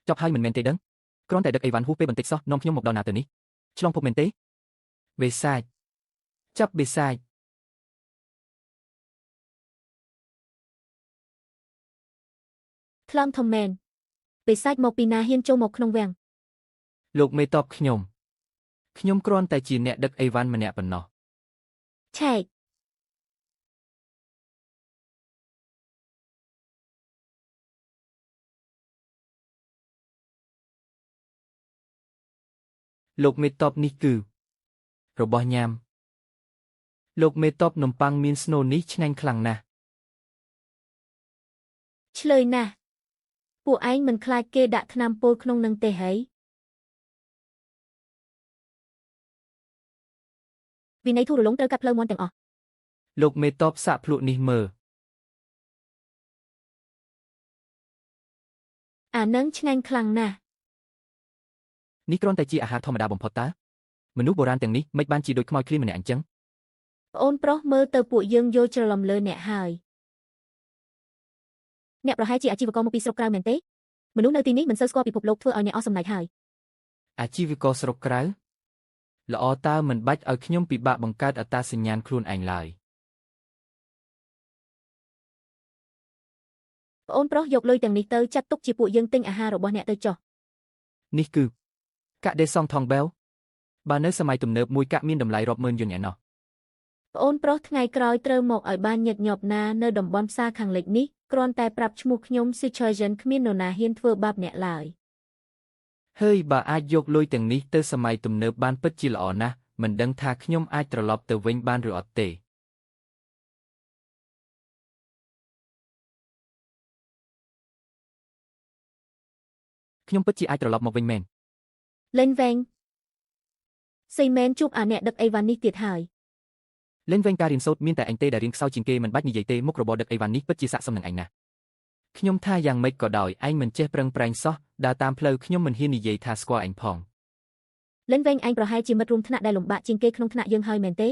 ចប់ហើយមិនមែនទេដឹងគ្រាន់តែដឹកអីវ៉ាន់ហួសពេលបន្តិចសោះនាំខ្ញុំមកដល់ណាទៅនេះឆ្លងភពមែនទេវេសាចចាប់បេសាចថ្លឹមធំមែនបេសាចមកពីណាហ៊ានចូលមកក្នុងវាំងលោកមេតបខ្ញុំគ្រាន់តែជាអ្នកដឹកអីវ៉ាន់ម្នាក់ប៉ុណ្ណោះឆែកលោកមេតបនេះគឺរបស់ញ៉ាំលោកមេតបនំប៉័ងមានស្នូលនេះឆ្ងាញ់ខ្លាំងណាស់ឆ្លើយណាស់ពួកឯងមិនខ្លាចគេដាក់ថ្នាំពុលក្នុងនឹងទេហីវិន័យធូររលុងត្រូវកាត់ផ្លូវមាន់ទាំងអស់លោកមេតបសាក់ភ្លក់នេះមើលអានឹងឆ្ងាញ់ខ្លាំងណាស់នេះគ្រាន់តែជាអាហារធម្មតាបំផុតតើមនុស្សបុរាណទាំងនេះមិនបានជាដូចខ្មោចឃ្លានម្នាក់អញ្ចឹងប្អូនប្រុសមើលទៅពួកយើងយល់ច្រឡំលើអ្នកហើយអ្នកប្រហែលជាអាជីវករមកពីស្រុកក្រៅមែនទេមនុស្សនៅទីនេះមិនសូវស្គាល់ពិភពលោកធ្វើឲ្យអ្នកអស់សំណើចហើយអាជីវករស្រុកក្រៅល្អតើមិនបាច់ឲ្យខ្ញុំពិបាកបង្កើតអត្តសញ្ញាណខ្លួនឯងឡើយប្អូនប្រុសយកលុយទាំងនេះទៅចាត់ទុកជាពួកយើងទិញអាហាររបស់អ្នកទៅចុះនេះគឺកាក់ដេសងថងបែវបើនៅសម័យទំនើបមួយកាក់មានតម្លៃរាប់ម៉ឺនយួនឯណោះប្អូនប្រុសថ្ងៃក្រោយត្រូវមកឲ្យបានញឹកញាប់ណានៅតំបន់ផ្សារខាងលិចនេះគ្រាន់តែប្រាប់ឈ្មោះខ្ញុំ Sichoyen គ្មាននរណាហ៊ានធ្វើបាបអ្នកឡើយហើយបើអាចយកលុយទាំងនេះទៅសម័យទំនើបបានពិតជាល្អណាស់មិនដឹងថាខ្ញុំអាចត្រឡប់ទៅវិញបានឬអត់ទេខ្ញុំពិតជាអាចត្រឡប់មកវិញមែនលេងវែងសីមែនជួបអាអ្នកដឹកអីវ៉ាន់នេះទៀតហើយលេងវែងការរៀនសូត្រមានតែអញទេដែលរៀនខ្សោយជាងគេមិនបាច់និយាយទេមុខរបរដឹកអីវ៉ាន់នេះពិតជាស័ក្តិសមនឹងអញណាស់ខ្ញុំថាយ៉ាងម៉េចក៏ដោយឯងមិនចេះប្រឹងប្រែងសោះដើរតាមផ្លូវខ្ញុំមិនហ៊ាននិយាយថាស្គាល់អញផងលេងវែងឯងប្រហែលជាមិត្តរួមថ្នាក់ដែលលំបាកជាងគេក្នុងថ្នាក់យើងហើយមែនទេ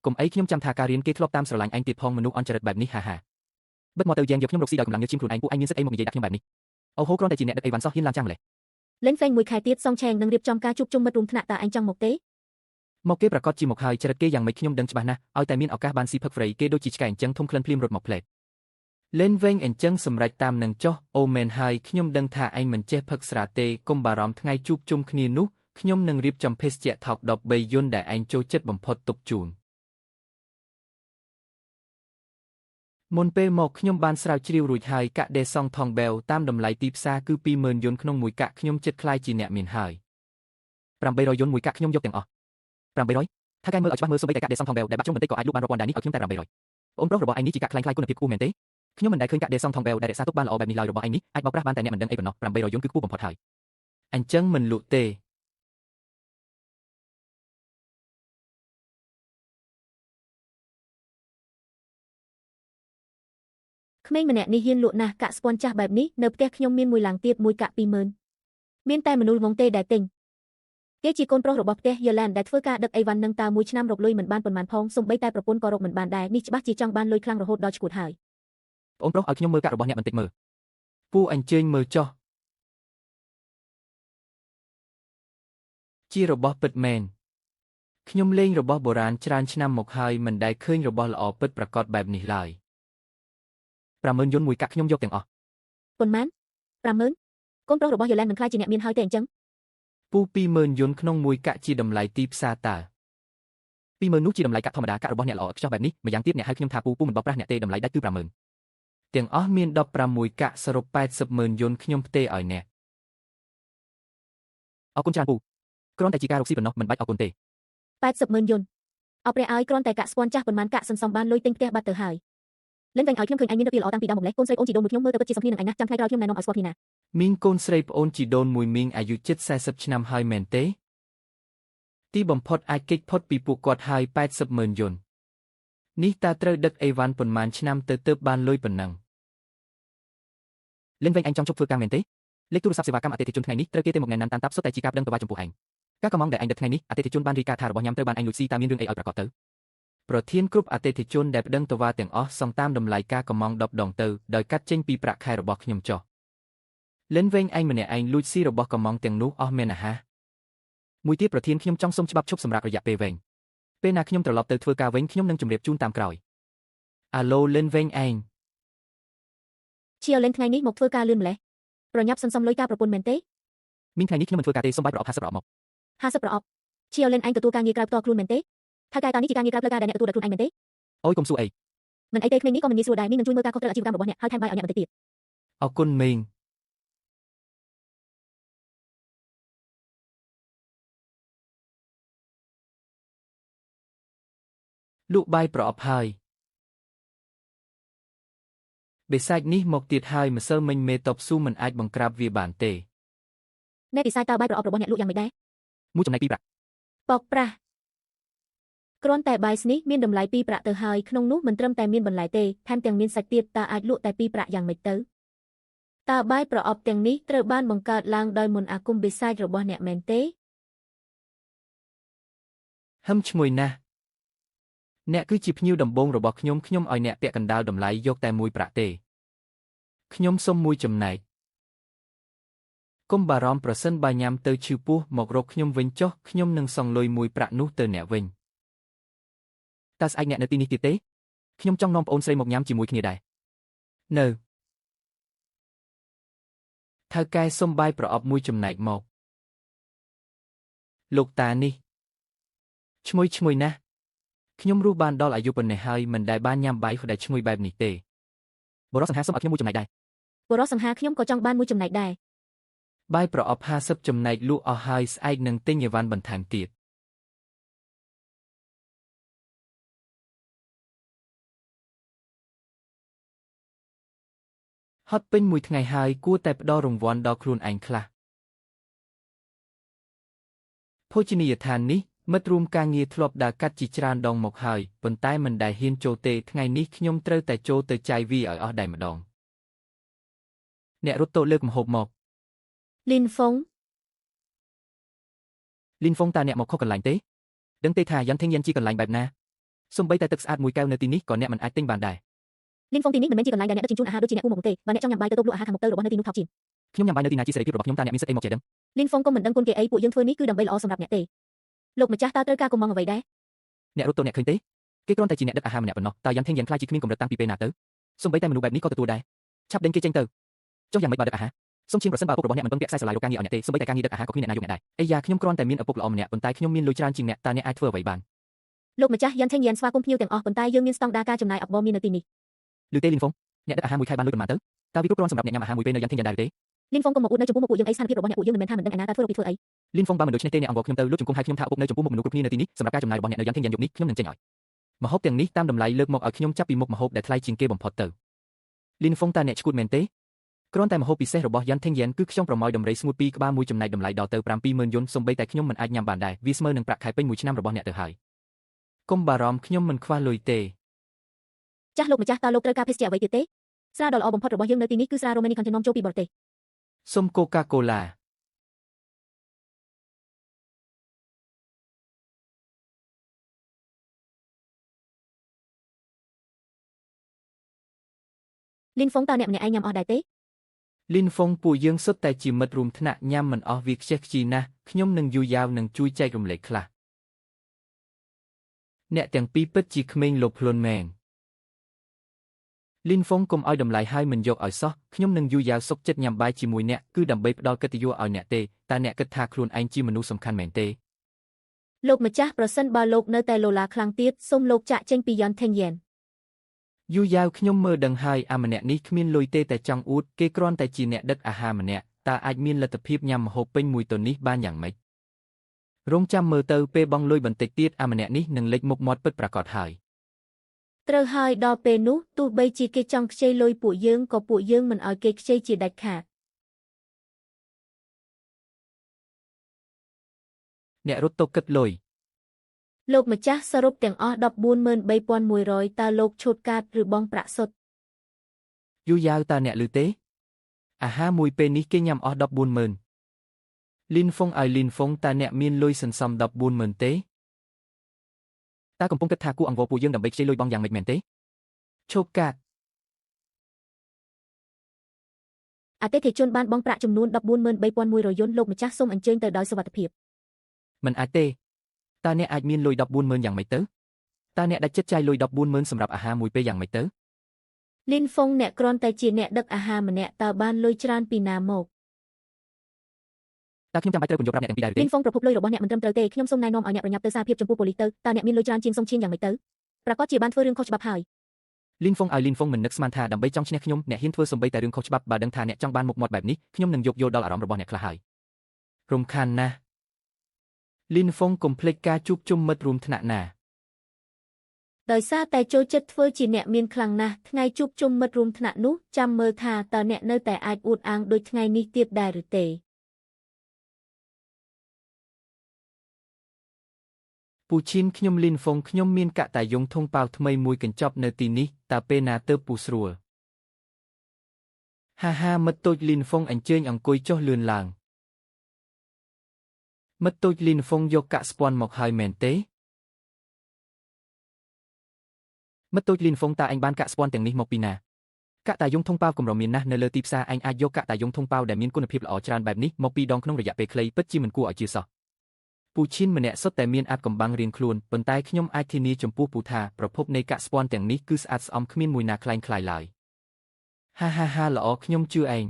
កុំអីខ្ញុំចាំថាការរៀនគេធ្លាប់តាមស្រឡាញ់អញទៀតផងមនុស្សអន់ចរិតបែបនេះហាហាបិទមកទៅយ៉ាងយកខ្ញុំរកស៊ីដោយកម្លាំងញើសជិមខ្លួនឯងពួកឯងមានសិទ្ធិអីមកនិយាយដាក់ខ្ញុំបែបនេះអូហូគ្រាន់តែជាអ្នកដឹកអីវ៉ាន់សោះហ៊ានឡើងចាំម្លេះលេងវែងមួយខែទៀតសងឆេងនឹងរៀបចំការជួបជុំមិត្តរួមថ្នាក់តើឯងចង់មកទេមកគេប្រកាសជាមកហើយចរិតគេយ៉ាងម៉េចខ្ញុំដឹងច្បាស់ណាស់ឲ្យតែមានឱកាសបានស៊ីផឹកហ្វ្រៃគេដូចជាឆ្កែអញ្ចឹងធំក្លិនភ្លាមរត់មកផ្លែតលេនវែងអញ្ចឹងសម្រេចតាមនឹងចុះអូមែនហើយខ្ញុំដឹងថាឯងមិនចេះផឹកស្រាទេកុំបារម្ភថ្ងៃជួបជុំគ្នានោះខ្ញុំនឹងរៀបចំភេសជ្ជៈថោក13យន្តដែលឯងចូលចិត្តបំផុតទុកជូនមុនពេលមកខ្ញុំបានស្រាវជ្រាវរួចហើយកាក់ដេសងថងបែវតាមតម្លៃទីផ្សារគឺ 20,000 យន្តក្នុងមួយកាក់ខ្ញុំចិត្តខ្លាយជាអ្នកមានហើយ800យន្តមួយកាក់ខ្ញុំយកទាំងអស់800ថាកែមើលឲ្យច្បាស់មើលសូម្បីតែកាក់ដេសងថងបែវដែលបាក់ចុងបន្តិចក៏អាចលក់បានរាប់ពាន់ដែរនេះឲ្យខ្ញុំតែ800អូនប្រុសរបស់ឯងនេះជាកាក់ខ្លាំងៗគុណភាពខ្ពស់មែនទេខ្ញុំមិនដែលឃើញកាក់ដេសងថងបែវដែលរក្សាទុកបានល្អបែបនេះឡើយរបស់ឯងនេះអាចបោកប្រាស់បានតែអ្នកមិនដឹងអីប៉ុណ្ណោះ800យន្តគឺខ្ពស់បំផុតហើយអញ្ចឹងមិនលក់ទេក្មេងម្នាក់នេះហ៊ានលក់ណាស់កាក់ស្ពាន់ចាស់បែបនេះនៅផ្ទះខ្ញុំមានមួយឡើងទៀតមួយកាក់ 20,000 មានតែមនុស្សវងទេដែលទិញគេជាកូនប្រុសរបស់ផ្ទះយូឡានដែលធ្វើការដឹកអីវ៉ាន់នឹងតើមួយឆ្នាំរកលុយមិនបានប៉ុន្មានផងសូម្បីតែប្រពន្ធក៏រកមិនបានដែរនេះច្បាស់ជាចង់បានលុយខ្លាំងរហូតដល់ឈួតហើយបងប្រុសឲ្យខ្ញុំមើលកាក់របស់អ្នកបន្តិចមើលពូអញ្ជើញមើលចុះជារបស់ពិតមែនខ្ញុំលេងរបស់បុរាណច្រើនឆ្នាំមកហើយមិនដែលឃើញរបស់ល្អពិតប្រាកដបែបនេះឡើយ50,000យន្តមួយកាក់ខ្ញុំយកទាំងអស់ប៉ុន្មាន50,000កូនប្រុសរបស់យូឡានមិនខ្លាចជាអ្នកមានហើយទេអញ្ចឹងពូ20,000យន្តក្នុងមួយកាក់ជាតម្លៃទីផ្សារតើ20,000នោះជាតម្លៃកាក់ធម្មតាកាក់របស់អ្នកល្អឥតខ្ចោះបែបនេះម្យ៉ាងទៀតអ្នកហៅខ្ញុំថាពូមិនបោកប្រាស់អ្នកទេតម្លៃដាច់គឺ50,000ទាំងអស់មាន16កាក់សរុប80,000យន្តខ្ញុំផ្ទេរឲ្យអ្នកអរគុណច្រើនពូគ្រាន់តែជាការរកស៊ីប៉ុណ្ណោះមិនបាច់អរគុណទេ80,000យន្តអោព្រះឲ្យគ្រាន់តែកាក់ស្ពាន់ចាស់ប៉ុន្មានកាក់សន្សំបានលុយទិញផ្ទះបាត់ទៅហើយលេងវែងឲ្យខ្ញុំឃើញឯងមានទៅពីល្អតាំងពីដើមមកម្លេះកូនស្រីអូនជីដូនមួយខ្ញុំមើលទៅពិតជាសំគ្នានឹងឯងណាស់ចាំថ្ងៃក្រោយខ្ញុំណែនាំឲ្យស្គាល់គ្នាណាមីងកូនស្រីប្អូនជីដូនមួយមីងអាយុជិត40ឆ្នាំហើយមែនទេទីបំផុតអាចគេចផុតពីពួកគាត់ហើយ80,000យន្តនេះតើត្រូវដឹកអីវ៉ាន់ប៉ុន្មានឆ្នាំទៅទើបបានលុយប៉ុណ្ណឹងលេងវែងឯងចង់ជប់ធ្វើការមែនទេលេខទូរស័ព្ទសេវាកម្មអតិថិជនថ្ងៃនេះត្រូវគេទេមកណែនាំតាមតាប់សុទ្ធតែជាការប្តឹងតវ៉ាចំពោះឯងការកំងដែលឯងដឹកថ្ងៃនេះអតិថិជនបានរាយការណ៍ថារបស់ញ៉ាំត្រូវបានឯងលួចស៊ីតើមានរឿងអីឲ្យប្រកាសទៅប្រធានគ្រប់អតិថិជនដែលប្តឹងតវ៉ាទាំងអស់សងតាមតម្លៃការកំង10 ដងទៅដោយកាត់ចេញពីប្រាក់ខែរបស់ខ្ញុំចុះ លេនវែងឯងម្នាក់ឯងលួចស៊ីរបស់កំងទាំងនោះអស់មែនអាហាមួយទៀតប្រធានខ្ញុំចង់សុំច្បាប់ឈប់សម្រាប់រយៈពេលវែងពេលណាខ្ញុំត្រឡប់ទៅធ្វើការវិញខ្ញុំនឹងជម្រាបជូនតាមក្រោយអាឡូលេនវែងឯង ឈៀលលេងថ្ងៃនេះមកធ្វើការលឿនម្លេះប្រញាប់សន្សំលុយការប្រពន្ធមែនទេ មានថ្ងៃនេះខ្ញុំមិនធ្វើការទេសូមបាយប្រអប់50ប្រអប់មក 50ប្រអប់ឈៀលលេងឯងទទួលការងារក្រៅផ្ទាល់ខ្លួនមែនទេថៅកែតើនេះជាការងារក្រៅផ្លូវការដែលអ្នកទទួលដោយខ្លួនឯងមែនទេ អូយកុំសួរអី មិនអីទេក្មេងនេះក៏មិនងាយស្រួលដែរនេះនឹងជួយមើលការខុសត្រូវអាជីវកម្មរបស់អ្នកហើយថែមបាយឲ្យអ្នកបន្តិចទៀត អរគុណមេងលក់បាយប្រអប់ហើយបេសាចនេះមកទៀតហើយម្សិលមិញមេតបស៊ូមិនអាចបង្ក្រាបវាបានទេ អ្នកពិសាយតើបាយប្រអប់របស់អ្នកលក់យ៉ាងម៉េចដែរ មួយចំណែកពីរប្រាក់ បោកប្រាស់គ្រាន់តែបាយស្នេះមានតម្លៃ2ប្រាក់ទៅហើយក្នុងនោះមិនត្រឹមតែមានបន្លែទេថែមទាំងមានសាច់ទៀតតើអាចលក់តែ2ប្រាក់យ៉ាងម៉េចទៅតើបាយប្រអប់ទាំងនេះត្រូវបានបង្កើតឡើងដោយមន្តអាគមបេសាចរបស់អ្នកមែនទេ ហឹមឈ្ងុយណាស់អ្នកគឺជាភ្ញៀវដំបូងរបស់ខ្ញុំឲ្យអ្នកពាក់កណ្ដាលតម្លៃយកតែ1ប្រាក់ទេខ្ញុំសុំមួយចំណែកកុំបារម្ភប្រសិនបើញ៉ាំទៅឈឺពោះមករកខ្ញុំវិញចុះខ្ញុំនឹងសងលុយ1ប្រាក់នោះទៅអ្នកវិញតើស្អែកអ្នកនៅទីនេះទៀតទេខ្ញុំចង់នាំប្អូនស្រីមកញ៉ាំជាមួយគ្នាដែរនៅថៅកែសុំបាយប្រអប់មួយចំណែកមកលោកតានេះឈ្ងុយណាស់ខ្ញុំរស់បានដល់អាយុប៉ុណ្ណេះហើយមិនដែលបានញ៉ាំបាយដែលឈ្ងុយបែបនេះទេបរិសុទ្ធសង្ហាសុំឲ្យខ្ញុំមួយចំណែកដែរប រិសុទ្ធសង្ហាខ្ញុំក៏ចង់បានមួយចំណែកដែរ បាយប្រអប់50ចំណែកលក់អស់ហើយស្អែកនឹងទិញអីវ៉ាន់បន្ថែមទៀតហត់ពេញមួយថ្ងៃហើយគួរតែផ្ដល់រង្វាន់ដល់ខ្លួនឯងខ្លះភោជនីយដ្ឋាននេះមិត្តរួមការងារធ្លាប់ដើរកាត់ជាច្រើនដងមកហើយប៉ុន្តែមិនដែលហ៊ានចូលទេថ្ងៃនេះខ្ញុំត្រូវតែចូលទៅចាយវាឲ្យអស់ដែរម្ដងអ្នករត់តូលើកម្ហូបមក លីនហ្វុង លីនហ្វុងតើអ្នកមកខុសកន្លែងទេដឹងទេថាយ៉ាងធេងយ៉ាងជាកន្លែងបែបណាសូម្បីតែទឹកស្អាតមួយកែវនៅទីនេះក៏អ្នកមិនអាចទិញបានដែរ លីនហ្វុងទីនេះមិនមែនជាកន្លែងដែលអ្នកដឹកជញ្ជូនអាហារដូចជាអ្នកឧមកទេបើអ្នកចង់ញ៉ាំបាយទៅតូបលក់អាហារខាងមុខទៅរបស់នៅទីនោះថោកជាង ខ្ញុំញ៉ាំបាយនៅទីណាជាសេរីភាពរបស់ខ្ញុំតើអ្នកមានសិទ្ធិអីមកចេះដឹង លីនហ្វុងក៏មិនដឹងគុណគេអីពួកយើងធ្វើនេះគឺដើម្បីល្អសម្រាប់អ្នកទេលោកម្ចាស់តើត្រូវការកុំងអ្វីដែរ អ្នករត់តូអ្នកឃើញទេគេគ្រាន់តែជាអ្នកដឹកអាហារម្នាក់ប៉ុណ្ណោះតើយ៉ាងធេងយ៉ាងខ្លាចជាគ្មានកម្រិតតាំងពីពេលណាទៅសូម្បីតែមនុស្សបែបនេះក៏ទទួលដែរឆាប់ដេញគេចេញទៅចុះយ៉ាងម៉េចបើដឹកអាហារសូមជៀងប្រសិនបើឪពុករបស់អ្នកមិនពឹងពាក់ខ្សែស្រឡាយរកការងារឲ្យអ្នកទេសូម្បីតែការងារដឹកអាហារក៏គ្មានអ្នកណាយកអ្នកដែរអីយ៉ាខ្ញុំគ្រាន់តែមានឪពុកម្នាក់ប៉ុន្តែខ្ញុំមានលុយច្រើនជាងអ្នកតើអ្នកអាចធ្វើអ្វីបានលោកម្ចាស់យ៉ាងថេងយ៉ាងស្វាគមន៍ភ្ញៀវទាំងអស់ប៉ុន្តែយើងមានស្តង់ដារការចំណាយអបបរមាននៅទីនេះ ឬទេលីនហ្វុងអ្នកដឹកអាហារមួយខែបានលុយប៉ុន្មានទៅតើវាគ្រប់គ្រាន់សម្រាប់អ្នកញ៉ាំអាហារមួយពេលនៅយ៉ាងធេងយ៉ាងដែរទេ លីនហ្វុងក៏មកអួតនៅចំពោះមុខពួកយើងអីស្ថានភាពរបស់អ្នកពួកយើងមិនមែនថាមិនដឹងឯណាតើធ្វើរកពីធ្វើអី លីនហ្វុងបើមិនដូច្នេះទេអ្នកអង្វរខ្ញុំទៅលុបជង្គង់ឲ្យខ្ញុំថាឪពុកនៅចំពោះមុខមនុស្សគ្រប់គ្នានៅទីនេះសម្រាប់ការចំណាយរបស់អ្នកនៅយ៉ាងធេងយ៉ាងយប់នេះខ្ញុំនឹងចេញឲ្យម្ហូបទាំងនេះតាមតម្លៃលើកមកឲ្យខ្ញុំចាប់ពីមុខម្ហូបដែលថ្លៃជាងគេបំផុតទៅលីនហ្វុងតើអ្នកឈួតមែនទេគ្រាន់តែម្ហូបពិសេសរបស់យ៉ាងធេងយ៉ាងគឺខ្យងប្រម៉ោយដំរីស្ងួត2ក្បាលមួយចំណែកតម្លៃដល់ទៅ70000យន់សូម្បីតែខ្ញុំមិនអាចញ៉ាំបានដែរវាស្មើនឹងប្រាក់ខែពេញមួយឆ្នាំរបស់អ្នកទៅហើយកុំបារម្ភខ្ញុំមិនខ្វះលុយទេចាស់លោកម្ចាស់តើលោកត្រូវការភេសជ្ជៈអ្វីទៀតទេស្រាដ៏ល្អបំផុតរបស់យើងនៅទីនេះគឺស្រា Romani Continental ចូលពីបរទេស សុំ Coca-Cola លីនហ្វុងតើអ្នកម្នាក់ឯងញ៉ាំអស់ដែរទេ លីនហ្វុងពួកយើងសុទ្ធតែជាមិត្តរួមថ្នាក់ញ៉ាំមិនអស់វាខ្ជិះខ្ជីណាស់ខ្ញុំនឹងយូរយ៉ាវនឹងជួយចែករំលែកខ្លះអ្នកទាំងពីរពិតជាក្មេងលោភលន់មែនលីនហ្វុងកុំឲ្យតម្លៃហើយមិនយកឲ្យសោះខ្ញុំនឹងយូរយ៉ាវសុកចិត្តញ៉ាំបាយជាមួយអ្នកគឺដើម្បីផ្ដល់កិត្តិយសឲ្យអ្នកទេតើអ្នកគិតថាខ្លួនឯងជាមនុស្សសំខាន់មែនទេលោកម្ចាស់ប្រសិនបើលោកនៅតែលោឡាខ្លាំងទៀតសូមលោកចាក់ចេញពីយ៉នថេងយ៉ែន យូរយ៉ាវខ្ញុំមើលដឹងហើយអាម្នាក់នេះគ្មានលុយទេតែចង់អួតគេគ្រាន់តែជាអ្នកដឹកអាហារម្នាក់តើអាចមានលទ្ធភាពញ៉ាំម្ហូបពេញមួយតូននេះបានយ៉ាងម៉េចរងចាំមើលទៅពេលបងលុយបន្តិចទៀតអាម្នាក់នេះនឹងលេចមុខមាត់ពិតប្រាកដហើយត្រូវហើយដល់ពេលនោះទោះបីជាគេចង់ខ្ចីលុយពួកយើងក៏ពួកយើងមិនឲ្យគេខ្ចីជាដាច់ខាតអ្នករត់តុគិតលុយលោកម្ចាស់សរុបទាំងអស់ 143,100 តើលោកឈូតកាតឬបងប្រាក់សុទ្ធ យូរយ៉ាវតើអ្នកឮទេអាហារមួយពេលនេះគេញ៉ាំអស់ 140,000 លីនហ្វុងឲ្យលីនហ្វុងតើអ្នកមានលុយសន្សំ 140,000 ទេតើកំពុងគិតថាគួរអង្វរពួកយើងដើម្បីខ្ចីលុយបងយ៉ាងម៉េចមែនទេឈប់កាត់ អតិថិជនបានបង់ប្រាក់ចំនួន 143,100 យន់លោកម្ចាស់សូមអញ្ជើញទៅដោយសុវត្ថិភាព មិនអាចទេតើអ្នកអាចមានលុយ 140,000 យ៉ាងម៉េចទៅតើអ្នកដាច់ចិត្តចាយលុយ 140,000 សម្រាប់អាហារមួយពេលយ៉ាងម៉េចទៅ លីនហ្វុងអ្នកគ្រាន់តែជាអ្នកដឹកអាហារម្នាក់តើបានលុយច្រើនពីណាមក តើខ្ញុំចាំបាច់ត្រូវពន្យល់ប្រាប់អ្នកទាំងពីរដែរឬ លី ទេ នហ្វុងប្រភពលុយរបស់អ្នកមិនត្រឹមត្រូវទេខ្ញុំសូមណែនាំឲ្យអ្នកប្រញាប់ទៅសារភាពចំពោះប៉ូលីសទៅតើអ្នកមានលុយច្រើនជាងសុងឈៀងយ៉ាងម៉េចទៅប្រកាសជាបានធ្វើរឿងខុសច្បាប់ហើយ លីនហ្វុងឲ្យលីនហ្វុងមិននឹកស្មានថាដើម្បីចង់ឈ្នះខ្ញុំអ្នកហ៊ានធ្វើសំបីតែរឿងខុសច្បាប់បើដឹងថាអ្នកចង់បានមុខមាត់បែបនេះខ្ញុំនឹងយកយល់ដល់អារម្មណ៍របស់អ្នកខ្លះហើយរំខានណាស់លីនហ្វុងកុំភ្លេចការជួបជុំមិត្តរួមថ្នាក់ណា ដោយសារតែចូលចិត្តធ្វើជាអ្នកមានខ្លាំងណាស់ថ្ងៃជួបជុំមិត្តរួមថ្នាក់នោះចាំមើលថាតើអ្នកនៅតែអាចអួតអាងដូចថ្ងៃនេះទៀតដែរឬទេ ពូឈីនខ្ញុំលីនហ្វុងខ្ញុំមានកតាយងធុងប៉ាវថ្មីមួយកញ្ចប់នៅទីនេះតើពេលណាទៅពូស្រួលហាមិត្តតូចលីនហ្វុងអញ្ជើញអង្គុយចុះលឿនឡើងមិត្តតូចលីនហ្វុងយកកាក់ស្ពាន់មកហើយមែនទេមិត្តតូចលីនហ្វុងតើអញបានកាក់ស្ពាន់ទាំងនេះមកពីណាកតាយងធុងប៉ាវកម្រមានណាស់នៅលើទីផ្សារអញអាចយកកតាយងធុងប៉ាវដែលមានគុណភាពល្អច្រើនបែបនេះមកពីរដងក្នុងរយៈពេលខ្លីពិតជាមិនគួរឲ្យជឿសោះពូឈីនម្នាក់សុទ្ធតែមានអាថ៌កំបាំងរៀងខ្លួនប៉ុន្តែខ្ញុំអាចធានាចំពោះពូថាប្រភពនៃកាក់ស្ពាន់ទាំងនេះគឺស្អាតស្អំគ្មានមួយណាក្លែងក្លាយឡើយហាល្អខ្ញុំជឿឯង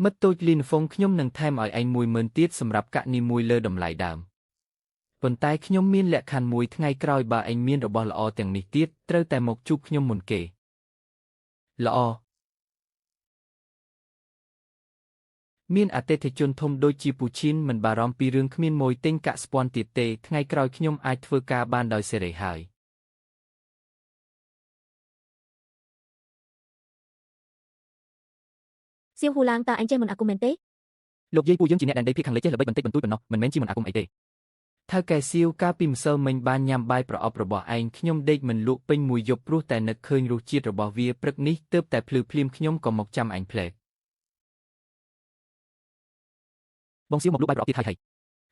មិត្តតូចលីនហ្វុងខ្ញុំនឹងថែមឲ្យឯង 10,000 ទៀតសម្រាប់កាក់នីមួយលើតម្លៃដើមប៉ុន្តែខ្ញុំមានលក្ខខណ្ឌមួយថ្ងៃក្រោយបើឯងមានរបស់ល្អទាំងនេះទៀតត្រូវតែមកជួបខ្ញុំមុនគេល្អមានអតិថិជនធំដូចជាពូឈីនមិនបារម្ភពីរឿងគ្មានម៉ួយទិញកាក់ស្ពាន់ទៀតទេថ្ងៃក្រោយខ្ញុំអាចធ្វើការបានដោយសេរីហើយសៀវហ៊ូឡាងតើអញចេះមិនអាគមមែនទេ លោកយាយពូយើងជាអ្នកដែនដីភាគខាងលិចចេះល្បិចបន្តិចបន្តួចប៉ុណ្ណោះមិនមែនជាមិនអាគមអីទេថៅកែសៀវកាលពីម្សិលមិញបានញ៉ាំបាយប្រអប់របស់ឯងខ្ញុំដេកមិនលក់ពេញមួយយប់ព្រោះតែនឹកឃើញរសជាតិរបស់វាព្រឹកនេះទើបតែភ្លឺភ្លាមខ្ញុំក៏មកចាំអញផ្លែកបងសៀវមកលក់បាយប្រអប់ទៀតហើយ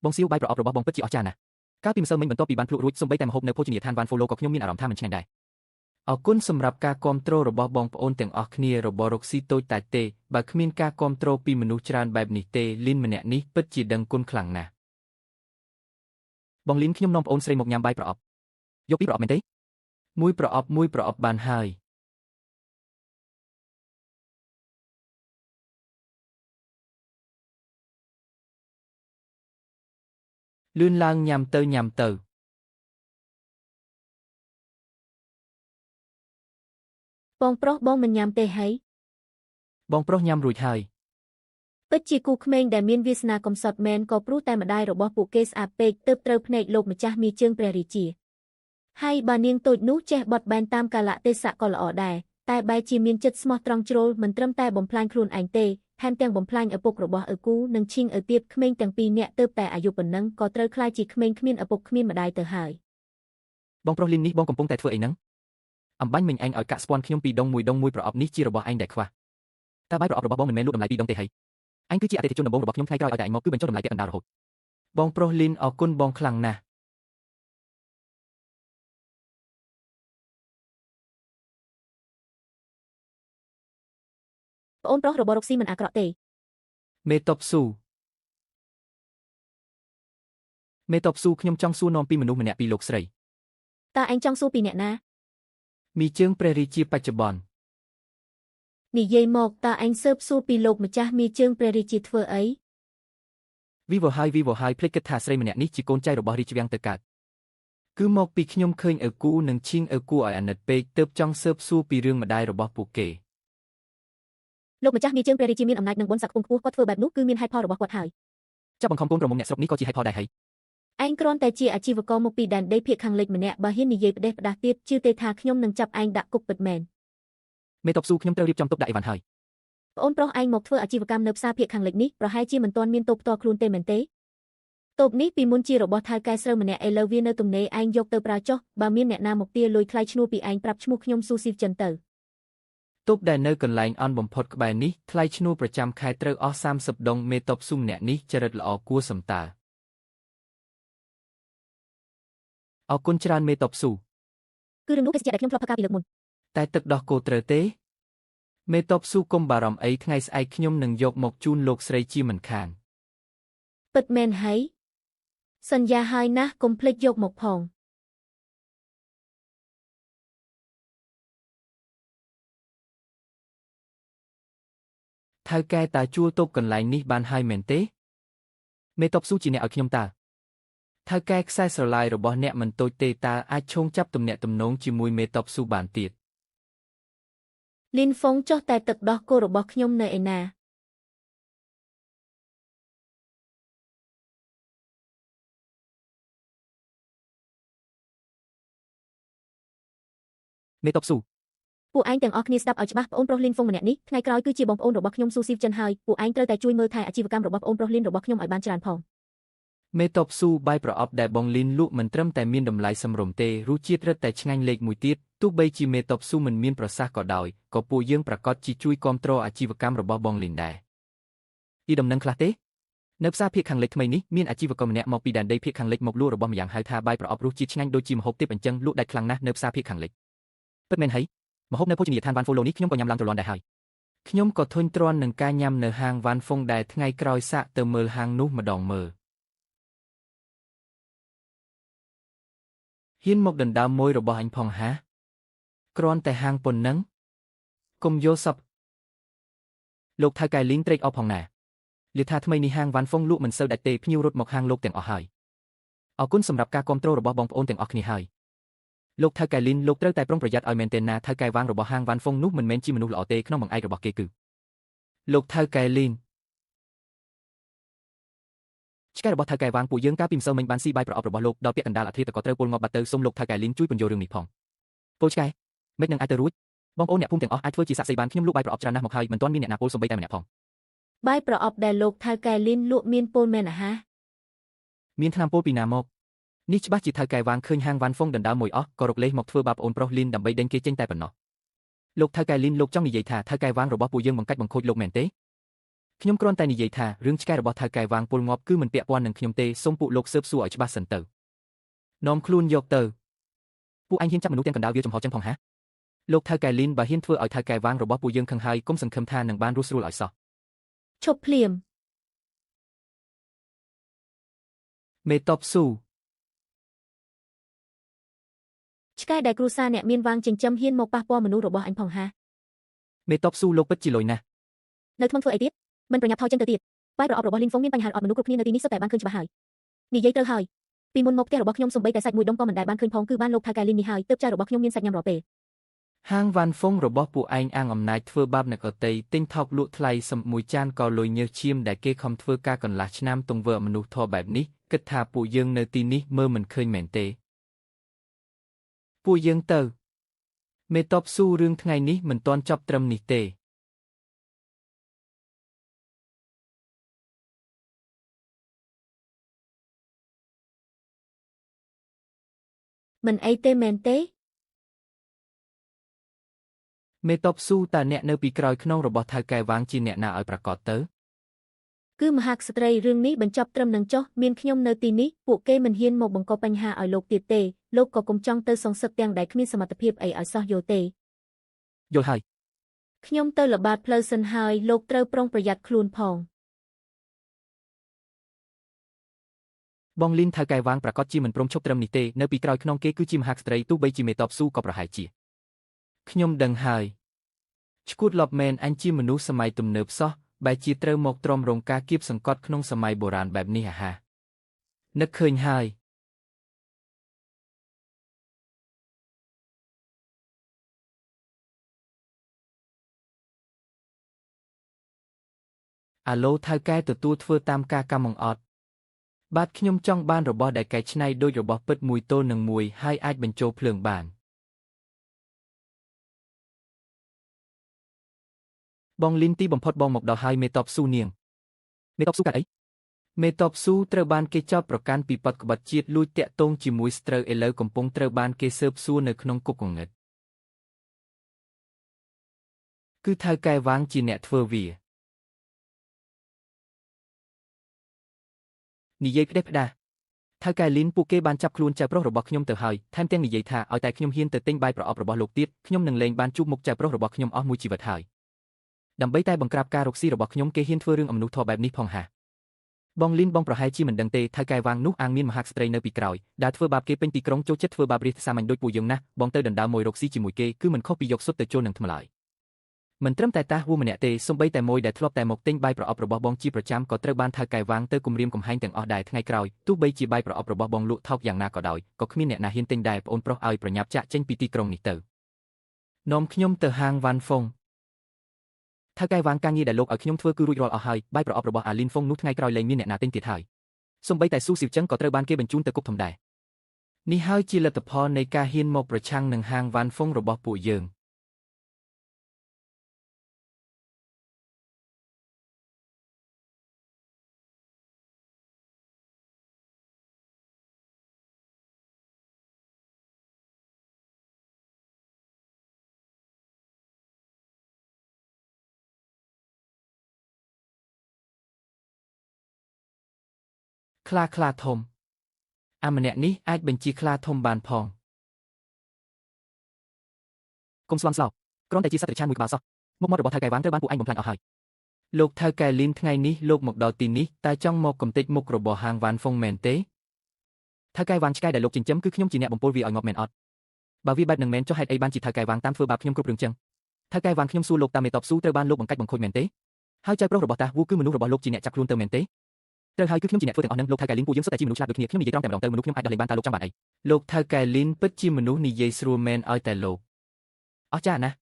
បងសៀវបាយប្រអប់របស់បងពិតជាអស្ចារ្យណាស់កាលពីម្សិលមិញបន្ទាប់ពីបានភ្លក់រួចសូម្បីតែម្ហូបនៅភោជនីយដ្ឋានវ៉ាន់ហ្វូឡូក៏ខ្ញុំមានអារម្មណ៍ថាមិនឆ្ងាញ់ដែរអរគុណសម្រាប់ការគាំទ្ររបស់បងប្អូនទាំងអស់គ្នារបស់រកស៊ីតូចតាចទេបើគ្មានការគាំទ្រពីមនុស្សច្រើនបែបនេះទេលីនម្នាក់នេះពិតជាដឹងគុណខ្លាំងណាស់បងលីនខ្ញុំនាំប្អូនស្រីមកញ៉ាំបាយប្រអប់យកពីរប្រអប់មែនទេមួយប្រអប់បានហើយលឿនឡើងញ៉ាំទៅបងប្រុសបងមិនញ៉ាំទេហើយ បងប្រុសញ៉ាំរួចហើយ ពិតជាគូក្មេងដែលមានវាសនាកំសត់មែនក៏ព្រោះតែម្ដាយរបស់ពួកគេស្អាតពេកទើបត្រូវភ្នែកលោកម្ចាស់មាជើងព្រះរាជាហើយបើនាងតូចនោះចេះបត់បែនតាមកាលៈទេសៈក៏ល្អដែរតែបែរជាមានចិត្តស្មោះត្រង់ជ្រុលមិនត្រឹមតែបំផ្លាញខ្លួនឯងទេថែមទាំងបំផ្លាញឪពុករបស់ឪគូនិងឈីងឪទៀតក្មេងទាំងពីរនាក់ទើបតែអាយុប៉ុណ្ណឹងក៏ត្រូវក្លាយជាក្មេងគ្មានឪពុកគ្មានម្ដាយទៅហើយ បងប្រុសលីននេះបងកំពុងតែធ្វើអីហ្នឹងអំបាញ់មិញឯងឲ្យកាក់ស្ពាន់ខ្ញុំពីរដងមួយប្រអប់នេះជារបស់ឯងដែលខ្វះតើបាយប្រអប់របស់បងមិនមែនលក់តម្លៃពីរដងទេហើយអញគឺជាអតិថិជនដំបូងរបស់ខ្ញុំថ្ងៃក្រោយឲ្យតែឯងមកគឺបញ្ចុះតម្លៃពាក់កណ្ដាលរហូតបងប្រុសលីនអរគុណបងខ្លាំងណាស់ប្អូនប្រុសរបស់រកស៊ីមិនអាក្រក់ទេ មេតបស៊ូខ្ញុំចង់សួរនាំពីមនុស្សម្នាក់ពីលោកស្រី តើឯងចង់សួរពីអ្នកណា មីជើងព្រះរាជាបច្ចុប្បន្ន និយាយមកតើឯងស៊ើបសួរពីលោកម្ចាស់មាជើងព្រះរាជាធ្វើអី វីវហើយភ្លេចគិតថាស្រីម្នាក់នេះជាកូនចៅរបស់រាជវាំងទៅកើតគឺមកពីខ្ញុំឃើញឪគូនិងឈីងឪគូឲ្យអាណិតពេកទើបចង់ស៊ើបសួរពីរឿងម្ដាយរបស់ពួកគេ លោកម្ចាស់មាជើងព្រះរាជាមានអំណាចនិងបុណ្យស័ក្តិខ្ពស់គាត់ធ្វើបែបនោះគឺមានហេតុផលរបស់គាត់ហើយ ចាប់បង្ខំកូនក្រមុំអ្នកស្រុកនេះក៏ជាហេតុផលដែរហើយ ឯងគ្រាន់តែជាអាជីវករមកពីដែនដីភាគខាងលិចម្នាក់បើហ៊ាននិយាយផ្ដេសផ្ដាសទៀតជឿទេថាខ្ញុំនឹងចាប់ឯងដាក់គុកពិតមែន មេតបស៊ូខ្ញុំត្រូវរៀបចំទុកដាក់អីវ៉ាន់ហើយ ប្អូនប្រុសឯងមកធ្វើអាជីវកម្មនៅផ្សារភាគខាងលិចនេះប្រហែលជាមិនទាន់មានតូបផ្ទាល់ខ្លួនទេមែនទេតូបនេះពីមុនជារបស់ថៅកែស្រូវម្នាក់ឥឡូវវានៅទំនេរឯងយកទៅប្រើចុះបើមានអ្នកណាមកទារលុយថ្លៃឈ្នួលពីឯងប្រាប់ឈ្មោះខ្ញុំស៊ូស៊ីវចិនទៅ ទុបដែលនៅកន្លែងអន់បំផុតក្បែរនេះថ្លៃឈ្នួលប្រចាំខែត្រូវអស់30ដុងមេតបស៊ូម្នាក់នេះចរិតល្អគួរសំតើអរគុណច្រើនមេតបស៊ូ គឺរឿងនោះភេសជ្ជៈដែលខ្ញុំធ្លាប់ធ្វើការពីលើកមុន តែទឹកដោះគោត្រូវទេ មេតបស៊ូកុំបារម្ភអីថ្ងៃស្អែកខ្ញុំនឹងយកមកជូនលោកស្រីជាមិនខាន ពិតមែនហើយសន្យាហើយណាស់កុំភ្លេចយកមកផង ថៅកែតាជួលតូបកន្លែងនេះបានហើយមែនទេមេតបស៊ូជាអ្នកឲ្យខ្ញុំតើថៅកែខ្សែស្រឡាយរបស់អ្នកមិនតូចទេតើអាចឈោងចាប់ទំនាក់ទំនងជាមួយមេតបស៊ូបានទៀត លីនហ្វុងចុះតែទឹកដោះគោរបស់ខ្ញុំនៅឯណា មេតបស៊ូ ពួកឯងទាំងអស់គ្នាស្ដាប់ឲ្យច្បាស់ប្អូនប្រុសលីនហ្វុងម្នាក់នេះថ្ងៃក្រោយគឺជាបងប្អូនរបស់ខ្ញុំស៊ូស៊ីវចិនហើយពួកឯងត្រូវតែជួយមើលថែអាជីវកម្មរបស់ប្អូនប្រុសលីនរបស់ខ្ញុំឲ្យបានច្រើនផង មេតបស៊ូបាយប្រអប់ដែលបងលីនលក់មិនត្រឹមតែមានតម្លៃសមរម្យទេរសជាតិរឹតតែឆ្ងាញ់លេខមួយទៀតទោះបីជាមេតបស៊ូមិនមានប្រសាសន៍ក៏ដោយក៏ពួកយើងប្រកាសជាជួយគាំទ្រអាជីវកម្មរបស់បងលីនដែរពីដំណឹងខ្លះទេនៅផ្សារភាគខាងលិចថ្មីនេះមានអាជីវករម្នាក់មកពីដែនដីភាគខាងលិចមកលក់របស់ម្យ៉ាងហៅថាបាយប្រអប់រសជាតិឆ្ងាញ់ដូចជាម្ហូបទេពអញ្ចឹងលក់ដាច់ខ្លាំងណាស់នៅផ្សារភាគខាងលិចពិតមែនហើយម្ហូបនៅភោជនីយដ្ឋានវ៉ាន់ហ្វូឡូនេះខ្ញុំក៏ញ៉ាំឡើងទ្រលាន់ដែរហើយខ្ញុំក៏ធុញទ្រាន់នឹងការញ៉ាំនៅហាងវ៉ាន់ហ្វុងដែរថ្ងៃក្រោយសាកទៅមើលហាងនោះម្ដងមើលហ៊ានមកដណ្ដើមមួយរបស់អញផងហាគ្រាន់តែហាងប៉ុណ្ណឹងកុំយកសពលោកថៅកែលីងត្រេកអរផងណាលាថាថ្មីនេះហាងវ៉ាន់ហ្វុងលក់មិនសូវដាច់ទេភ្ញៀវរត់មកហាងលោកទាំងអស់ហើយអរគុណសម្រាប់ការគាំទ្ររបស់បងប្អូនទាំងអស់គ្នាហើយលោកថៅកែលីនលោកត្រូវតែប្រុងប្រយ័ត្នឲ្យមែនទែនណាថៅកែវាងរបស់ហាងវ៉ាន់ហ្វុងនោះមិនមែនជាមនុស្សល្អទេក្នុងបង្អែករបស់គេគឺលោកថៅកែលីនឆ្កែរបស់ថៅកែវាងពួកយើងកាលពីម្សិលមិញបានស៊ីបាយប្រអប់របស់លោកដល់ពាក់កណ្ដាលអាធ្រាត្រក៏ត្រូវពលងាប់បាត់ទៅសូមលោកថៅកែលីនជួយពន្យល់រឿងនេះផងពលឆ្កែមិននឹងអាចទៅរួចបងប្អូនអ្នកភូមិទាំងអស់អាចធ្វើជាសាក់សីបានខ្ញុំលក់បាយប្រអប់ច្រើនណាស់មកហើយមិនទាន់មានអ្នកណាពលសំបីតែម្នាក់ផងបាយប្រអប់ដែលលោកថៅកែលីនលក់មានពលមែនអាហាមានថ្នាំពលពីណាមកនេះច្បាស់ជាថៅកែវាងឃើញហាងវ៉ាន់ហ្វុងដណ្ដើមមួយអស់ក៏រកលេសមកធ្វើបាបប្អូនប្រុសលីនដើម្បីដេញគេចេញតែប៉ុណ្ណោះលោកថៅកែលីនលោកចង់និយាយថាថៅកែវាងរបស់ពួកយើងបង្កាច់បង្ខូចលោកមែនទេខ្ញុំគ្រាន់តែនិយាយថារឿងឆ្កែរបស់ថៅកែវាងពលងាប់គឺមិនពាក់ព័ន្ធនឹងខ្ញុំទេសូមពួកលោកស៊ើបសួរឲ្យច្បាស់សិនទៅនាំខ្លួនយកទៅពួកឯងហ៊ានចាប់មនុស្សទាំងកណ្ដាលវាចំហចឹងផងហាលោកថៅកែលីនបើហ៊ានធ្វើឲ្យថៅកែវាងរបស់ពួកយើងខឹងហើយកុំសង្ឃឹមថានឹងបានរស់ស្រួលឲ្យសោះឈប់ភ្លាមមេតបស៊ូឆ្កែដែលគ្រួសារអ្នកមានវាងចិញ្ចឹមហ៊ានមកប៉ះពាល់មនុស្សរបស់អញផងហាមេតបស៊ូលោកពិតជាលុយណាស់នៅថ្មធ្វើអីទៀតមិនប្រញាប់ថយចឹងទៅទៀតបាយប្រអប់របស់លីនហ្វុងមានបញ្ហាអត់មនុស្សគ្រប់គ្នានៅទីនេះសុទ្ធតែបានឃើញច្បាស់ហើយនិយាយត្រូវហើយពីមុនមកផ្ទះរបស់ខ្ញុំសំបីតែសាច់មួយដុំក៏មិនដែលបានឃើញផងគឺបានលោកថៅកែលីននេះហើយទើបចៅរបស់ខ្ញុំមានសាច់ញ៉ាំរាល់ពេលហាងវ៉ាន់ហ្វុងរបស់ពួកឯងអាងអំណាចធ្វើបាបអ្នកដទៃទិញថោកលក់ថ្លៃសម្មួយចានក៏លុយញើសឈាមដែលគេខំធ្វើការកន្លះឆ្នាំទង្វើមនុស្សធម៌បែបនេះគិតថាពួកយើងនៅទីនេះមើលមិនឃើញមែនទេពួកយើងទៅមេតបស៊ូរឿងថ្ងៃនេះមិនទាន់ចប់ត្រឹមនេះទេមិនអីទេមែនទេមេតបស៊ូតើអ្នកនៅពីក្រោយខ្នងរបស់ថៅកែវាងជាអ្នកណាឲ្យប្រកាសទៅគឺមហាក្សត្រីរឿងនេះបញ្ចប់ត្រឹមនឹងចុះមានខ្ញុំនៅទីនេះពួកគេមិនហ៊ានមកបង្កបញ្ហាឲ្យលោកទៀតទេលោកក៏កុំចង់ទៅសងសឹកទាំងដែលគ្មានសមត្ថភាពអីឲ្យសោះយល់ទេយល់ហើយខ្ញុំទៅល្បាតផ្លូវសិនហើយលោកត្រូវប្រុងប្រយ័ត្នខ្លួនផងបងលីនថៅកែវាងប្រកាសជាមិនព្រមឈប់ត្រឹមនេះទេនៅពីក្រោយខ្នងគេគឺជាមហាក្សត្រីទោះបីជាមេតបស៊ូក៏ប្រហែលជាខ្ញុំដឹងហើយឈួតលប់មែនអញជាមនុស្សសម័យទំនើបសោះបែរជាត្រូវមកទ្រាំរងការគៀបសង្កត់ក្នុងសម័យបុរាណបែបនេះអាហានឹកឃើញហើយអាឡូថៅកែទទួលធ្វើតាមការកម្មបង្អត់បាទខ្ញុំចង់បានរបស់ដែលកែច្នៃដូចរបស់ពិតមួយទល់នឹងមួយហើយអាចបញ្ចូលភ្លើងបានបងលីនទីបំផុតបងមកដល់ហើយមេតបស៊ូនាងមេតបស៊ូកាត់អីមេតបស៊ូត្រូវបានគេចោទប្រកាន់ពីបទក្បត់ជាតិលួចតាក់ទងជាមួយស្ត្រូវឥឡូវកំពុងត្រូវបានគេស៊ើបសួរនៅក្នុងគុកគងឹតគឺថៅកែវាងជាអ្នកធ្វើវានិយាយផ្ដេសផ្ដាសថៅកែលីនពួកគេបានចាប់ខ្លួនចៅប្រុសរបស់ខ្ញុំទៅហើយថែមទាំងនិយាយថាឲ្យតែខ្ញុំហ៊ានទៅទិញបាយប្រអប់របស់លោកទៀតខ្ញុំនឹងលែងបានជួបមុខចៅប្រុសរបស់ខ្ញុំអស់មួយជីវិតហើយ ដើម្បីតែបង្ក្រាបការរកស៊ីរបស់ខ្ញុំគេហ៊ានធ្វើរឿងអំនួតធម៌បែបនេះផងហាបងលីនបងប្រហែលជាមិនដឹងទេថៅកែវ៉ាងនោះអាងមានមហាក្សត្រីនៅពីក្រោយដែលធ្វើបាបគេពេញទីក្រុងចូលចិត្តធ្វើបាបរាជសាមញ្ញដូចពួកយើងណាស់បងទៅដណ្ដើមមួយរកស៊ីជាមួយគេគឺមិនខុសពីយកសុទ្ធទៅជន់នឹងថ្មឡើយមិនត្រឹមតែតាហួរម្នាក់ទេសូម្បីតែមួយដែលធ្លាប់តែមកទិញបាយប្រអប់របស់បងជាប្រចាំក៏ត្រូវបានថៅកែវ៉ាងទៅគំរាមកំហែងទាំងអស់ដែរថ្ងៃក្រោយទោះបីជាបាយប្រអប់របស់បងលក់ថោកយ៉ាងណាក៏ដោយក៏គ្មានអ្នកណាហ៊ានទិញដែរប្អូនប្រុសឲ្យប្រញាប់ចាក់ចេញពីទីក្រុងនេះទៅនាំខ្ញុំទៅហាងវ៉ាន់ហ្វុងថៅកែវ៉ាងការងារដែលលោកឲ្យខ្ញុំធ្វើគឺរួចរាល់អស់ហើយបាយប្រអប់របស់អាលីនហ្វុងនោះថ្ងៃក្រោយលែងមានអ្នកណាទិញទៀតហើយសូម្បីតែស៊ូស៊ីវចឹងក៏ត្រូវបានគេបញ្ជូនទៅគុកធំដែរនេះហើយជាលទ្ធផលនៃការហ៊ានមកប្រឆាំងនឹងហាងវ៉ាន់ហ្វុងរបស់ពួកយើងខ្លាធំអាម្នាក់នេះអាចបញ្ជាខ្លាធំបានផងកុំស្លន់ស្លោគ្រាន់តែជាសត្វត្រឆានមួយក្បាលសោះមុខមាត់របស់ថៅកែវ៉ាងត្រូវបានពួកឯងបំផ្លាញអស់ហើយលោកថៅកែលីនថ្ងៃនេះលោកមកដល់ទីនេះតែចង់មកកំទេចមុខរបស់ហាងវ៉ាន់ហ្វុងមែនទេថៅកែវ៉ាងឆ្កែដែលលោកចិញ្ចឹមគឺខ្ញុំជាអ្នកបំពុលវាឲ្យងាប់មែនអត់បើវាបែបនឹងមែនចុះហេតុអីបានជាថៅកែវ៉ាងតាមធ្វើបាបខ្ញុំគ្រប់រឿងចឹងថៅកែវ៉ាងខ្ញុំសួរលោកតាមេតបស៊ូត្រូវបានលោកបង្កាច់បង្ខូចមែនទេហើយចៅប្រុសរបស់តាវូគឺមនុស្សរបស់លោកជាអ្នកចាប់ខ្លួនទៅមែនទេត្រូវហើយគឺខ្ញុំជាអ្នកធ្វើទាំងអស់នឹងលោកថៅកែលីនពួកយើងសុទ្ធតែជាមនុស្សឆ្លាតដូចគ្នាខ្ញុំនិយាយត្រង់តែម្ដងទៅមនុស្សខ្ញុំអាចដោះលែងបានតើលោកចង់បានអីលោកថៅកែលីនពិតជាមនុស្សនិយាយស្រួលមែនឲ្យតែលោកអស្ចារ្យណាស់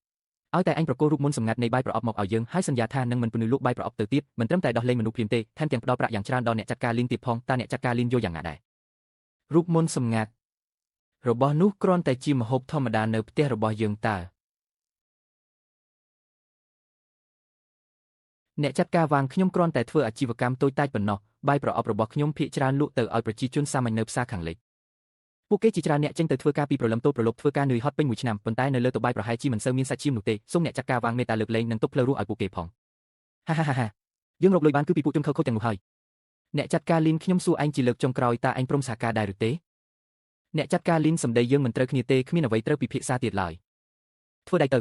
ឲ្យតែអញប្រកល់រូបមន្តសម្ងាត់នៃបាយប្រអប់មកឲ្យយើងហើយសន្យាថានឹងមិនពន្លឺលក់បាយប្រអប់ទៅទៀតមិនត្រឹមតែដោះលែងមនុស្សភ្លាមទេថែមទាំងផ្ដល់ប្រាក់យ៉ាងច្រើនដល់អ្នកចាត់ការលីនទៀតផងតើអ្នកចាត់ការលីនយល់យ៉ាងណាដែររូបមន្តសម្ងាត់របស់នោះគ្រាន់តែជាម្ហូបធម្មតានៅផ្ទះរបស់យើងតើអ្នកចាត់ការវ៉ាងខ្ញុំគ្រាន់តែធ្វើអាជីវកម្មតូចតាចប៉ុណ្ណោះបាយប្រអប់របស់ខ្ញុំភាគច្រើនលក់ទៅឲ្យប្រជាជនសាមញ្ញនៅផ្សារខាងលិចពួកគេជាច្រើនអ្នកចេញទៅធ្វើការពីព្រលឹមតូចប្រឡប់ធ្វើការនឿយហត់ពេញមួយឆ្នាំប៉ុន្តែនៅលើតុបាយប្រហែលជាមិនសូវមានសាច់ឈាមនោះទេសូមអ្នកចាត់ការវ៉ាងមេត្តាលើកលែងនិងទុកផ្លូវរស់ឲ្យពួកគេផងហាយើងរកលុយបានគឺពីពួកជនខិលខូចទាំងនោះហើយអ្នកចាត់ការលីនខ្ញុំសួរឯងជាលើកចុងក្រោយតើឯងព្រមសហការដែរឬទេអ្នកចាត់ការលីនសម្ដីយើងមិនត្រូវគ្នាទេគ្មានអ្វីត្រូវពិភាក្សាទៀតឡើយធ្វើដៃទៅ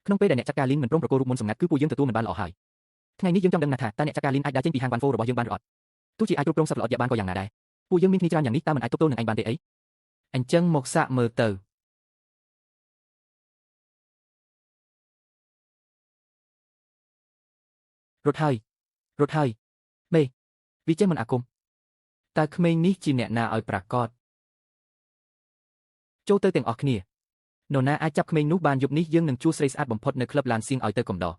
ក្នុងពេលដែលអ្នកចាត់ការលីនមិនព្រមប្រកល់រូបមន្តសម្ងាត់គឺពួកយើងទទួលមិនបានល្អហើយថ្ងៃនេះយើងចង់ដឹងណាស់ថាតើអ្នកចាត់ការលីនអាចដើរចេញពីហាងវ៉ាន់ហ្វូរបស់យើងបានឬអត់ទោះជាអាចគ្រប់គ្រងសត្វល្អិតយ៉ាបានក៏យ៉ាងណាដែរពួកយើងមានគ្នាច្រើនយ៉ាងនេះតើមិនអាចទប់ទល់នឹងឯងបានទេអីអញ្ចឹងមកសាកមើលទៅរត់ហើយមេវាចេះមិនអាគមតើក្មេងនេះជាអ្នកណាឲ្យប្រកាសចូលទៅទាំងអស់គ្នានរណាអាចចាប់ក្មេងនោះបានយប់នេះយើងនឹងជួស្រីស្អាតបំផុតនៅក្លឹបឡានសៀងឲ្យទៅកំដរ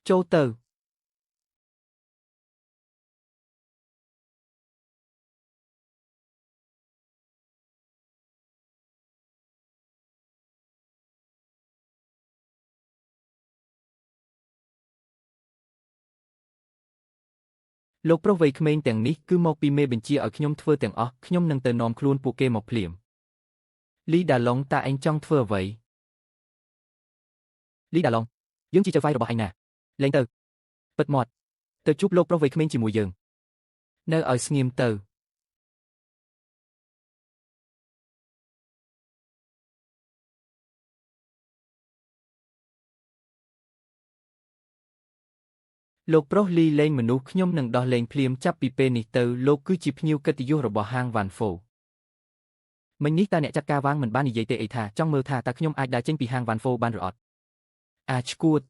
ចូលទៅលោកប្រុសវ័យក្មេងទាំងនេះគឺមកពីមេបញ្ជាឲ្យខ្ញុំធ្វើទាំងអស់ខ្ញុំនឹងទៅនាំខ្លួនពួកគេមកភ្លាមលីដាឡុងតើឯងចង់ធ្វើអ្វីលីដាឡុងយើងជាចៅហ្វាយរបស់ឯងណាលេងទៅពិតមាត់ទៅជួបលោកប្រុសវ័យក្មេងជាមួយយើងនៅឲ្យស្ងៀមទៅលោកប្រុសលីលេងមនុស្សខ្ញុំនឹងដោះលែងភ្លាមចាប់ពីពេលនេះទៅលោកគឺជាភ្ញៀវកិត្តិយសរបស់ហាងវ៉ាន់ហ្វូមិញនេះតើអ្នកចាត់ការវ៉ាងមិនបាននិយាយទេអីថាចង់មើលថាតើខ្ញុំអាចដើរចេញពីហាងវ៉ាន់ហ្វូបានឬអត់ឈួត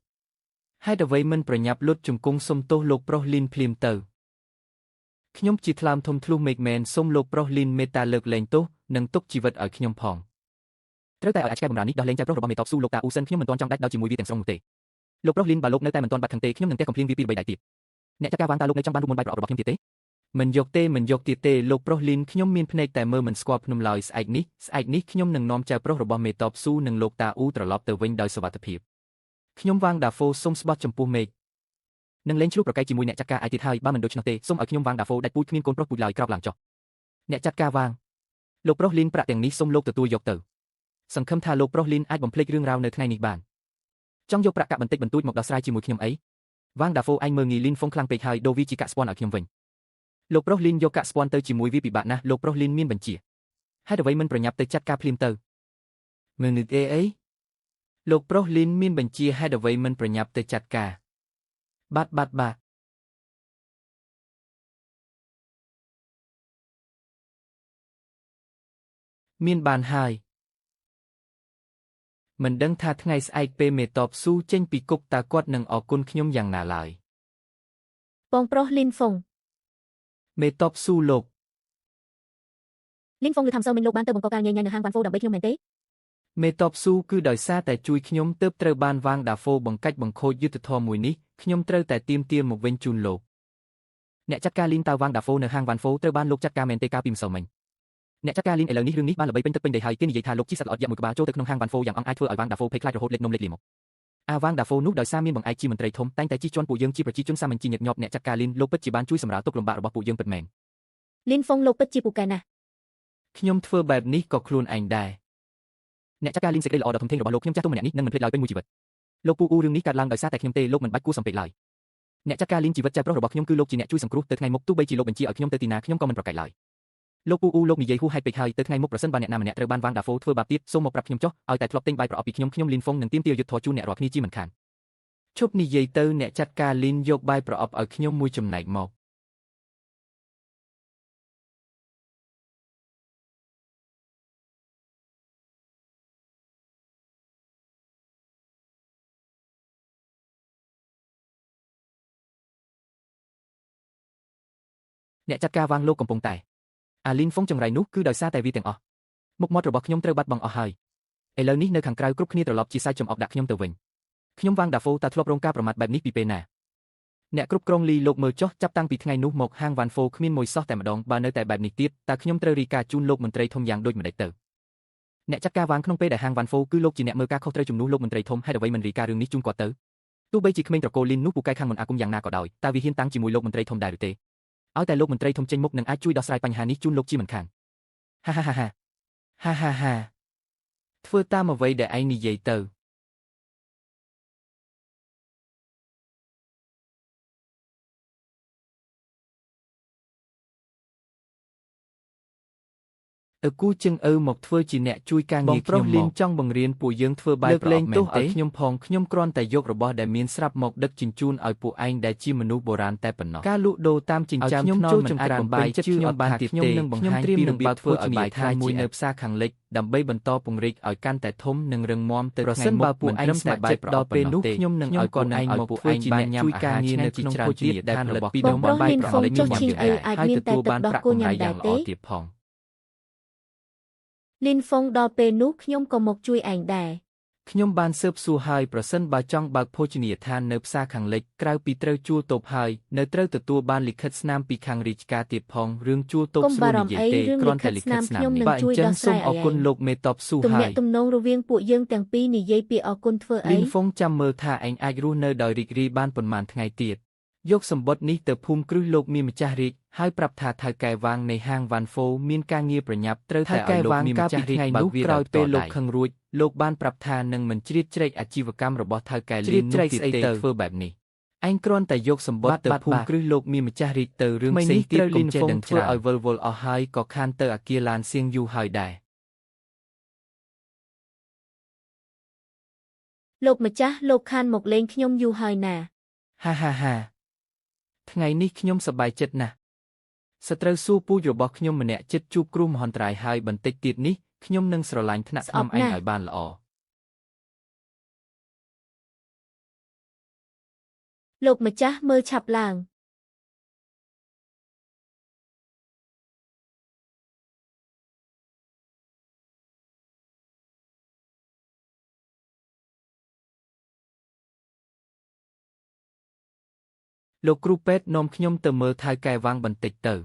ហេតុអ្វីមិនប្រញាប់លុតជង្គង់សុំទោសលោកប្រុសលីនភ្លាមទៅខ្ញុំជាថ្លើមធំធ្លុះមេឃមែនសូមលោកប្រុសលីនមេត្តាលើកលែងទោសនិងទុកជីវិតឲ្យខ្ញុំផងត្រូវតែឲ្យឆ្កែបំរានេះដោះលែងចៅប្រុសរបស់មេតបស៊ូលោកតាអ៊ូសិនខ្ញុំមិនទាន់ចង់ដាច់ដោយជាមួយវាទាំងស្រុងនោះទេលោកប្រុសលីនបើលោកនៅតែមិនទាន់បាត់ខឹងទេខ្ញុំនឹងទះកំភ្លៀងវាពីរបីដៃទៀតអ្នកចាត់ការវ៉ាងតើលោកនៅចង់បានរូបមន្តបាយប្រអប់របស់ខ្ញុំទៀតទេមិនយកទៀតទេលោកប្រុសលីនខ្ញុំមានភ្នែកតែមើលមិនស្គាល់ភ្នំឡើយស្អែកនេះខ្ញុំនឹងនាំចៅប្រុសរបស់មេតបស៊ូនិងលោកតាអ៊ូត្រឡប់ទៅវិញដោយសុវត្ថិភាពខ្ញុំវ៉ាងដាហ្វូសូមស្បត់ចំពោះមេឃនឹងលេងឆ្លុះប្រកែកជាមួយអ្នកចាត់ការឯទៀតហើយបើមិនដូច្នោះទេសូមឲ្យខ្ញុំវ៉ាងដាហ្វូដាច់ពូជគ្មានកូនប្រុសពូជឡើយក្រោកឡើងចុះអ្នកចាត់ការវ៉ាងលោកប្រុសលីនប្រាក់ទាំងនេះសូមលោកទទួលយកទៅសង្ឃឹមថាលោកប្រុសលីនអាចបំភ្លេចរឿងរ៉ាវនៅថ្ងៃនេះបានចង់យកប្រាក់កាក់បន្តិចបន្តួចមកដោះស្រាយជាមួយខ្ញុំអីវ៉ាងដាហ្វូអញមើលងាយលីនហ្វុងខ្លាំងពេកហើយដូវីជាកាក់ស្ពាន់ឲ្យខ្ញុំវិញលោកប្រុសលីនយកកាក់ស្ពាន់ទៅជាមួយវាពិបាកណាស់លោកប្រុសលីនមានបញ្ជាហេតុអ្វីមិនប្រញាប់ទៅចាត់ការភ្លាមទៅមើលនឹកអីលោកប្រុសលីនមានបញ្ជាហេតុអ្វីមិនប្រញាប់ទៅចាត់ការ បាត់មានបានហើយមិនដឹងថាថ្ងៃស្អែកពេលមេតបស៊ូចេញពីគុកតើគាត់នឹងអរគុណខ្ញុំយ៉ាងណាឡើយ បងប្រុសលីនហ្វុង មេតបស៊ូលោក លីនហ្វុងឬថាំសូមិញលោកបានទៅបង្កការញញនៅហាងវ៉ាន់ហ្វូដើម្បីខ្ញុំមែនទេ មេតបស៊ូគឺដោយសារតែជួយខ្ញុំទើបត្រូវបានវាងដាហ្វូបង្កាច់បង្ខូចយុទ្ធធម៌មួយនេះខ្ញុំត្រូវតែទាមទារមកវិញជូនលោកអ្នកចាត់ការលីនតើវាងដាហ្វូនៅហាងវ៉ាន់ហ្វូត្រូវបានលោកចាត់ការមែនទេកាលពីម្សិលមិញអ្នកចាត់ការលីនឥឡូវនេះរឿងនេះបានល្បីពេញទឹកពេញដីហើយគេនិយាយថាលោកជិះសត្វល្អិតយក្សមួយក្បាលចូលទៅក្នុងហាងវ៉ាន់ហ្វូយ៉ាងអង់អាចធ្វើឲ្យវាងដាហ្វូភ័យខ្លាចរហូតលេចនំលេចលាមកអាវាងដាហ្វូនោះដោយសារមានបង្អែកជាមន្ត្រីធំតែងតែជិះជាន់ពួកយើងជាប្រជាជនសាមញ្ញជាញឹកញាប់អ្នកចាត់ការលីនលោកពិតជាបានជួយសម្រាលទុក្ខលំបាករបស់ពួកយើងពិតមែន លីនហ្វុងលោកពិតជាពូកែណាស់ ខ្ញុំធ្វើបែបនេះក៏ខ្លួនឯងដែរអ្នកចាត់ការលីនសេចក្តីល្អដ៏ធំធេងរបស់លោកខ្ញុំចាស់ទុំម្នាក់នេះនឹងមិនភ្លេចឡើយពេញមួយជីវិតលោកពូអ៊ូរឿងនេះកើតឡើងដោយសារតែខ្ញុំទេលោកមិនបាច់គួរសំពេចឡើយអ្នកចាត់ការលីនជីវិតចៅប្រុសរបស់ខ្ញុំគឺលោកជាអ្នកជួយសង្គ្រោះទៅថ្ងៃមុខទោះបីជាលោកបញ្ជាឲ្យខ្ញុំទៅទីណាខ្ញុំក៏មិនប្រកែកឡើយលោកពូអ៊ូលោកនិយាយហួសហេតុពេកហើយទៅថ្ងៃមុខប្រសិនបើអ្នកណាម្នាក់ត្រូវបានវាងដាហ្វូធ្វើបាបទៀតសូមមកប្រាប់ខ្ញុំចុះឲ្យតែធ្លាប់ទិញបាយប្រអប់ពីខ្ញុំលីនហ្វុងនឹងទាមទារយុត្តិធម៌ជូនអ្នករាល់គ្នាជាមិនខានឈប់និយាយទៅអ្នកចាត់ការលីនយកបាយប្រអប់ឲ្យខ្ញុំមួយចំណែកមកអ្នកចាត់ការវាងលោកកំពុងតែអាលីនហ្វុងចង្រៃនោះគឺដោយសារតែវាទាំងអស់មុខមាត់របស់ខ្ញុំត្រូវបាត់បង់អស់ហើយឥឡូវនេះនៅខាងក្រៅគ្រប់គ្នាត្រឡប់ជាសាច់ចំអកដាក់ខ្ញុំទៅវិញខ្ញុំវាងដាហ្វូតើធ្លាប់រងការប្រមាថបែបនេះពីពេលណាអ្នកគ្រប់គ្រងលីលោកមើលចុះចាប់តាំងពីថ្ងៃនោះមកហាងវ៉ាន់ហ្វូគ្មានមួយសោះតែម្ដងបើនៅតែបែបនេះទៀតតើខ្ញុំត្រូវរីកាជូនលោកមន្ត្រីធំយ៉ាងដូចម្ដេចទៅអ្នកចាត់ការវាងក្នុងពេលដែលហាងវ៉ាន់ហ្វូគឺលោកជាអ្នកមើលការខុសត្រូវជំនួសលោកមន្ត្រីធំហេតុអ្វីមិនរីការឿងនេះជូនគាត់ទៅទោះបីជាក្មេងត្រកូលលីននោះពូកែខាងមិនអាគមយ៉ាងណាក៏ដោយតើវាហ៊ានតាំងជាមួយលោកមន្ត្រីធំដែរឬទេឲ្យតែលោកមន្ត្រីធំចេញមុខនឹងអាចជួយដោះស្រាយបញ្ហានេះជូនលោកជាមិនខានហាធ្វើតាមអ្វីដែលឯងនិយាយទៅគូជឹងមកធ្វើជាអ្នកជួយការងារខ្ញុំលីនចង់បង្រៀនពួកយើងធ្វើបាយប្រអប់មែនទេខ្ញុំផងខ្ញុំគ្រាន់តែយករបស់ដែលមានស្រាប់មកដឹកជញ្ជូនឲ្យពួកឯងដែលជាមនុស្សបុរាណតែប៉ុណ្ណោះការលក់ដូរតាមចិញ្ចើមថ្នល់មិនអាចបំបីចិត្តខ្ញុំបានទៀតទេខ្ញុំនឹងបង្ហាញពីរបៀបធ្វើឲ្យបាយថាមួយនៅផ្សារខាងលិចដើម្បីបន្តពង្រីកឲ្យកាន់តែធំនិងរឹងមាំទៅថ្ងៃមុខពួកឯងស្ម័គ្រចិត្តដល់ពេលនោះខ្ញុំនឹងឲ្យគាត់ឯងមកធ្វើជាអ្នកជួយការងារនៅក្នុងភោជនីយដ្ឋានរបស់ពីដងបាយប្រអប់នេះមកហើយទទួលបានប្រាក់កម្រៃយ៉ាងល្អទៀតផងលីនហ្វុងដល់ពេលនោះខ្ញុំក៏មកជួយឯងដែរខ្ញុំបានស៊ើបសួរហើយប្រសិនបើចង់បើកភោជនីយដ្ឋាននៅផ្សារខាងលិចក្រៅពីត្រូវជួលតូបហើយនៅត្រូវទទួលបានលិខិតស្នាមពីខាងរាជការទៀតផងរឿងជួលតូបស្រួលនិយាយទេគ្រាន់តែលិខិតស្នាមនេះបាទអញ្ចឹងសូមអរគុណលោកមេតបស៊ូហើយទំនាក់ទំនងរវាងពួកយើងទាំងពីរនិយាយពីអរគុណធ្វើអីលីនហ្វុងចាំមើលថាឯងអាចរស់នៅដោយរីករាយបានប៉ុន្មានថ្ងៃទៀតយកសម្បត្តិនេះទៅភូមិគ្រឹះលោកមានម្ចាស់រាជហើយប្រាប់ថាថៅកែវាងនៃហាងវ៉ាន់ហ្វូមានការងារប្រញាប់ត្រូវតែឲ្យលោកមានម្ចាស់រាជបើកវាក្រោយពេលលោកខឹងរួចលោកបានប្រាប់ថានឹងមិនជ្រៀតជ្រែកអាជីវកម្មរបស់ថៅកែលីននោះទៀតទេធ្វើបែបនេះឯងគ្រាន់តែយកសម្បត្តិទៅភូមិគ្រឹះលោកមានម្ចាស់រាជទៅរឿងផ្សេងទៀតកុំចេះដឹងធ្វើឲ្យវល់អស់ហើយក៏ខានទៅអាគារឡានសៀងយូរហើយដែរលោកម្ចាស់លោកខានមកលេងខ្ញុំយូរហើយណាហាថ្ងៃនេះខ្ញុំសប្បាយចិត្តណាស់សត្រូវសួរពូជរបស់ខ្ញុំម្នាក់ចិត្តជួបគ្រោះមហន្តរាយហើយបន្តិចទៀតនេះខ្ញុំនឹងស្រឡាញ់ថ្នាក់ខ្ញុំឯងឲ្យបានល្អលោកម្ចាស់មើលឆាប់ឡើងលោកគ្រូពេទ្យនាំខ្ញុំទៅមើលថៅកែវាងបន្តិចទៅ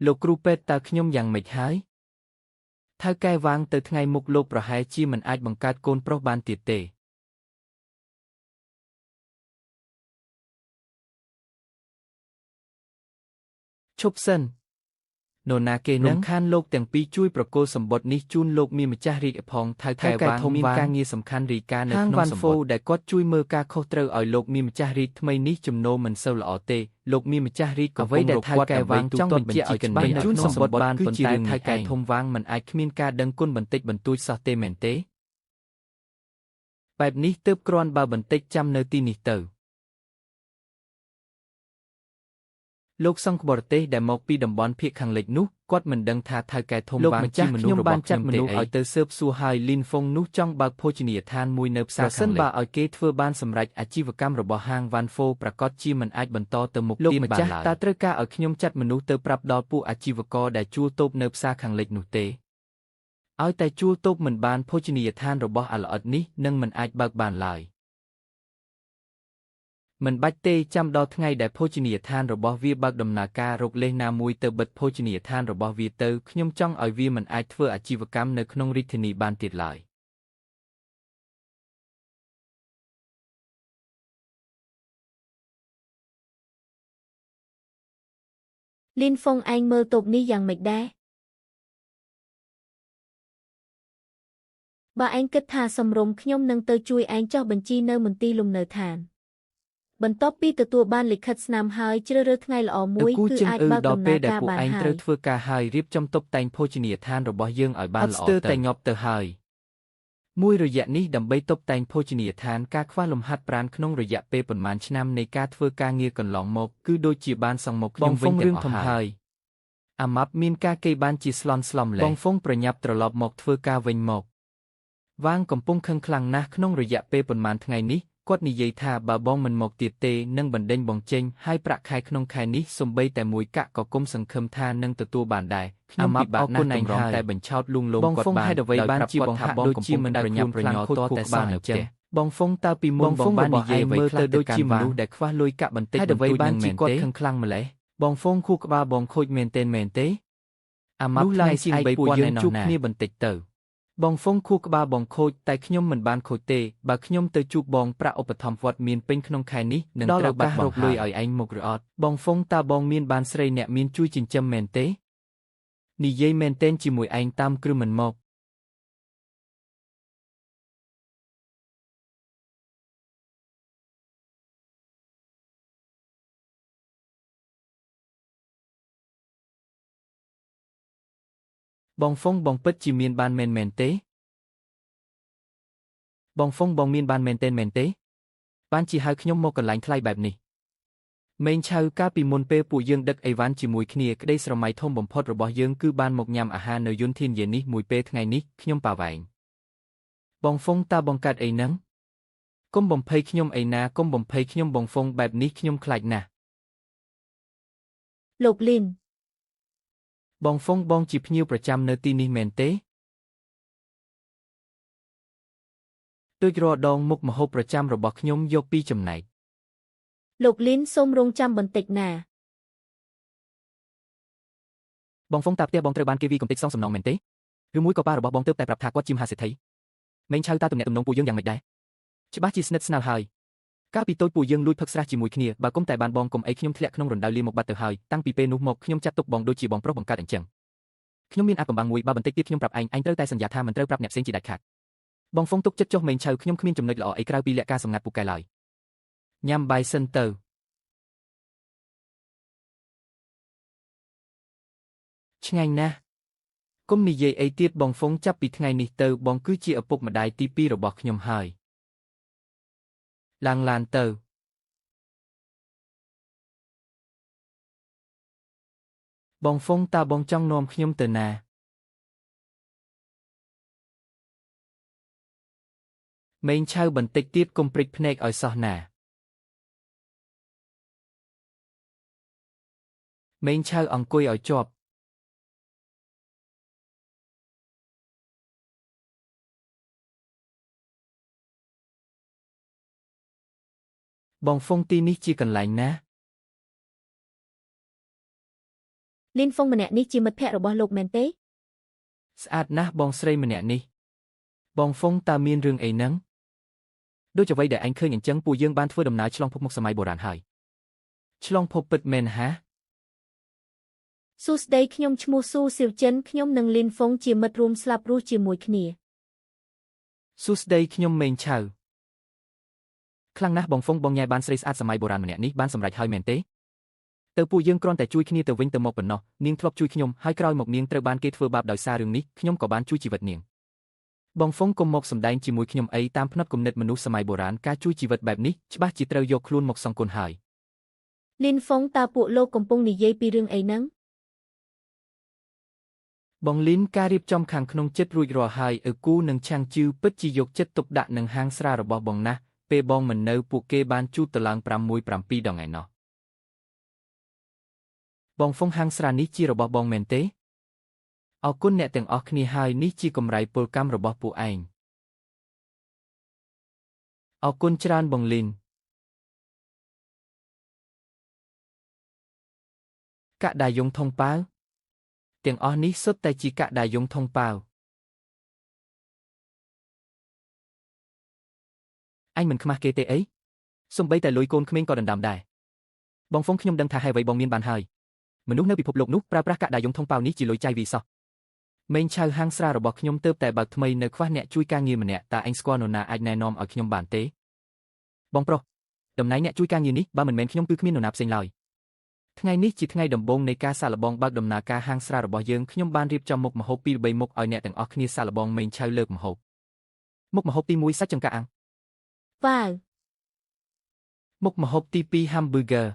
លោកគ្រូពេទ្យតើខ្ញុំយ៉ាងម៉េចហើយថៅកែវាងទៅថ្ងៃមុខលោកប្រហែលជាមិនអាចបង្កើតកូនប្រុសបានទៀតទេឈប់សិន នរណាគេនឹងខានលោកទាំងពីរជួយប្រគល់សម្បត្តិនេះជូនលោកមានម្ចាស់រាជផងថៅកែវ៉ាងមានការងារសំខាន់រីកានៅក្នុងសម្បត្តិដែលគាត់ជួយមើលការខុសត្រូវឲ្យលោកមានម្ចាស់រាជថ្មីនេះចំណូលមិនសូវល្អទេលោកមានម្ចាស់រាជក៏អ្វីដែលថៅកែវ៉ាងចង់បញ្ជាក់ឲ្យកណ្ដឹងជូនសម្បត្តិបានប៉ុន្តែថៅកែធំវ៉ាងមិនអាចគ្មានការដឹងគុណបន្តិចបន្តួចសោះទេមែនទេបែបនេះទើបគ្រាន់បើបន្តិចចាំនៅទីនេះទៅលោកសង្ឃបរទេសដែលមកពីតំបន់ភាគខាងលិចនោះគាត់មិនដឹងថាថៅកែធំបានជាមនុស្សរបស់ខ្ញុំមនុស្សឲ្យទៅស៊ើបសួរហើយលីនហ្វុងនោះចង់បើកភោជនីយដ្ឋានមួយនៅផ្សារខាងលិចបើឲ្យគេធ្វើបានសម្រេចអាជីវកម្មរបស់ហាងវ៉ាន់ហ្វូប្រកាសជាមិនអាចបន្តទៅមុខទៀតបានឡើយតើត្រូវការឲ្យខ្ញុំចាត់មនុស្សទៅប្រាប់ដល់ពួកអាជីវករដែលជួលតូបនៅផ្សារខាងលិចនោះទេឲ្យតែជួលតូបមិនបានភោជនីយដ្ឋានរបស់អាល្អិតនេះនឹងមិនអាចបើកបានឡើយមិនបាច់ទេចាំដល់ថ្ងៃដែលភោជនីយដ្ឋានរបស់វាបើកដំណើរការរកលេសណាមួយទៅបិទភោជនីយដ្ឋានរបស់វាទៅខ្ញុំចង់ឲ្យវាមិនអាចធ្វើអាជីវកម្មនៅក្នុងរាជធានីបានទៀតឡើយលីនហ្វុងឯងមើលតូបនេះយ៉ាងម៉េចដែរបើឯងគិតថាសំរុំខ្ញុំនឹងទៅជួយឯងចុះបញ្ជីនៅមន្ទីរលំនៅឋានបន្ទាប់ពីទទួលបានលិខិតស្នាមហើយជ្រើសរើសថ្ងៃល្អមួយគឺអាចបើកដំណើរការបានហើយត្រូវធ្វើការហើយរៀបចំតុបតែងភោជនីយដ្ឋានរបស់យើងឲ្យបានល្អទៅតែងាប់ទៅហើយមួយរយៈនេះដើម្បីតុបតែងភោជនីយដ្ឋានការខ្វះលំហាត់ប្រាណក្នុងរយៈពេលប៉ុន្មានឆ្នាំនៃការធ្វើការងារកន្លងមកគឺដូចជាបានសង់មកខ្ញុំវិញទាំងអស់ហើយអាម៉ាប់មានការគេបានជាស្លន់ស្លំលែងបងហ្វុងប្រញាប់ត្រឡប់មកធ្វើការវិញមកវ៉ាងកំពុងខឹងខ្លាំងណាស់ក្នុងរយៈពេលប៉ុន្មានថ្ងៃនេះគាត់និយាយថាបើបងមិនមកទៀតទេនឹងបណ្ដេញបងចេញហើយប្រាក់ខែក្នុងខែនេះសំបីតែមួយកាក់ក៏គុំសង្ឃឹមថានឹងទទួលបានដែរខ្ញុំពិបាកណាស់តម្រង់តែបញ្ឆោតលួងលោមគាត់បានហេតុអ្វីបានជាបងហាក់ដូចជាមិនប្រញាប់ប្រញាល់តតែបានអញ្ចឹងបងហ្វុងតើពីមុនបងបាននិយាយមើលទៅដូចជាមនុស្សដែលខ្វះលុយកាក់បន្តិចបន្តួចនឹងមែនទេគាត់ខឹងខ្លាំងម្ល៉េះបងហ្វុងខួរក្បាលបងខូចមែនទេអាម៉ាប់ឡើងស្អែកពួកយើងជួបគ្នាបន្តិចទៅបងហ្វុងខួរក្បាលបងខូចតែខ្ញុំមិនបានខូចទេបើខ្ញុំទៅជួបបងប្រាក់ឧបត្ថម្ភវត្តមានពេញក្នុងខែនេះនឹងត្រូវបាត់រកលុយឲ្យឯងមកឬអត់បងហ្វុងតើបងមានបានស្រីអ្នកមានជួយចិញ្ចឹមមែនទេនិយាយមែនទែនជាមួយឯងតាមគ្រឹះមិនមកបងហ្វុងបងពិតជាមានបានមែនទេបងហ្វុងបងមានបានមែនទេបានជាហៅខ្ញុំមកកន្លែងថ្លៃបែបនេះម៉េងឆៅកាលពីមុនពេលពួកយើងដឹកអីវ៉ាន់ជាមួយគ្នាក្តីស្រមៃធំបំផុតរបស់យើងគឺបានមកញ៉ាំអាហារនៅយន្តធានយានេះមួយពេលថ្ងៃនេះខ្ញុំប៉ាវ៉ែងបងហ្វុងតើបងកើតអីហ្នឹងកុំបំភ័យខ្ញុំអីណាកុំបំភ័យខ្ញុំបងហ្វុងបែបនេះខ្ញុំខ្លាចណាស់លោកលីនបងហ្វុងបងជាភ្ញៀវប្រចាំនៅទីនេះមែនទេដូចរាល់ដងមុខម្ហូបប្រចាំរបស់ខ្ញុំយកពីចំណែកលោកលីនសូមរងចាំបន្តិចណាបងហ្វុងតើផ្ទះបងត្រូវបានគេវាយកំទេចសងសំណងមែនទេឬមួយក៏ប៉ារបស់បងទើបតែប្រាប់ថាគាត់ជាមហាសេដ្ឋីម៉េងឆៅតើទំនាក់ទំនងពួកយើងយ៉ាងម៉េចដែរច្បាស់ជាស្និទ្ធស្នាលហើយកាលពីតូចពួកយើងលួចផឹកស្រាជាមួយគ្នាបើគុំតែបានបងគុំអីខ្ញុំធ្លាក់ក្នុងរណ្ដៅលាមកបាត់ទៅហើយតាំងពីពេលនោះមកខ្ញុំចាត់ទុកបងដូចជាបងប្រុសបង្កើតអញ្ចឹងខ្ញុំមានអាកំបាំងមួយបើបន្តិចទៀតខ្ញុំប្រាប់ឯងត្រូវតែសន្យាថាមិនត្រូវប្រាប់អ្នកផ្សេងជាដាច់ខាតបងហ្វុងទុកចិត្តចុះម៉េងឆៅខ្ញុំគ្មានចំណុចល្អអីក្រៅពីលក្ខការសម្ងាត់ពូកែឡើយញ៉ាំបាយសិនទៅឆ្ងាញ់ណាស់គុំនិយាយអីទៀតបងហ្វុងចាប់ពីថ្ងៃនេះទៅបងគឺជាឪពុកម្ដាយទី2របស់ខ្ញុំហើយឡើងឡានទៅបងហ្វុងតើបងចង់នាំខ្ញុំទៅណាម៉េងឆៅបន្តិចទៀតកុំព្រិចភ្នែកឲ្យសោះណាម៉េងឆៅអង្គុយឲ្យជាប់បងហ្វុងទីនេះជាកន្លែងណាលីនហ្វុងម្នាក់នេះជាមិត្តភក្តិរបស់លោកមែនទេស្អាតណាស់បងស្រីម្នាក់នេះបងហ្វុងតើមានរឿងអីហ្នឹងដូចអ្វីដែលឯងឃើញអញ្ចឹងពួកយើងបានធ្វើដំណើរឆ្លងភពមុខសម័យបុរាណហើយឆ្លងភពពិតមែនហា សួស្តីខ្ញុំឈ្មោះស៊ូស៊ីវចិនខ្ញុំនិងលីនហ្វុងជាមិត្តរួមស្លាប់រស់ជាមួយគ្នា សួស្តីខ្ញុំមេងឆៅខ្លាំងណាស់បងហ្វុងបងញ៉ែបានស្រីស្អាតសម័យបុរាណម្នាក់នេះបានសម្រេចហើយមែនទេទៅពួកយើងគ្រាន់តែជួយគ្នាទៅវិញទៅមកប៉ុណ្ណោះនាងធ្លាប់ជួយខ្ញុំហើយក្រោយមកនាងត្រូវបានគេធ្វើបាបដោយសាររឿងនេះខ្ញុំក៏បានជួយជីវិតនាងបងហ្វុងកុំមកសម្ដែងជាមួយខ្ញុំអីតាមផ្នត់គំនិតមនុស្សសម័យបុរាណការជួយជីវិតបែបនេះច្បាស់ជាត្រូវយកខ្លួនមកសងគុណហើយលីនហ្វុងតើពួកលោកកំពុងនិយាយពីរឿងអីហ្នឹងបងលីនការរៀបចំខាងក្នុងចិត្តរួចរាល់ហើយឪគូនិងឆាំងជឺពិតជាយកចិត្តទុកដាក់នឹងហាងស្រារបស់បងណាស់ពេលបងមិននៅពួកគេបានជូតទៅឡើង6-7ដងឯណោះបងហ្វុងហាងស្រានេះជារបស់បងមែនទេអរគុណអ្នកទាំងអស់គ្នាហើយនេះជាកម្រៃពលកម្មរបស់ពួកឯងអរគុណច្រើនបងលីនកដាយងថងប៉ាវទាំងអស់នេះសុទ្ធតែជាកដាយងថងប៉ាវអញមិនខ្មាស់គេទេអីសំបីតែលុយកូនក្មេងក៏ដណ្ដើមដែរបងហ្វុងខ្ញុំដឹងថាហេតុអ្វីបងមានបានហើយមនុស្សនៅពិភពលោកនោះប្រើប្រាស់កដាយងថងប៉ាវនេះជាលុយចាយវីសោះមេងឆៅហាងស្រារបស់ខ្ញុំទើបតែបើកថ្មីនៅខ្វះអ្នកជួយការងារម្នាក់តើអញស្គាល់នរណាអាចណែនាំឲ្យខ្ញុំបានទេបងប្រុសតំណែងអ្នកជួយការងារនេះបើមិនមែនខ្ញុំគឺគ្មាននរណាផ្សេងឡើយថ្ងៃនេះជាថ្ងៃដំបូងនៃការសាកល្បងបើកដំណើរការហាងស្រារបស់យើងខ្ញុំបានរៀបចំមុខម្ហូប2-3មុខឲ្យអ្នកទាំងអស់គ្នាសាកល្បងមេងឆៅលើកម្ហូបមុខម្ហូបទី1សាច់ចង្កាអាំងវ៉ាវមុខម្ហូបទី2 hamburger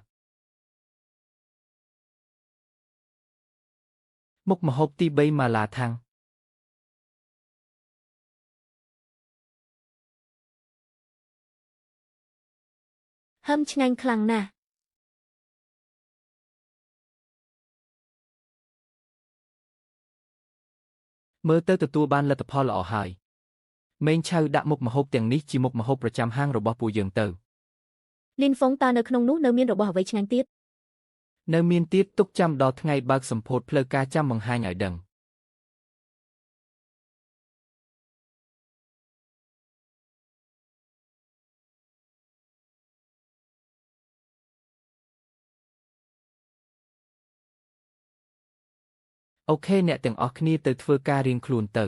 មុខម្ហូបទី3ម៉ាឡាថាំងហឹមឆ្ងាញ់ខ្លាំងណាស់មើលទៅទទួលបានលទ្ធផលល្អហើយមេងឆៅដាក់មុខម្ហូបទាំងនេះជាមុខម្ហូបប្រចាំហាងរបស់ពួកយើងទៅលីនហ្វុងតើនៅក្នុងនោះនៅមានរបស់អ្វីឆ្ងាញ់ទៀតនៅមានទៀតទុកចាំដល់ថ្ងៃបើកសម្ពោធផ្លូវការចាំបង្ហាញឲ្យដឹងអូខេអ្នកទាំងអស់គ្នាទៅធ្វើការរៀងខ្លួនទៅ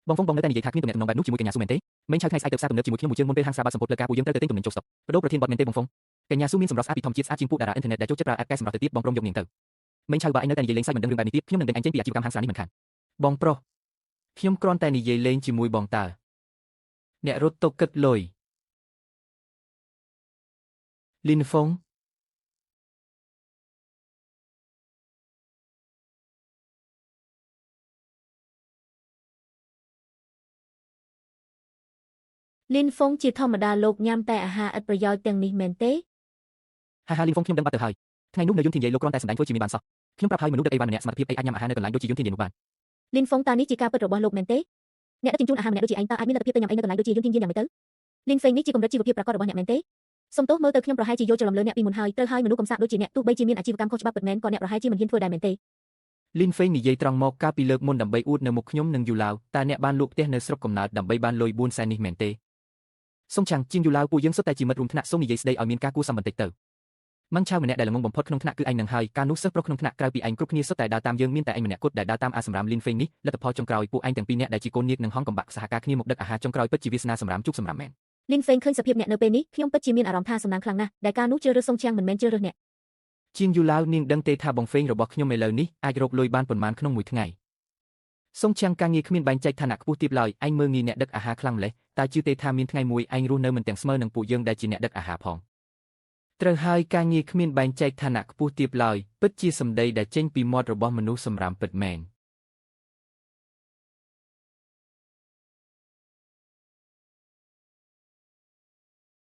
បងហ្វុងបងនៅតែនិយាយថាគ្មានទំនាក់ទំនងបែបនោះជាមួយកញ្ញាស៊ូមែនទេមេងឆៅថ្ងៃស្អែកទៅផ្សារទំនើបជាមួយខ្ញុំមួយជើងមុនពេលហាងស្រាបើកសម្ពោធផ្លូវការពួកយើងត្រូវទៅទិញទំនិញចូលស្តុកបដូរប្រធានបទមែនទេបងហ្វុងកញ្ញាស៊ូមានសម្រស់ស្អាតពីធម្មជាតិស្អាតជាងពួកតារាអ៊ីនធឺណិតដែលចូលចិត្តប្រើ app កែសម្រស់ទៅទៀតបងព្រមយកនាងទៅមេងឆៅបើឯងនៅតែនិយាយលេងសើចមិនដឹងរឿងបែបនេះទៀតខ្ញុំនឹងដេញឯងចេញពីអាជីវកម្មហាងស្រានេះមិនខានបងប្រុសខ្ញុំគ្រាន់តែនិយាយលេងជាមួយបងតើអ្នករត់តុគិតលុយលីនហ្វុងលីនហ្វុងជាធម្មតាលោកញ៉ាំតែអាហារឥតប្រយោជន៍ទាំងនេះមែនទេហាលីនហ្វុងខ្ញុំដឹងបាត់ទៅហើយថ្ងៃនោះនៅយន្តធានយាយលោកគ្រាន់តែសម្ដែងធ្វើជាមានបានសោះខ្ញុំប្រាប់ឲ្យមនុស្សដឹកអីវ៉ាន់ម្នាក់សមត្ថភាពអីអាចញ៉ាំអាហារនៅកន្លែងដូចជាយន្តធានយាយនោះបានលីនហ្វុងតើនេះជាការពិតរបស់លោកមែនទេអ្នកដឹកជញ្ជូនអាហារម្នាក់ដូចជាឯងតើអាចមានលទ្ធភាពទៅញ៉ាំអីនៅកន្លែងដូចជាយន្តធានយាយយ៉ាងម៉េចទៅលីនហ្វេងនេះជាកម្រិតជីវភាពប្រកបរបស់អ្នកមែនទេសុំទោសមើលទៅខ្ញុំប្រហែលជាយល់ច្រឡំលើអ្នកពីមុនហើយត្រូវឲ្យមនុស្សកំសាកដូចជាអ្នកទោះបីជាមានអាជីវកម្មខុសច្បាប់ពិតមែនក៏អ្នកប្រហែលជាមិនហ៊ានធ្វើដែរមែនទេលីនហ្វេងនិយាយត្រង់មកកាលពីលើកមុនដើម្បីអួតនៅមុខខ្ញុំនិងយូឡាវតើអ្នកបានលក់ផ្ទះនៅស្រុកកំណើតដើម្បីបានលុយ4សែននេះមែនទេសុំចាំងជាងយូឡាវពួកយើងសុទ្ធតែជាមិត្តរួមថ្នាក់សូមនិយាយស្ដីឲ្យមានការគួរសមបន្តិចទៅម៉ាំងឆៅម្នាក់ដែលល្ងងបំផុតក្នុងថ្នាក់គឺឯងនឹងហើយកាលនោះសិស្សប្រុសក្នុងថ្នាក់ក្រៅពីឯងគ្រប់គ្នាសុទ្ធតែដើរតាមយើងមានតែឯងម្នាក់គត់ដែលដើរតាមអាសម្រាមលីនហ្វេងនេះលទ្ធផលចុងក្រោយពួកឯងទាំងពីរនាក់ដែលជាកូនញៀកនិងហងកំបាក់សហការគ្នាមកដឹកអាហារចុងក្រោយពិតជាវាសនាសម្រាមជុកសម្រាមមែនលីនហ្វេងឃើញសភាពអ្នកនៅពេលនេះខ្ញុំពិតជាមានអារម្មណ៍ថាសំណាងខ្លាំងណាស់ដែលការនោះជ្រើសរើសសុងឆាំងមិនមែនជ្រើសរើសអ្នកជាងយូឡាវនាងដឹងទេថាបងហ្វេងរបស់ខ្ញុំឥឡូវនេះអាចរកលុយបានប៉ុន្មានក្នុងមួយថ្ងៃសុងឆាំងការងារគ្មានបែងចែកឋានៈខ្ពស់ទាបឡើយឯងមើលងាយអ្នកដឹកអាហារខ្លាំងម្លេះតើជឿទេថាមានថ្ងៃមួយឯងរស់នៅមិនទាំងស្មើនឹងពួកយើងដែលជាអ្នកដឹកអាហារផងត្រូវហើយការងារគ្មានបែងចែកឋានៈខ្ពស់ទាបឡើយពិតជាសម្ដីដែលចេញពីមាត់របស់មនុស្សសម្រាមពិតមែន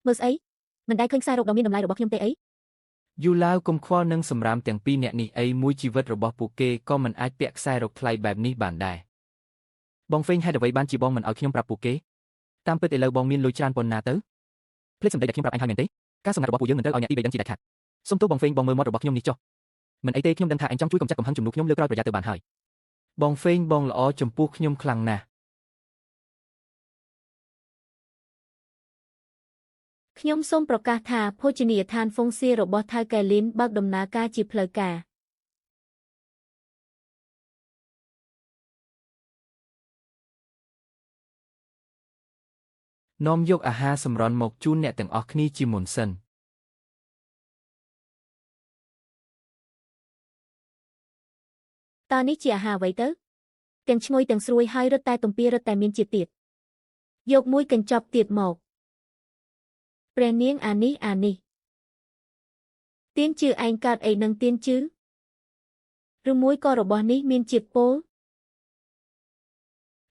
មើលស្អីមិនដែលឃើញខ្សែរ៉ូបដ៏មានតម្លៃរបស់ខ្ញុំទេអីយូឡាវកុំខ្វល់នឹងសម្រាមទាំងពីរនាក់នេះអីមួយជីវិតរបស់ពួកគេក៏មិនអាចពាក់ខ្សែរ៉ូថ្លៃបែបនេះបានដែរបងហ្វេងហេតុអ្វីបានជាបងមិនឲ្យខ្ញុំប្រាប់ពួកគេតាមពិតឥឡូវបងមានលុយច្រើនប៉ុណ្ណាទៅភ្លេចសម្ដីដែលខ្ញុំប្រាប់អញហើយមែនទេការសម្ងាត់របស់ពួកយើងមិនត្រូវឲ្យអ្នកទី3ដឹងជាដាច់ខាតសុំទោសបងហ្វេងបងមើលមាត់របស់ខ្ញុំនេះចុះមិនអីទេខ្ញុំដឹងថាអញចង់ជួយកុំចាត់កំហឹងជំនួសខ្ញុំលើក្រោយប្រយ័ត្នទៅបានហើយបងហ្វេងបងល្អចំពោះខ្ញុំខ្លាំងណាស់ខ្ញុំសូមប្រកាសថាភោជនីយដ្ឋានហ្វុងសៀរបស់ថៅកែលីនបើកដំណើរការជាផ្លូវការ នាំយកអាហារសម្រន់មកជូនអ្នកទាំងអស់គ្នាជាមុនសិនតើនេះជាអាហារអ្វីទៅទាំងឈ្ងុយទាំងស្រួយហើយរឹតតែទំពារឹតតែមានជាតិទៀតយកមួយកញ្ចប់ទៀតមកព្រះនាងអានេះទៀនជឿឯងកើតអីនឹងទៀនជឿឬមួយក៏របស់នេះមានជាតិពុល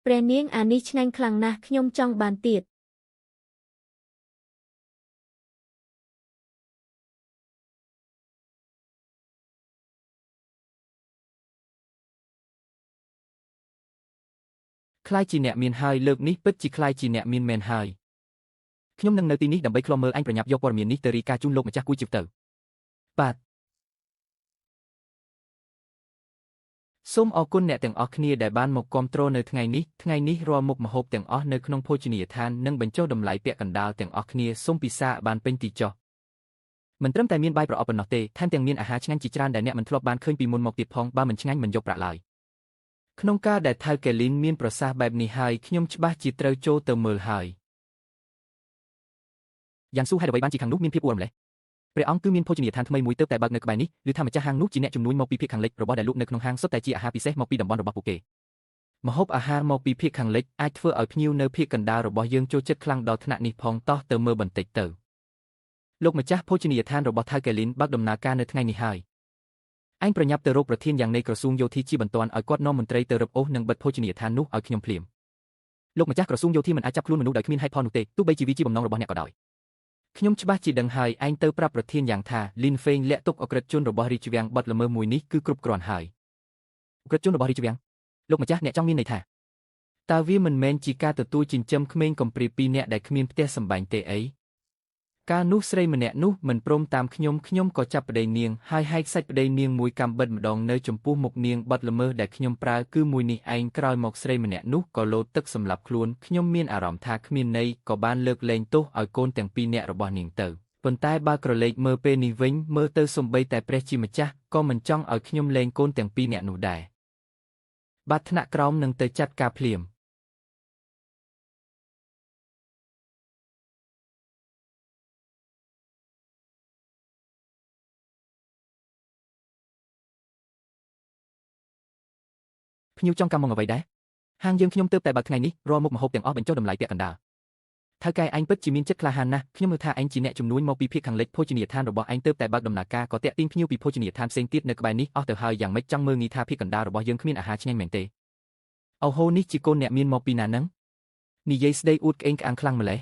ព្រះនាងអានេះឆ្ងាញ់ខ្លាំងណាស់ខ្ញុំចង់បានទៀតខ្លាយជាអ្នកមានហើយលើកនេះពិតជាខ្លាយជាអ្នកមានមែនហើយខ្ញុំនឹងនៅទីនេះដើម្បីឃ្លាំមើលអញប្រញាប់យកព័ត៌មាននេះទៅរាយការណ៍ជូនលោកម្ចាស់គួយជីវទៅបាទសូមអរគុណអ្នកទាំងអស់គ្នាដែលបានមកគាំទ្រនៅថ្ងៃនេះរាល់មុខម្ហូបទាំងអស់នៅក្នុងភោជនីយដ្ឋាននឹងបញ្ចុះតម្លៃពាក់កណ្ដាលទាំងអស់គ្នាសូមពិសាបានពេញទីចុះមិនត្រឹមតែមានបាយប្រអប់ប៉ុណ្ណោះទេថែមទាំងមានអាហារឆ្ងាញ់ជាច្រើនដែលអ្នកមិនធ្លាប់បានឃើញពីមុនមកទៀតផងបើមិនឆ្ងាញ់មិនយកប្រាក់ឡើយក្នុងការដែលថៅកេលីនមានប្រសាសន៍បែបនេះហើយខ្ញុំច្បាស់ជាត្រូវចូលទៅមើលហើយយ៉ាងស៊ូហេតុអ្វីបានជាខាងនោះមានភាពអួរម្លេះព្រះអង្គគឺមានភោជនីយដ្ឋានថ្មីមួយទើបតែបើកនៅក្បែរនេះឬថាម្ចាស់ហាងនោះជាអ្នកជំនួញមកពីភាគខាងលិចរបស់ដែលលក់នៅក្នុងហាងសុទ្ធតែជាអាហារពិសេសមកពីតំបន់របស់ពួកគេម្ហូបអាហារមកពីភាគខាងលិចអាចធ្វើឲ្យភ្ញៀវនៅភាគកណ្ដាលរបស់យើងចូលចិត្តខ្លាំងដល់ថ្នាក់នេះផងតោះទៅមើលបន្តិចទៅលោកម្ចាស់ភោជនីយដ្ឋានរបស់ថៅកេលីនបើកដំណើរការនៅថ្ងៃនេះហើយអញប្រញាប់ទៅរកប្រធានយ៉ាងនៃក្រសួងយោធាជាបន្ទាន់ឲ្យគាត់នាំមន្ត្រីទៅរឹបអូសនិងបិទភោជនីយដ្ឋាននោះឲ្យខ្ញុំភ្លាមលោកម្ចាស់ក្រសួងយោធាមិនអាចចាប់ខ្លួនមនុស្សដោយគ្មានហេតុផលនោះទេទោះបីជាវាជាបំណងរបស់អ្នកក៏ដោយខ្ញុំច្បាស់ជាដឹងហើយឯងទៅប្រាប់ប្រធានយ៉ាងថាលីនហ្វេងលាក់ទុកអក្រិតជនរបស់រាជវាំងបត់ល្មើសមួយនេះគឺគ្រប់គ្រាន់ហើយអក្រិតជនរបស់រាជវាំងលោកម្ចាស់អ្នកចង់មានន័យថាតើវាមិនមែនជាការទទួលចិញ្ចឹមក្មេងកំព្រា2នាក់ដែលគ្មានផ្ទះសម្បែងទេអីកាលនោះស្រីម្នាក់នោះមិនព្រមតាមខ្ញុំក៏ចាប់ប្តីនាងហើយហែកសាច់ប្តីនាងមួយកាំបិតម្ដងនៅចំពោះមុខនាងបត់ល្មើសដែលខ្ញុំប្រើគឺមួយនេះឯងក្រោយមកស្រីម្នាក់នោះក៏លោតទឹកសម្លាប់ខ្លួនខ្ញុំមានអារម្មណ៍ថាគ្មានន័យក៏បានលើកលែងទោសឲ្យកូនទាំង2នាក់របស់នាងទៅប៉ុន្តែបើក្រឡេកមើលពេលនេះវិញមើលទៅសំបីតែព្រះជាម្ចាស់ក៏មិនចង់ឲ្យខ្ញុំលែងកូនទាំង2នាក់នោះដែរបាទថ្នាក់ក្រោមនឹងទៅចាត់ការភ្លាមភ្ញៀវចង់កម្មមកអ្វីដែរហាងយើងខ្ញុំទើបតែបើកថ្ងៃនេះរាល់មុខម្ហូបទាំងអស់បញ្ចុះតម្លៃពាក់កណ្ដាលថៅកែឯងពិតជាមានចិត្តក្លាហានណាស់ខ្ញុំមើលថាឯងជាអ្នកជំនួញមកពីភាគខាងលិចភោជនីយដ្ឋានរបស់ឯងទើបតែបើកដំណើរការក៏តាក់ទាញភ្ញៀវពីភោជនីយដ្ឋានផ្សេងទៀតនៅក្បែរនេះអស់ទៅហើយយ៉ាងម៉េចចង់មើលងាយថាភាគកណ្ដាលរបស់យើងគ្មានអាហារឆ្ងាញ់មែនទេអូហូនេះជាកូនអ្នកមានមកពីណាហ្នឹងនិយាយស្ដីអួតក្អេងក្អាងខ្លាំងម្ល៉េះ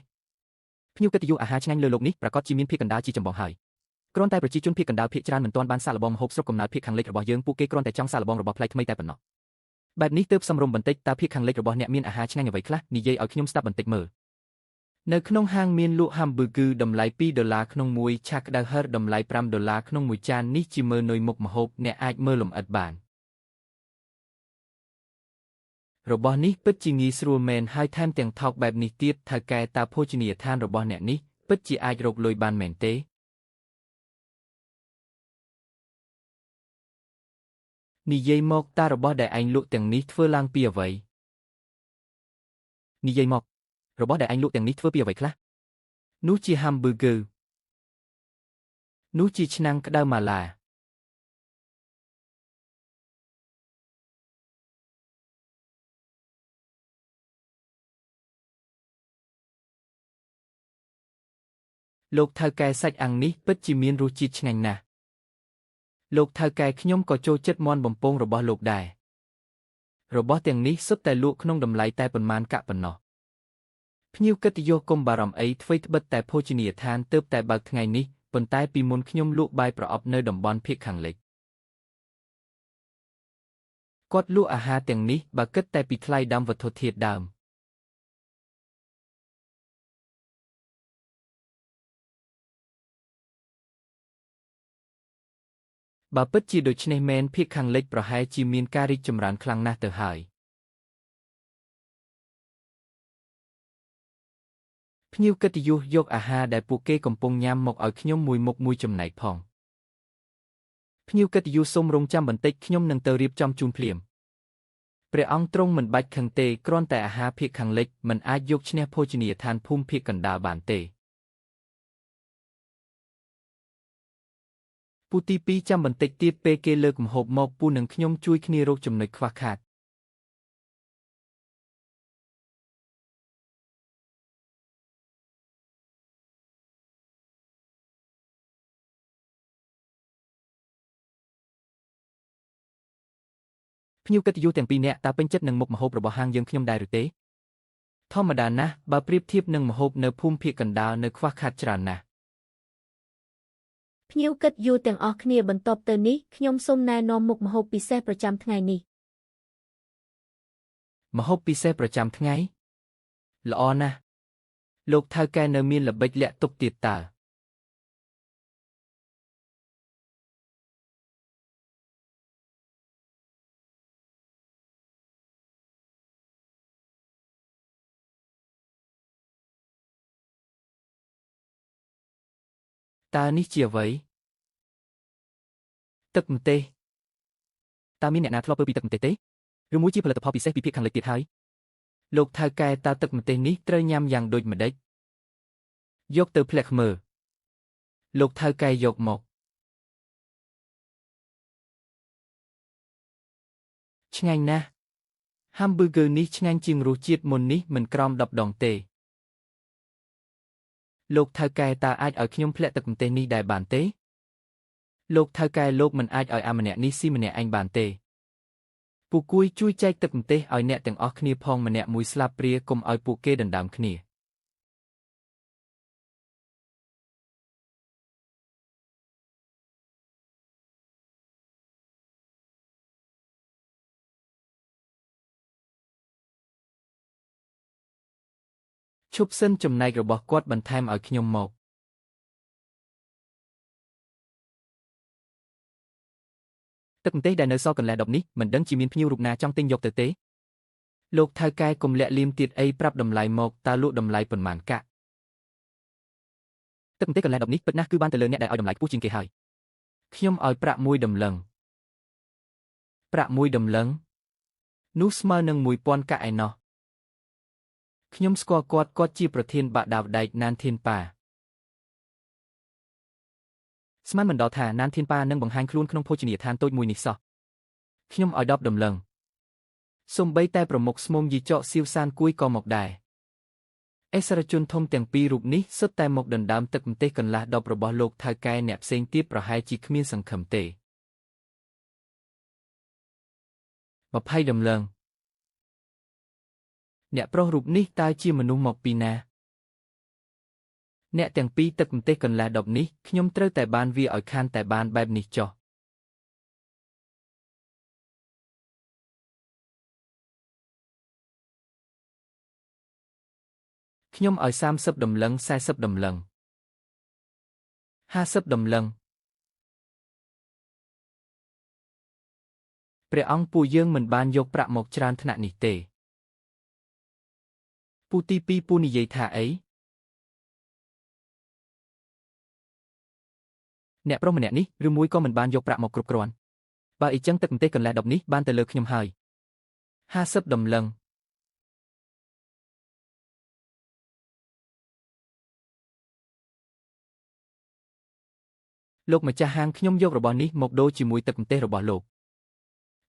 ភ្ញៀវកិត្តិយសអាហារឆ្ងាញ់លើលោកនេះប្រកាសជាមានភាគកណ្ដាលជាចម្បងហើយគ្រាន់តែប្រជាជនភាគកណ្ដាលភាគច្រើនមិនទាន់បានសាកល្បងម្ហូបស្រុកកំណើតភាគខាងលិចរបស់យើងពួកគេគ្រាន់តែចង់សាកល្បងរបស់ប្លែកថ្មីតែប៉ុណ្ណោះបែបនេះទើបសំរុំបន្តិចតើភាគខាងលិចរបស់អ្នកមានអាហារឆ្ងាញ់អ្វីខ្លះនិយាយឲ្យខ្ញុំស្ដាប់បន្តិចមើលនៅក្នុងហាងមានលក់ hamburger តម្លៃ$2ក្នុងមួយឆាក្តៅហឹរតម្លៃ$5ក្នុងមួយចាននេះជាមើលនុយមុខម្ហូបអ្នកអាចមើលលម្អិតបានរបស់នេះពិតជាងាយស្រួលមែនហើយថែមទាំងថោកបែបនេះទៀតថៅកែតើភោជនីយដ្ឋានរបស់អ្នកនេះពិតជាអាចរកលុយបានមែនទេនិយាយមកតើរបស់ដែលឯងលក់ទាំងនេះធ្វើឡើងពីអ្វីនិយាយមករបស់ដែលឯងលក់ទាំងនេះធ្វើពីអ្វីខ្លះនោះជា hamburger នោះជាឆ្នាំងក្តៅម៉ាឡាលោកថៅកែសាច់អាំងនេះពិតជាមានរសជាតិឆ្ងាញ់ណាស់លោកថៅកែខ្ញុំក៏ចូលចិត្តមាន់បំពងរបស់លោកដែររបស់ទាំងនេះសុទ្ធតែលក់ក្នុងតម្លៃតែប៉ុន្មានកាក់ប៉ុណ្ណោះភ្ញៀវកិត្តិយសកុំបារម្ភអីអ្វីត្បិតតែភោជនីយដ្ឋានទើបតែបើកថ្ងៃនេះប៉ុន្តែពីមុនខ្ញុំលក់បាយប្រអប់នៅតំបន់ភាគខាងលិចគាត់លក់អាហារទាំងនេះបើគិតតែពីថ្លៃដើមវត្ថុធាតុដើមបើពិតជាដូច្នេះមែនភាគខាងលិចប្រហែលជាមានការរីកចម្រើនខ្លាំងណាស់ទៅហើយភ្ញៀវកិត្តិយសយកអាហារដែលពួកគេកំពុងញ៉ាំមកឲ្យខ្ញុំមួយមុខមួយចំណែកផងភ្ញៀវកិត្តិយសសូមរងចាំបន្តិចខ្ញុំនឹងទៅរៀបចំជូនភ្លាម ព្រះអង្គទ្រង់មិនបាច់ខឹងទេគ្រាន់តែអាហារភាគខាងលិចមិនអាចយកឈ្នះភោជនីយដ្ឋានភូមិភាគកណ្ដាលបានទេពូទី2ចាំបន្តិចទៀតពេលគេលើកម្ហូបមកពូនិងខ្ញុំជួយគ្នារកចំណុចខ្វះខាតភ្ញៀវកិត្តិយសទាំងពីរនាក់តើពេញចិត្តនឹងមុខម្ហូបរបស់ហាងយើងខ្ញុំដែរឬទេធម្មតាណាស់បើប្រៀបធៀបនឹងម្ហូបនៅភូមិភាគកណ្ដាលនៅខ្វះខាតច្រើនណាស់ភ្ញៀវកិត្តិយសទាំងអស់គ្នាបន្ទាប់ទៅនេះខ្ញុំសូមណែនាំមុខម្ហូបពិសេសប្រចាំថ្ងៃនេះម្ហូបពិសេសប្រចាំថ្ងៃល្អណាស់លោកថៅកែនៅមានល្បិចលាក់ទុកទៀតតើតើនេះជាអ្វីទឹកម្ទេសតើមានអ្នកណាធ្លាប់ធ្វើពីទឹកម្ទេសទេឬមួយជាផលិតផលពិសេសពីភាគខាងលិចទៀតហើយលោកថៅកែតើទឹកម្ទេសនេះត្រូវញ៉ាំយ៉ាងដូចម្ដេចយកទៅភ្លាក់មើលលោកថៅកែយកមកឆ្ងាញ់ណាស់ Hamburger នេះឆ្ងាញ់ជាងរសជាតិមុននេះមិនក្រោម10ដងទេលោកថៅកែតើអាចឲ្យខ្ញុំភ្លាក់ទឹកម្ទេសនេះដែរបានទេលោកថៅកែលោកមិនអាចឲ្យអាម្នាក់នេះស៊ីម្នាក់ឯងបានទេពូគួយជួយចែកទឹកម្ទេសឲ្យអ្នកទាំងអស់គ្នាផងម្នាក់មួយស្លាបព្រាកុំឲ្យពួកគេដណ្ដើមគ្នាឈប់សិនចំណែករបស់គាត់បន្ថែមឲ្យខ្ញុំមកទឹកម្ទេសដែលនៅសល់កន្លះដប់នេះមិនដឹងជាមានភ្ញៀវរូបណាចង់ទិញយកទៅទេលោកថៅកែកុំលាក់លៀមទៀតអីប្រាប់តម្លៃមកតើលក់តម្លៃប៉ុន្មានកាក់ទឹកម្ទេសកន្លះដប់នេះពិតណាស់គឺបានទៅលើអ្នកដែលឲ្យតម្លៃខ្ពស់ជាងគេហើយខ្ញុំឲ្យប្រាក់1តម្លឹងប្រាក់1តម្លឹងនោះស្មើនឹង1000កាក់ឯណោះខ្ញុំស្គាល់គាត់ជាប្រធានបាក់ដាវដែកណានធានប៉ាស្មានមិនដល់ថាណានធានប៉ានឹងបង្ហាញខ្លួនក្នុងភោជនីយដ្ឋានតូចមួយនេះសោះខ្ញុំឲ្យ10តម្លឹងសូម្បីតែប្រមុខស្មុំយីចកសៀវសានគួយក៏មកដែរអេសរជនធំទាំងពីររូបនេះសុទ្ធតែមកដណ្ដើមទឹកម្ទេសកន្លះដប់របស់លោកថៅកែអ្នកផ្សេងទៀតប្រហែលជាគ្មានសង្ឃឹមទេ20តម្លឹងអ្នកប្រុសរូបនេះតើជាមនុស្សមកពីណាអ្នកទាំងពីរទឹកម្ទេសកន្លះដប់នេះខ្ញុំត្រូវតែបានវាឲ្យខានតែបានបែបនេះចុះខ្ញុំឲ្យ30តម្លឹង40តម្លឹង50តម្លឹងព្រះអង្គពួកយើងមិនបានយកប្រាក់មកច្រើនថ្នាក់នេះទេពូទី2ពូនិយាយថាអីអ្នកប្រុសម្នាក់នេះឬមួយក៏មិនបានយកប្រាក់មកគ្រប់គ្រាន់បើអីចឹងទឹកម្ទេសកន្លះដប់នេះបានទៅលើខ្ញុំហើយ50តម្លឹងលោកម្ចាស់ហាងខ្ញុំយករបស់នេះមកដូរជាមួយទឹកម្ទេសរបស់លោក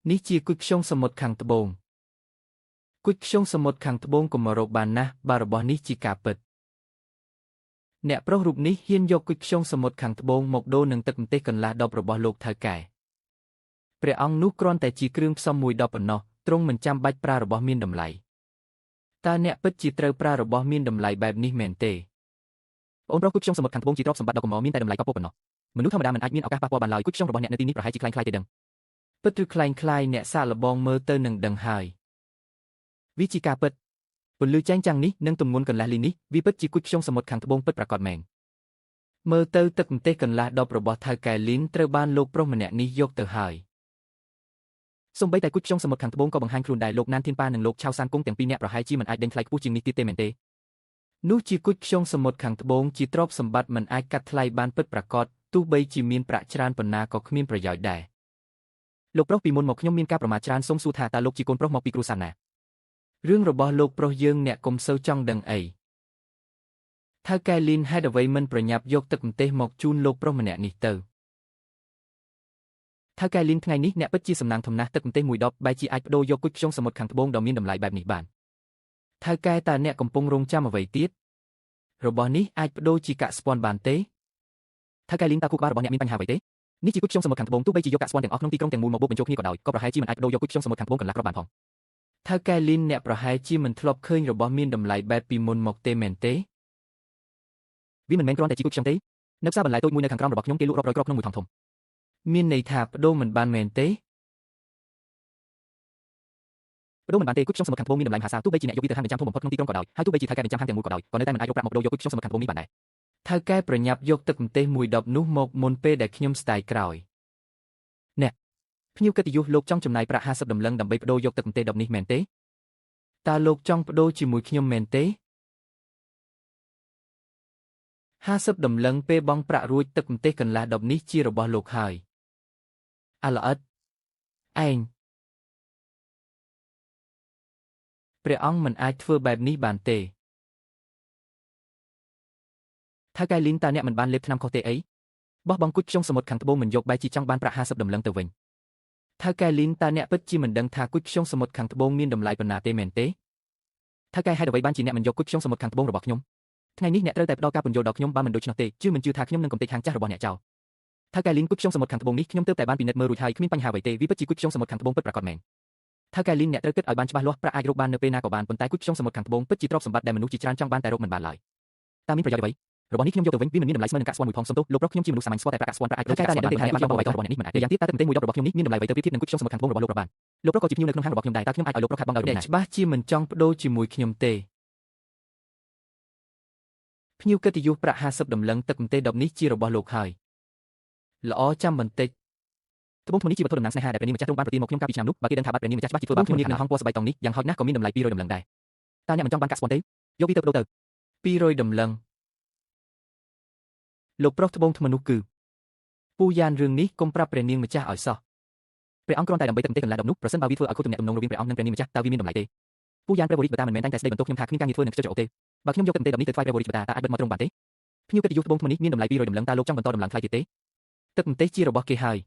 នេះជាគុយខ្យងសមុទ្រខាងត្បូងគុយខ្យងសមុទ្រខាងត្បូងកុំរកបានណាស់បើរបស់នេះជាការពិតអ្នកប្រុសរូបនេះហ៊ានយកគុយខ្យងសមុទ្រខាងត្បូងមកដូរនឹងទឹកម្ទេសកន្លះដប់របស់លោកថៅកែព្រះអង្គនោះគ្រាន់តែជាគ្រឿងផ្សំមួយដប់ប៉ុណ្ណោះទ្រង់មិនចាំបាច់ប្រើរបស់មានតម្លៃតើអ្នកពិតជាត្រូវប្រើរបស់មានតម្លៃបែបនេះមែនទេបងប្រុសគុយខ្យងសមុទ្រខាងត្បូងជាទ្រព្យសម្បត្តិដ៏កម្រមានតែតម្លៃក៏ប៉ុណ្ណោះមនុស្សធម្មតាមិនអាចមានឱកាសប៉ះពាល់បានឡើយគុយខ្យងរបស់អ្នកនៅទីនេះប្រហែលជាคล้ายៗទេដឹងពិតឬคล้ายៗអ្នកសាកល្បងមើលទៅនឹងដឹងហើយវាជាការពិតពន្លឺចែងចាំងនេះនិងទម្ងន់កន្លះលីនេះវាពិតជាគុយខ្យងសមុទ្រខាងត្បូងពិតប្រាកដមែនមើលទៅទឹកម្ទេសកន្លះដប់របស់ថៅកែលីនត្រូវបានលោកប្រុសម្នាក់នេះយកទៅហើយសូម្បីតែគុយខ្យងសមុទ្រខាងត្បូងក៏បង្ហាញខ្លួនដែរលោកណានធានប៉ានិងលោកឆៅសានគង់ទាំងពីរនាក់ប្រហែលជាមិនអាចដេញថ្លៃខ្ពស់ជាងនេះទៀតទេមែនទេនោះជាគុយខ្យងសមុទ្រខាងត្បូងជាទ្រព្យសម្បត្តិមិនអាចកាត់ថ្លៃបានពិតប្រាកដទោះបីជាមានប្រាក់ច្រើនប៉ុណ្ណាក៏គ្មានប្រយោជន៍ដែរ លោកប្រុសពីមុនមកខ្ញុំមានការប្រមាថច្រើនសូមសួរថាតើលោកជាកូនប្រុសមកពីគ្រួសារណារឿងរបស់លោកប្រុសយើងអ្នកកុំសូវចង់ដឹងអីថៅកែលីនហេតុអ្វីមិនប្រញាប់យកទឹកម្ទេសមកជូនលោកប្រុសម្នាក់នេះទៅថៅកែលីនថ្ងៃនេះអ្នកពិតជាសំណាងធំណាស់ទឹកម្ទេសមួយដបបែរជាអាចបដូរយកគុជខ្យងសមុទ្រខាងត្បូងដ៏មានតម្លៃបែបនេះបានថៅកែតើអ្នកកំពុងរងចាំអ្វីទៀតរបស់នេះអាចបដូរជាកាក់ស្ពាន់បានទេថៅកែលីនតើគូក្បាលរបស់អ្នកមានបញ្ហាអ្វីទេនេះជាគុជខ្យងសមុទ្រខាងត្បូងទោះបីជាយកកាក់ស្ពាន់ទាំងអស់ក្នុងទីក្រុងទាំងមូលមកបូកបញ្ចូលគ្នាក៏ដោយក៏ប្រហែលជាមិនអាចបដូរយកគុជខ្យងសមុទ្រខាងត្បូងកន្លះគ្រាប់បានផងថៅកែលីនអ្នកប្រហែលជាមិនធ្លាប់ឃើញរបស់មានតម្លៃបែបពីមុនមកទេមែនទេវាមិនមែនគ្រាន់តែជាគុជខ្យងទេនៅផ្សារបន្លែតូចមួយនៅខាងក្រោមរបស់ខ្ញុំគេលក់រាប់រយគ្រាប់ក្នុងមួយថង់ធំមានន័យថាបដូរមិនបានមែនទេបដូរមិនបានទេគុជខ្យងសមុទ្រខាងត្បូងមានតម្លៃមហាសាលទោះបីជាអ្នកយកវាទៅហាងបញ្ចាំធំបំផុតក្នុងទីក្រុងក៏ដោយហើយទោះបីជាថៅកែបញ្ចាំហាងទាំងមូលក៏ដោយក៏នៅតែមិនអាចយកប្រាក់មកបដូរយកគុជខ្យងសមុទ្រខាងត្បូងនេះបានដែរថៅកែប្រញាប់យកទឹកម្ទេសមួយដបនោះមកមុនពេលដែលខ្ញុំស្ដាយក្រោយអ្នកភ្ញៀវកិត្តិយសលោកចង់ចំណាយប្រាក់50ដំឡឹងដើម្បីបដូរយកទឹកម្ទេសដបនេះមែនទេតើលោកចង់បដូរជាមួយខ្ញុំមែនទេ50ដំឡឹងពេលបង់ប្រាក់រួចទឹកម្ទេសកន្លះដបនេះជារបស់លោកហើយអាល្អិតឯងព្រះអង្គមិនអាចធ្វើបែបនេះបានទេថៅកែលីនតើអ្នកមិនបានលេបថ្នាំខុសទេអីបោះបង់គុជខ្យងសមុទ្រខាងត្បូងមិនយកបែរជាចង់បានប្រាក់50ដំឡឹងទៅវិញថៅកែលីនតើអ្នកពិតជាមិនដឹងថាគុជខ្យងសមុទ្រខាងត្បូងមានតម្លៃប៉ុណ្ណាទេមែនទេថៅកែហេតុអ្វីបានជាអ្នកមិនយកគុជខ្យងសមុទ្រខាងត្បូងរបស់ខ្ញុំថ្ងៃនេះអ្នកត្រូវតែផ្ដល់ការពន្យល់ដល់ខ្ញុំបើមិនដូច្នោះទេជឿមិនជឿថាខ្ញុំនឹងកំទេចហាងចាស់របស់អ្នកចោលថៅកែលីនគុជខ្យងសមុទ្រខាងត្បូងនេះខ្ញុំទើបតែបានពិនិត្យមើលរួចហើយគ្មានបញ្ហាអ្វីទេវាពិតជាគុជខ្យងសមុទ្រខាងត្បូងពិតប្រាកដមែនថៅកែលីនអ្នកត្រូវគិតឲ្យបានច្បាស់លាស់ប្រាក់អាចរកបាននៅពេលណាក៏បានប៉ុន្តែគុជខ្យងសមុទ្រខាងត្បូងពិតជាទ្រព្យសម្បត្តិដែលមនុស្សជាច្រើនចង់បានតែរកមិនបានឡើយតើមានប្រយោជន៍អ្វីរបស់នេះខ្ញុំយកទៅវិញវាមិនមានតម្លៃស្មើនឹងកាក់ស្ពាន់មួយផងសំទោសលោកប្រុសខ្ញុំជាមនុស្សសាមញ្ញស្គាល់តែប្រាក់កាក់ស្ពាន់ប្រាក់អាចរកកាក់ស្ពាន់បានប៉ុន្តែអ្នកយករបស់នេះមិនអាចយ៉ាងទៀតតើទឹកម្ទេសមួយដបរបស់ខ្ញុំនេះមានតម្លៃអ្វីទៅប្រៀបធៀបនឹងគុជខ្យងសមុទ្រខាងត្បូងរបស់លោកប្រុសបានលោកប្រុសក៏ជាភ្ញៀវនៅក្នុងហាងរបស់ខ្ញុំដែរតើខ្ញុំអាចឲ្យលោកប្រុសខាត់បង់ឲ្យអ្នកច្បាស់ជាមិនចង់បដូរជាមួយខ្ញុំទេភ្ញៀវកិត្តិយសប្រាក់50ដំឡឹងទឹកម្ទេសដបនេះជារបស់លោកហើយល្អចាំបន្តិចត្បូងថ្មនេះជាវត្ថុតំណាងស្នេហាដែលព្រះនាងម្ចាស់ទ្រង់បានប្រទានមកខ្ញុំកាលពីឆ្នាំនោះបើគេដឹងថាបាត់ព្រះនាងម្ចាស់ច្បាស់ជាធ្វើបាបខ្ញុំនឹងហងពណ៌ស្បែកតង់នេះយ៉ាងហោចណាស់ក៏មានតម្លៃ200ដំឡឹងដែរតើអ្នកមិនចង់បានកាក់ស្ពាន់ទេយកវាទៅបដូរទៅ200ដំឡឹងលោកប្រុសត្បូងថ្មនោះគឺពូយ៉ានរឿងនេះកុំប្រាប់ព្រះនាងម្ចាស់ឲ្យសោះព្រះអង្គគ្រាន់តែដើម្បីទឹកម្ទេសកន្លះដបនោះប្រសិនបើវាធ្វើឲ្យខុសទំនាក់ទំនងរវាងព្រះអង្គនិងព្រះនាងម្ចាស់តើវាមានតម្លៃទេពូយ៉ានព្រះវរិទ្ធបតាមិនមែនតែងតែស្ដីបន្ទោសខ្ញុំថាគ្មានការងារធ្វើនឹងខ្ជិលច្រអូសទេបើខ្ញុំយកទឹកម្ទេសដបនេះទៅថ្វាយព្រះវរិទ្ធបតាតើអាចបិទមាត់ទ្រង់បានទេភ្ញៀវកិត្តិយសត្បូងថ្មនេះមានតម្លៃ200ដំឡឹងតើលោកចង់បន្តដំឡើងថ្លៃទៀតទេទឹកម្ទេសជារបស់គេហើយ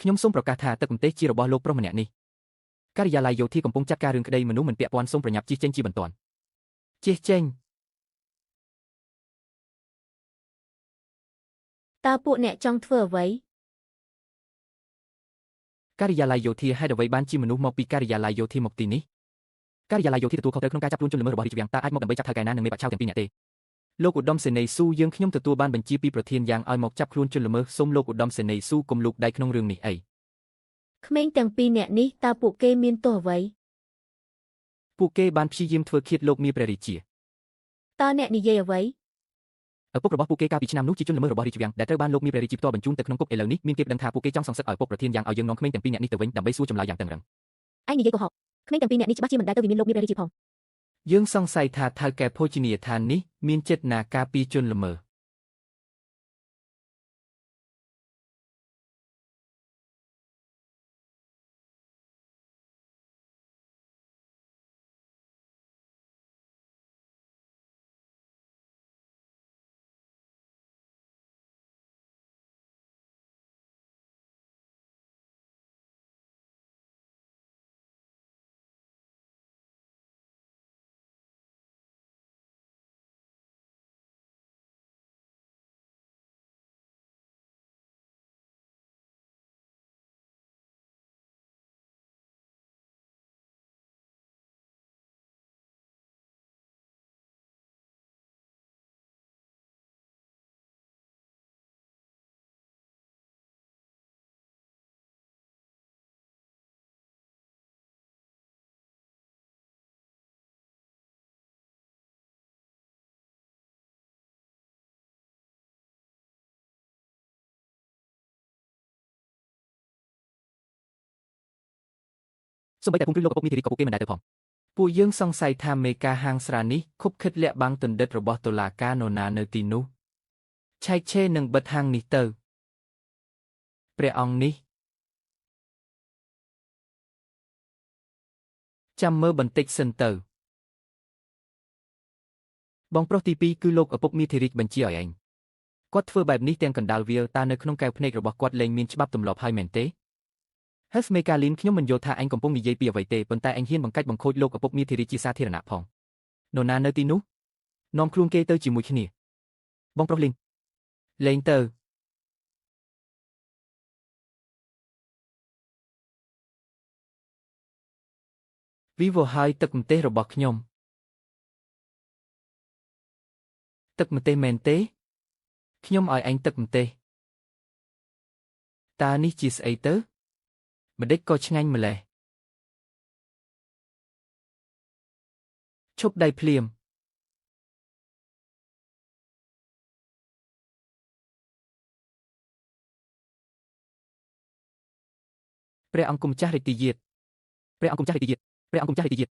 ខ្ញុំសូមប្រកាសថាទឹកម្ទេសជារបស់លោកប្រុសម្នាក់នេះការិយាល័យយោធាកំពុងចាត់ការរឿងក្តីមនុស្សមិនពាក់ព័ន្ធសូមប្រញាប់ជិះចេញជាបន្ទាន់ជិះចេញតើពួកអ្នកចង់ធ្វើអ្វីការិយាល័យយោធាហេតុអ្វីបានជាមនុស្សមកពីការិយាល័យយោធាមកទីនេះការិយាល័យយោធាទទួលខុសត្រូវក្នុងការចាប់ខ្លួនជនល្មើសរបស់រាជវាំងតើអាចមកដើម្បីចាប់ថៅកែណានិងមេបច្ឆៅទាំងពីរនាក់ទេលោកឧត្តមសេនីយ៍ស៊ូយើងខ្ញុំទទួលបានបញ្ជាពីប្រធានយ៉ាងឲ្យមកចាប់ខ្លួនជនល្មើសសូមលោកឧត្តមសេនីយ៍ស៊ូកុំលូកដៃក្នុងរឿងនេះអីក្មេងទាំងពីរនាក់នេះតើពួកគេមានទោសអ្វីពួកគេបានព្យាយាមធ្វើឃាតលោកមាព្រះរាជាតើអ្នកនិយាយអ្វីឪពុករបស់ពួកគេកាលពីឆ្នាំនោះជាជនល្មើសរបស់រាជវាំងដែលត្រូវបានលោកមាព្រះរាជាផ្ទាល់បញ្ជូនទៅក្នុងគុកឥឡូវនេះមានគេដឹងថាពួកគេចង់សងសឹកឲ្យពុកប្រធានយ៉ាងឲ្យយើងនាំក្មេងទាំងពីរនាក់នេះទៅវិញដើម្បីសួរចម្លើយយ៉ាងតឹងរ៉ឹងឯងនិយាយកុហកក្មេងទាំងពីរនាក់នេះច្បាស់ជាមិនដែលទៅវិមានលោកមាព្រះរាជាផងយើងសង្ស័យថាថៅកែភោជនីយដ្ឋាននេះមានចេតនាការពារជនល្មើសសូម្បីតែភូមិគ្រឹះលោកឪពុកមានធីរីក៏ពួកគេមិនដែលទៅផងពួកយើងសង្ស័យថាមេការហាងស្រានេះខុបខិតលាក់បាំងទណ្ឌិតរបស់តុលាការនរណានៅទីនោះឆែកឆេរនឹងបិទហាងនេះទៅព្រះអង្គនេះ ចាំមើលបន្តិចសិនទៅបងប្រុសទី2គឺលោកឪពុកមីធីរីកបញ្ជាឲ្យឯងគាត់ធ្វើបែបនេះទាំងកណ្ដាលវាលតើនៅក្នុងកែវភ្នែករបស់គាត់លែងមានច្បាប់ទម្លាប់ហើយមែនទេ Hef Mekalin ខ្ញុំមិនយល់ថាឯងកំពុងនិយាយពីអ្វីទេប៉ុន្តែឯងហ៊ានបង្កាច់បង្ខូចលោកឪពុកមីធីរីជាសាធារណៈផងនរណានៅទីនោះនាំខ្លួនគេទៅជាមួយគ្នាបងប្រុសលីងលេងទៅវីវហើយទឹកម្ទេសរបស់ខ្ញុំទឹកម្ទេសមែនទេខ្ញុំឲ្យឯងទឹកម្ទេសតើនេះជាស្អីទៅម្ដេចក៏ឆ្ងាញ់ម្ល៉េះឈប់ដៃភ្លាមព្រះអង្គម្ចាស់រាជទាយាទព្រះអង្គម្ចាស់រាជទាយាទព្រះអង្គម្ចាស់រាជទាយាទ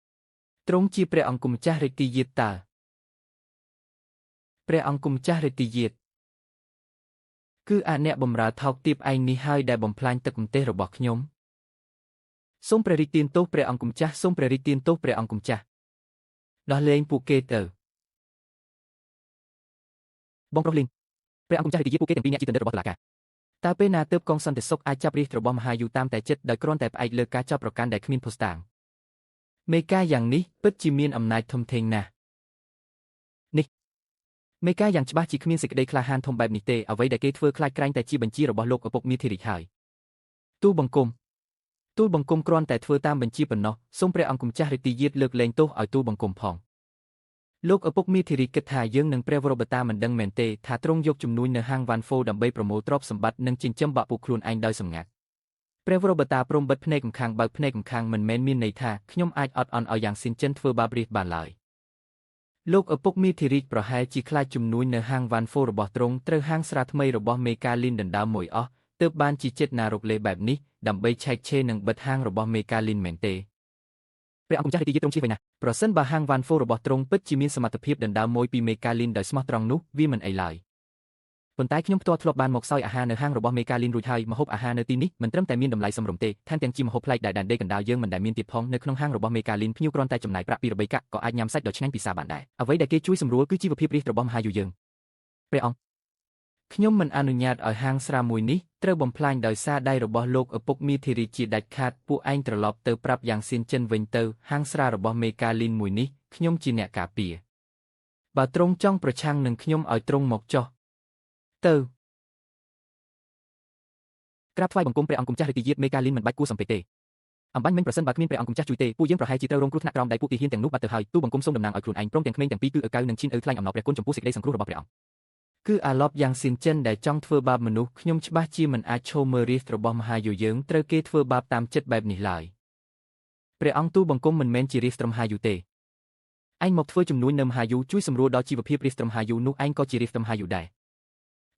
ទ្រង់ជាព្រះអង្គម្ចាស់រាជទាយាទតើព្រះអង្គម្ចាស់រាជទាយាទគឺអ្នកបម្រើថោកទាបឯងនេះហើយដែលបំផ្លាញទឹកម្ទេសរបស់ខ្ញុំសូមព្រះរាជទានទោសព្រះអង្គម្ចាស់សូមព្រះរាជទានទោសព្រះអង្គម្ចាស់ដោះលែងពួកគេទៅបងប្រុសលីងព្រះអង្គម្ចាស់រាជទាយាទពួកគេទាំងពីរនាក់ជាទន្ទឹងរបស់តុលាការតើពេលណាទើបកងសន្តិសុខអាចចាប់រាជរបស់មហាយូតាមតែចិត្តដោយគ្រាន់តែផ្អែកលើការចាប់ប្រកាន់ដែលគ្មានភស្តុតាងមេការយ៉ាងនេះពិតជាមានអំណាចធំធេងណាស់នេះមេការយ៉ាងច្បាស់ជាគ្មានសេចក្តីក្លាហានធំបែបនេះទេអ្វីដែលគេធ្វើខ្លាចក្រែងតែជាបញ្ជារបស់លោកឪពុកមីធីរីកហើយទូលបង្គំគ្រាន់តែធ្វើតាមបញ្ជាប៉ុណ្ណោះសូមព្រះអង្គម្ចាស់រាជទាយាទលើកលែងទោសឲ្យទូលបង្គំផងលោកឪពុកមីធីរីកគិតថាយើងនឹងព្រះវរវតាមិនដឹងមែនទេថាទ្រង់យកជំនួយនៅហាងវ៉ាន់ហ្វូដើម្បីប្រមូលទ្រព្យសម្បត្តិនិងចិញ្ចឹមបាក់ពួកខ្លួនឯងដោយសម្ងាត់ព្រះវរវតាព្រមបិទភ្នែកម្ខាងបើកភ្នែកម្ខាងមិនមែនមានន័យថាខ្ញុំអាចអត់អន់ឲ្យយ៉ាងស៊ីនចិនធ្វើបាបរាជបានឡើយលោកឪពុកមីធីរីកប្រហែលជាខ្លាចជំនួយនៅហាងវ៉ាន់ហ្វូរបស់ទ្រង់ត្រូវហាងស្រាថ្មីរបស់មេកាលីនដណ្ដើមមួយអស់ទើបបានជាចិត្តណារកលេបែបនេះដើម្បីឆែកឆេរនិងបិទហាងរបស់មេកាលីនមែនទេព្រះអង្គម្ចាស់រាជទាយាទទ្រង់ជិះវិញណាប្រសិនបើហាងវ៉ាន់ហ្វូរបស់ទ្រង់ពិតជាមានសមត្ថភាពដណ្ដើមមួយពីមេកាលីនដោយស្មោះត្រង់នោះវាមិនអីឡើយប៉ុន្តែខ្ញុំផ្ទាល់ធ្លាប់បានមកសោយអាហារនៅហាងរបស់មេកាលីនរួចហើយម្ហូបអាហារនៅទីនេះមិនត្រឹមតែមានតម្លៃសមរម្យទេថែមទាំងជាម្ហូបប្លែកដែលដែនដីកណ្ដាលយើងមិនដែលមានទៀតផងនៅក្នុងហាងរបស់មេកាលីនភ្ញៀវគ្រាន់តែចំណាយប្រាក់ពីរបីកាក់ក៏អាចញ៉ាំសាច់ដ៏ឆ្ងាញ់ពិសាបានដែរអ្វីដែលគេជួយសម្រួលគឺជីវភាពរាជរបស់មហាយុយើងព្រះអង្គខ្ញុំមិនអនុញ្ញាតឲ្យហាងស្រាមួយនេះត្រូវបំផ្លាញដោយសារដៃរបស់លោកឪពុកមីធីរីជាដាច់ខាតពួកឯងត្រឡប់ទៅប្រាប់យ៉ាងសៀនចិនវិញទៅហាងស្រារបស់មេកាលីនមួយនេះខ្ញុំជាអ្នកការពារបើទ្រង់ចង់ប្រឆាំងនឹងខ្ញុំឲ្យទ្រង់មកចុះទៅក្រាបថ្វាយបង្គំព្រះអង្គម្ចាស់រាជទាយាទមេកាលីនមិនបាច់គួរសំពេចទេអំបញ្ញមិញប្រសិនបើគ្មានព្រះអង្គម្ចាស់ជួយទេពួកយើងប្រហែលជាត្រូវរងគ្រោះថ្នាក់ក្រោមដៃពួកទាហានទាំងនោះបាត់ទៅហើយទូលបង្គំសូមតំណាងឲ្យខ្លួនឯងព្រមទាំងក្មេងទាំងពីរគឺឪកៅនិងឈិនឪថ្លែងអំណរព្រះគុណចំពោះសេចក្តីសង្គ្រោះរបស់ព្រះអង្គគឺអាឡប់យ៉ាងសៀនចិនដែលចង់ធ្វើបាបមនុស្សខ្ញុំច្បាស់ជាមិនអាចឈរមើលរាជរបស់មហាយុយើងត្រូវគេធ្វើបាបតាមចិត្តបែបនេះឡើយព្រះអង្គទូលបង្គំមិនមែនជារាជត្រឹមមហាយុទេឯងមកធ្វើជំនួយនៅមហាយុជួយសម្រួលដល់ជីវភាពរាជត្រឹមមហាយុនោះឯងក៏ជារាជត្រឹមមហាយុដែរ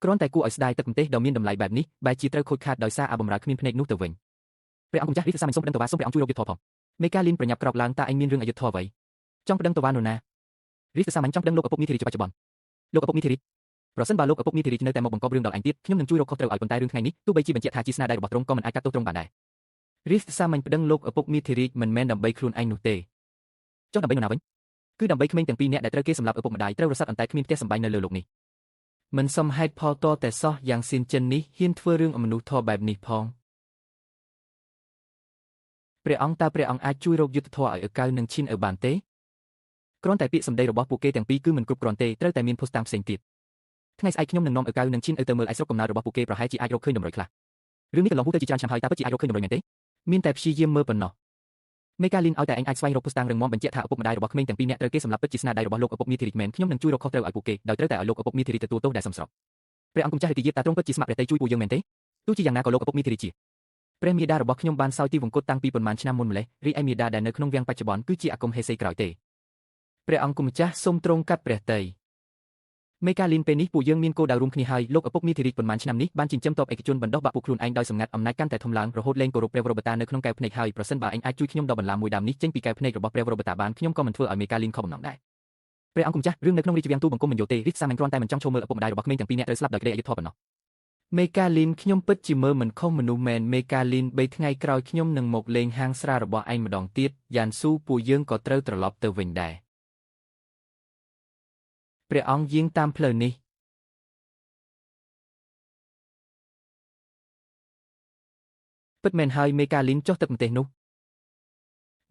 គ្រាន់តែគួរឲ្យស្ដាយទឹកម្ទេសដ៏មានតម្លៃបែបនេះបែរជាត្រូវខូចខាតដោយសារអាបម្រើគ្មានភ្នែកនោះទៅវិញព្រះអង្គម្ចាស់រាជសាមញ្ញសូមប្តឹងតវ៉ាសូមព្រះអង្គជួយរកយុត្តិធម៌ផងមេកាលីនប្រញាប់ក្រោកឡើងតើឯងមានរឿងអយុត្តិធម៌អ្វីចង់ប្តឹងតវ៉ានរណារាជសាមញ្ញចង់ប្តឹងលោកឪពុកមីធីរីបច្ចុប្បន្នលោកឪពុកមីធីរីប្រសិនបើលោកឪពុកមីធីរីនៅតែមកបង្កប់រឿងដល់ឯងទៀតខ្ញុំនឹងជួយរកខុសត្រូវឲ្យប៉ុន្តែរឿងថ្ងៃនេះទោះបីជាបញ្ជាក់ថាជាស្នាដៃរបស់ទ្រង់ក៏មិនអាចកាត់ទោសទ្រង់បានដែររាជសាមញ្ញប្តឹងលោកឪពុកមីធីរីមិនមែនដើម្បីខ្លួនឯងនោះទេចុះដើម្បីនរណាវិញគឺដើម្បីក្មេងទាំងពីរនាក់ដែលត្រូវគេសម្លាប់ឪពុកម្ដាយត្រូវរសាត់អន្តែគ្មានផ្ទះសម្បែងនៅលើលោកនេះមិនសមហេតុផលតតែសោះយ៉ាងសៀនចិននេះហ៊ានធ្វើរឿងអមនុស្សធម៌បែបនេះផងព្រះអង្គតើព្រះអង្គអាចជួយរកយុត្តិធម៌ឲ្យឪកៅនិងឈិនឪបានទេគ្រាន់តែពាក្យសម្ដីរបស់ពួកគេទាំងពីរគឺមិនគ្រប់គ្រាន់ទេត្រូវតែមានភស្តុតាងផ្សេងទៀតថ្ងៃស្អែកខ្ញុំនឹងនាំឪកៅនិងឈិនឪទៅមើលឯស្រុកកំណើតរបស់ពួកគេប្រហែលជាអាចរកឃើញតម្រុយខ្លះរឿងនេះកន្លងហួសទៅជាច្រើនឆ្នាំហើយតើពិតជាអាចរកឃើញតម្រុយមែនទេមានតែព្យាយាមមើលប៉ុណ្ណោះមេកាលីនឲ្យតែឯងអាចស្វែងរកភស្តុតាងរឹងមាំបញ្ជាក់ថាឪពុកម្ដាយរបស់ក្មេងទាំងពីរនាក់ត្រូវគេសម្លាប់ពិតជាស្នាដៃរបស់លោកឪពុកមីធីរីមែនខ្ញុំនឹងជួយរកខុសត្រូវឲ្យពួកគេដោយត្រូវតែឲ្យលោកឪពុកមីធីរីទទួលទោសដែលសមស្របព្រះអង្គម្ចាស់រាជទាយាទតើទ្រង់ពិតជាស្ម័គ្រព្រះតីជួយពួកយើងមែនទេទោះជាយ៉ាងណាក៏លោកឪពុកមីធីរីជាព្រះមាតារបស់ខ្ញុំបានសោយទីវង្គតតាំងពីប៉ុន្មានឆ្នាំមុនម្លេះរីឯមាតាដែលនៅក្នុងវាំងបច្ចុប្បន្នគឺជាអាគមហេសីក្រោយទេព្រះអង្គម្ចាស់សូមទ្រង់កាត់ព្រះតីមេកាលីនពេលនេះពួកយើងមានគោលដៅរួមគ្នាហើយលោកឪពុកមីធីរីប៉ុន្មានឆ្នាំនេះបានចិញ្ចឹមទ័ពឯកជនបណ្ដោះបាក់ពួកខ្លួនឯងដោយសម្ងាត់អំណាចកាន់តែធំឡើងរហូតលែងគោរពព្រះវរបតានៅក្នុងកែវភ្នែកហើយប្រសិនបើឯងអាចជួយខ្ញុំដកបន្លាមួយដើមនេះចេញពីកែវភ្នែករបស់ព្រះវរបតាបានខ្ញុំក៏មិនធ្វើឲ្យមេកាលីនខកបំណងដែរព្រះអង្គម្ចាស់រឿងនៅក្នុងរាជវាំងទូលបង្គំមិនយល់ទេរាជសាមញ្ញគ្រាន់តែមិនចង់ចូលមើលឪពុកម្ដាយរបស់ក្មេងទាំងពីរនាក់ត្រូវស្លាប់ដោយក្តីអយុត្តិធម៌ប៉ុណ្ណោះ មេកាលីនខ្ញុំពិតជាមើលមិនខុសមនុស្សមែនមេកាលីន3ថ្ងៃក្រោយខ្ញុំនឹងមកលេងហាងស្រារបស់ឯងម្ដងទៀតយ៉ានស៊ូពួកយើងក៏ត្រូវត្រឡប់ទៅវិញដែរព្រះអង្គយាងតាមផ្លូវនេះពិតមែនហើយមេកាលីនចុះទឹកម្ទេសនោះ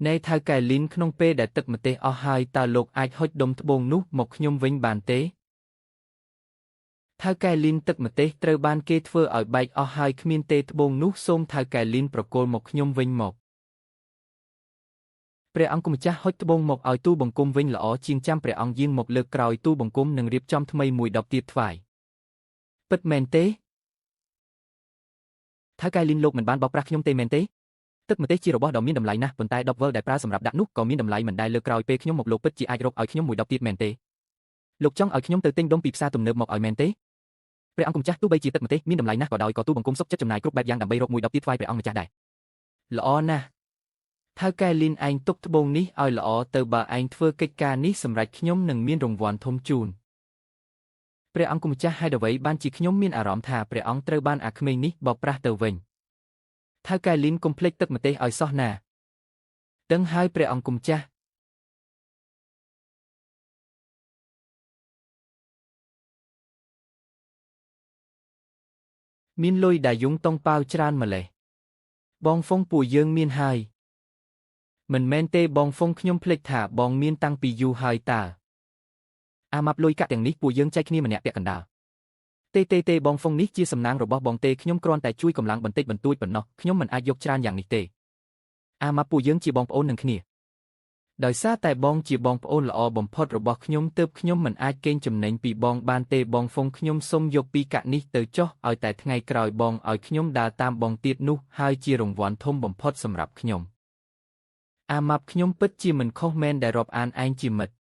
ណែថៅកែលីនក្នុងពេលដែលទឹកម្ទេសអស់ហើយតើលោកអាចហុចដុំត្បូងនោះមកខ្ញុំវិញបានទេថៅកែលីនទឹកម្ទេសត្រូវបានគេធ្វើឲ្យបែកអស់ហើយគ្មានទេត្បូងនោះសូមថៅកែលីនប្រគល់មកខ្ញុំវិញមកព្រះអង្គម្ចាស់ហុចត្បូងមកឲ្យទូបង្គំវិញល្អជាងចាំព្រះអង្គយាងមកលើកក្រោយទូបង្គំនឹងរៀបចំថ្មីមួយដបទៀតថ្វាយពិតមែនទេថៅកែលីនលោកមិនបានបោកប្រាស់ខ្ញុំទេមែនទេទឹកម្ទេសជារបស់ដ៏មានតម្លៃណាស់ប៉ុន្តែដបវលដែលប្រើសម្រាប់ដាក់នោះក៏មានតម្លៃមិនដែលលើកក្រោយពេលខ្ញុំមកលោកពិតជាអាចរកឲ្យខ្ញុំមួយដបទៀតមែនទេលោកចង់ឲ្យខ្ញុំទៅទិញដុំពីផ្សារទំនើបមកឲ្យមែនទេព្រះអង្គម្ចាស់ទោះបីជាទឹកម្ទេសមានតម្លៃណាស់ក៏ដោយក៏ទូបង្គំសុខចិត្តចំណាយគ្រប់បែបយ៉ាងដើម្បីរកមួយដបទៀតថ្វាយព្រះអង្គម្ចាស់ដែរល្អណាស់ថៅកែលីនឯងទុកត្បូងនេះឲ្យល្អទៅបើឯងធ្វើកិច្ចការនេះសម្រាប់ខ្ញុំនឹងមានរង្វាន់ធំជូនព្រះអង្គម្ចាស់ហេតុអ្វីបានជាខ្ញុំមានអារម្មណ៍ថាព្រះអង្គត្រូវបានអាក្មេងនេះបោកប្រាស់ទៅវិញថៅកែលីនកុំភ្លេចទឹកម្ទេសឲ្យសោះណាដឹងហើយព្រះអង្គម្ចាស់មានលុយដែលយងតុងប៉ាវច្រើនម្លេះបងហ្វុងពួកយើងមានហើយមិនមែនទេបងហ្វុងខ្ញុំភ្លេចថាបងមានតាំងពីយូរហើយតើអាម៉ាប់លុយកាក់ទាំងនេះពួកយើងចែកគ្នាម្នាក់ពាក់កណ្ដាលទេបងហ្វុងនេះជាសំណាងរបស់បងទេខ្ញុំគ្រាន់តែជួយកម្លាំងបន្តិចបន្តួចប៉ុណ្ណោះខ្ញុំមិនអាចយកច្រើនយ៉ាងនេះទេអាម៉ាប់ពួកយើងជាបងប្អូននឹងគ្នាដោយសារតែបងជាបងប្អូនល្អបំផុតរបស់ខ្ញុំទើបខ្ញុំមិនអាចកេងចំណេញពីបងបានទេបងហ្វុងខ្ញុំសុំយកពីកាក់នេះទៅចុះឲ្យតែថ្ងៃក្រោយបងឲ្យខ្ញុំដើរតាមបងទៀតនោះហើយជារង្វាន់ធំបំផុតសម្រាប់ខ្ញុំអាម៉ាប់ខ្ញុំពិតជាមិនខុសមែនដែលរាប់អានឯងជាមិត្ត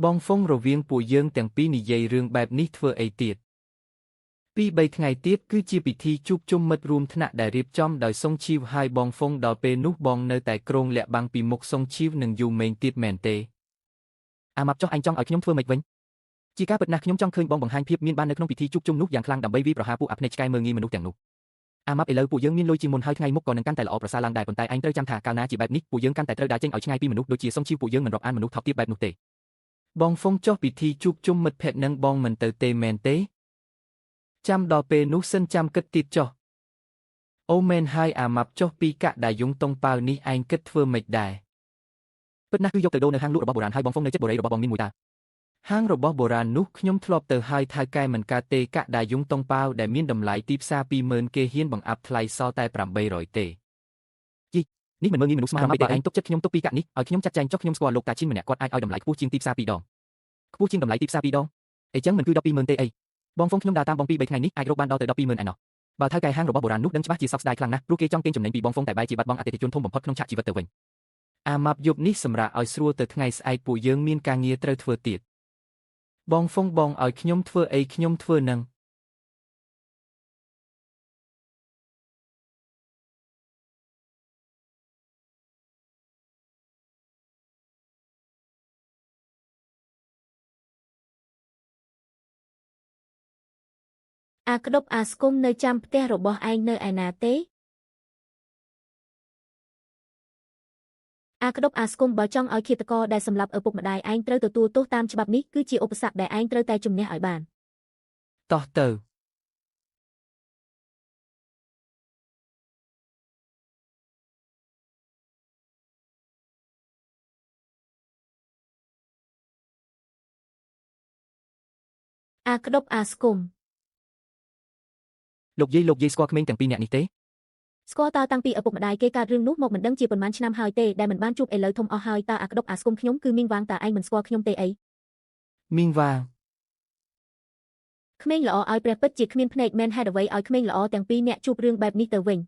បងហ្វុងរវាងពួកយើងទាំងពីរនិយាយរឿងបែបនេះធ្វើអីទៀត2-3ថ្ងៃទៀតគឺជាពិធីជួបជុំមិត្តរួមថ្នាក់ដែលរៀបចំដោយសុងឈីវហើយបងហ្វុងដល់ពេលនោះបងនៅតែគ្រងលាក់បាំងពីមុខសុងឈីវនិងយូមេងទៀតមែនទេអាម៉ាប់ចុះអញចង់ឲ្យខ្ញុំធ្វើម៉េចវិញជាការពិតណាស់ខ្ញុំចង់ឃើញបងបង្ហាញភាពមានបាននៅក្នុងពិធីជួបជុំនោះយ៉ាងខ្លាំងដើម្បីវាយប្រហារពួកអាភ្នែកឆ្កែមើងងាយមនុស្សទាំងនោះអាម៉ាប់ឥឡូវពួកយើងមានលុយជាងមុនហើយថ្ងៃមុខក៏នឹងកាន់តែល្អប្រសើរឡើងដែរប៉ុន្តែឯងត្រូវចាំថាកាលណាជាបែបនេះពួកយើងកាន់តែត្រូវដើរចេញឲ្យឆ្ងាយពីមនុស្សដូចជាសុងឈីវពួកយើងមិនរាប់អានមនុស្សថោកទាបបែបនោះទេបងហ្វុងចុះពិធីជួបជុំមិត្តភក្តិនឹងបងមិនទៅទេមែនទេចាំដល់ពេលនោះសិនចាំគិតទៀតចុះអូមែនហើយអាម៉ាប់ចុះពីកាក់ដែលយងតុងប៉ាវនេះឯងគិតធ្វើម៉េចដែរពិតណាស់គឺយកទៅដូរនៅហាងលក់របស់បុរាណហើយបងហ្វុងនៅចិត្តបូរីរបស់បងមានមួយតាហាងរបស់បុរាណនោះខ្ញុំធ្លាប់ទៅហើយថៅកែមិនកើតទេកាក់ដែលយងតុងប៉ាវដែលមានតម្លៃទីផ្សារ 20,000 គេហ៊ានបង្អាប់ថ្លៃសល់តែ800ទេយីនេះមិនមើលងាយមនុស្សស្មារតីទេឯងទុកចិត្តខ្ញុំទុកពីកាក់នេះឲ្យខ្ញុំចាត់ចែងចុះខ្ញុំស្គាល់លោកតាឈិនម្នាក់គាត់អាចឲ្យតម្លៃខ្ពស់ជាងទីផ្សារ2 ដងខ្ពស់ជាងតម្លៃទីផ្សារ2 ដងអីចឹងមិនគឺ 12,000 ទេអីបងហ្វុងខ្ញុំដើរតាមបង2-3ថ្ងៃនេះអាចរកបានដល់ទៅ 12,000 ឯណោះបើថៅកែហាងរបស់បុរាណនោះដឹងច្បាស់ជាសោកស្ដាយខ្លាំងណាស់ព្រោះគេចង់កេងចំណេញពីបងហ្វុងតែបែរជាបាត់បង់អតិថិជនធំបំផុតក្នុងឆាកជីវិតទៅវិញអាម៉ាប់យប់នេះសម្រាប់ឲ្យស្រួលទៅថ្ងៃស្អែកពួកយើងមានការងារត្រូវធ្វើទៀតបងហ្វុងបងឲ្យខ្ញុំធ្វើអីខ្ញុំធ្វើនឹងអាក្តុបអាស្គុំនៅចាំផ្ទះរបស់ឯងនៅឯណាទេអាក្តុបអាស្គុំបើចង់ឲ្យឃាតករដែលសម្លាប់ឪពុកម្ដាយឯងត្រូវទទួលទោសតាមច្បាប់នេះគឺជាឧបសគ្គដែលឯងត្រូវតែជំនះឲ្យបានតោះទៅអាក្តុបអាស្គុំលោកយាយស្គាល់ក្មេងទាំងពីរនាក់នេះទេស្គាល់តើតាំងពីឪពុកម្ដាយគេកើតរឿងនោះមកមិនដឹងជាប៉ុន្មានឆ្នាំហើយទេដែលមិនបានជួបឥឡូវធំអស់ហើយតើអាក្តុបអាស្គុំខ្ញុំគឺមីងវាងតើឯងមិនស្គាល់ខ្ញុំទេអីមីងវាងក្មេងល្អឲ្យព្រះពិតជាគ្មានភ្នែកមែនហេតុអ្វីឲ្យក្មេងល្អទាំងពីរនាក់ជួបរឿងបែបនេះទៅវិញ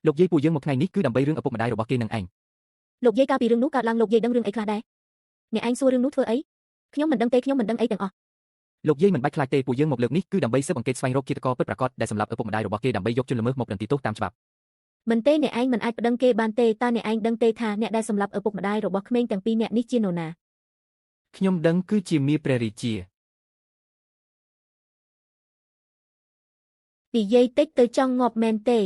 លោកយាយពួកយើងមកថ្ងៃនេះគឺដើម្បីរឿងឪពុកម្ដាយរបស់គេនឹងឯងលោកយាយកាលពីរឿងនោះកើតឡើងលោកយាយដឹងរឿងអីខ្លះដែរអ្នកឯងសួររឿងនោះធ្វើអីខ្ញុំមិនដឹងទេខ្ញុំមិនដឹងអីទាំងអស់លោកយាយមិនបាច់ខ្លាចទេពួកយើងមកលើកនេះគឺដើម្បីស៊ើបអង្កេតស្វែងរកឃាតករពិតប្រាកដដែលសម្លាប់ឪពុកម្ដាយរបស់គេដើម្បីយកជនល្មើសមកប្រន្ទាទោសតាមច្បាប់មិនទេអ្នកឯងមិនអាចប្តឹងគេបានទេតើអ្នកឯងដឹងទេថាអ្នកដែលសម្លាប់ឪពុកម្ដាយរបស់ក្មេងទាំងពីរនាក់នេះជានរណាខ្ញុំដឹងគឺជាមាព្រះរាជា និយាយតិចទៅចង់ងាប់មែនទេ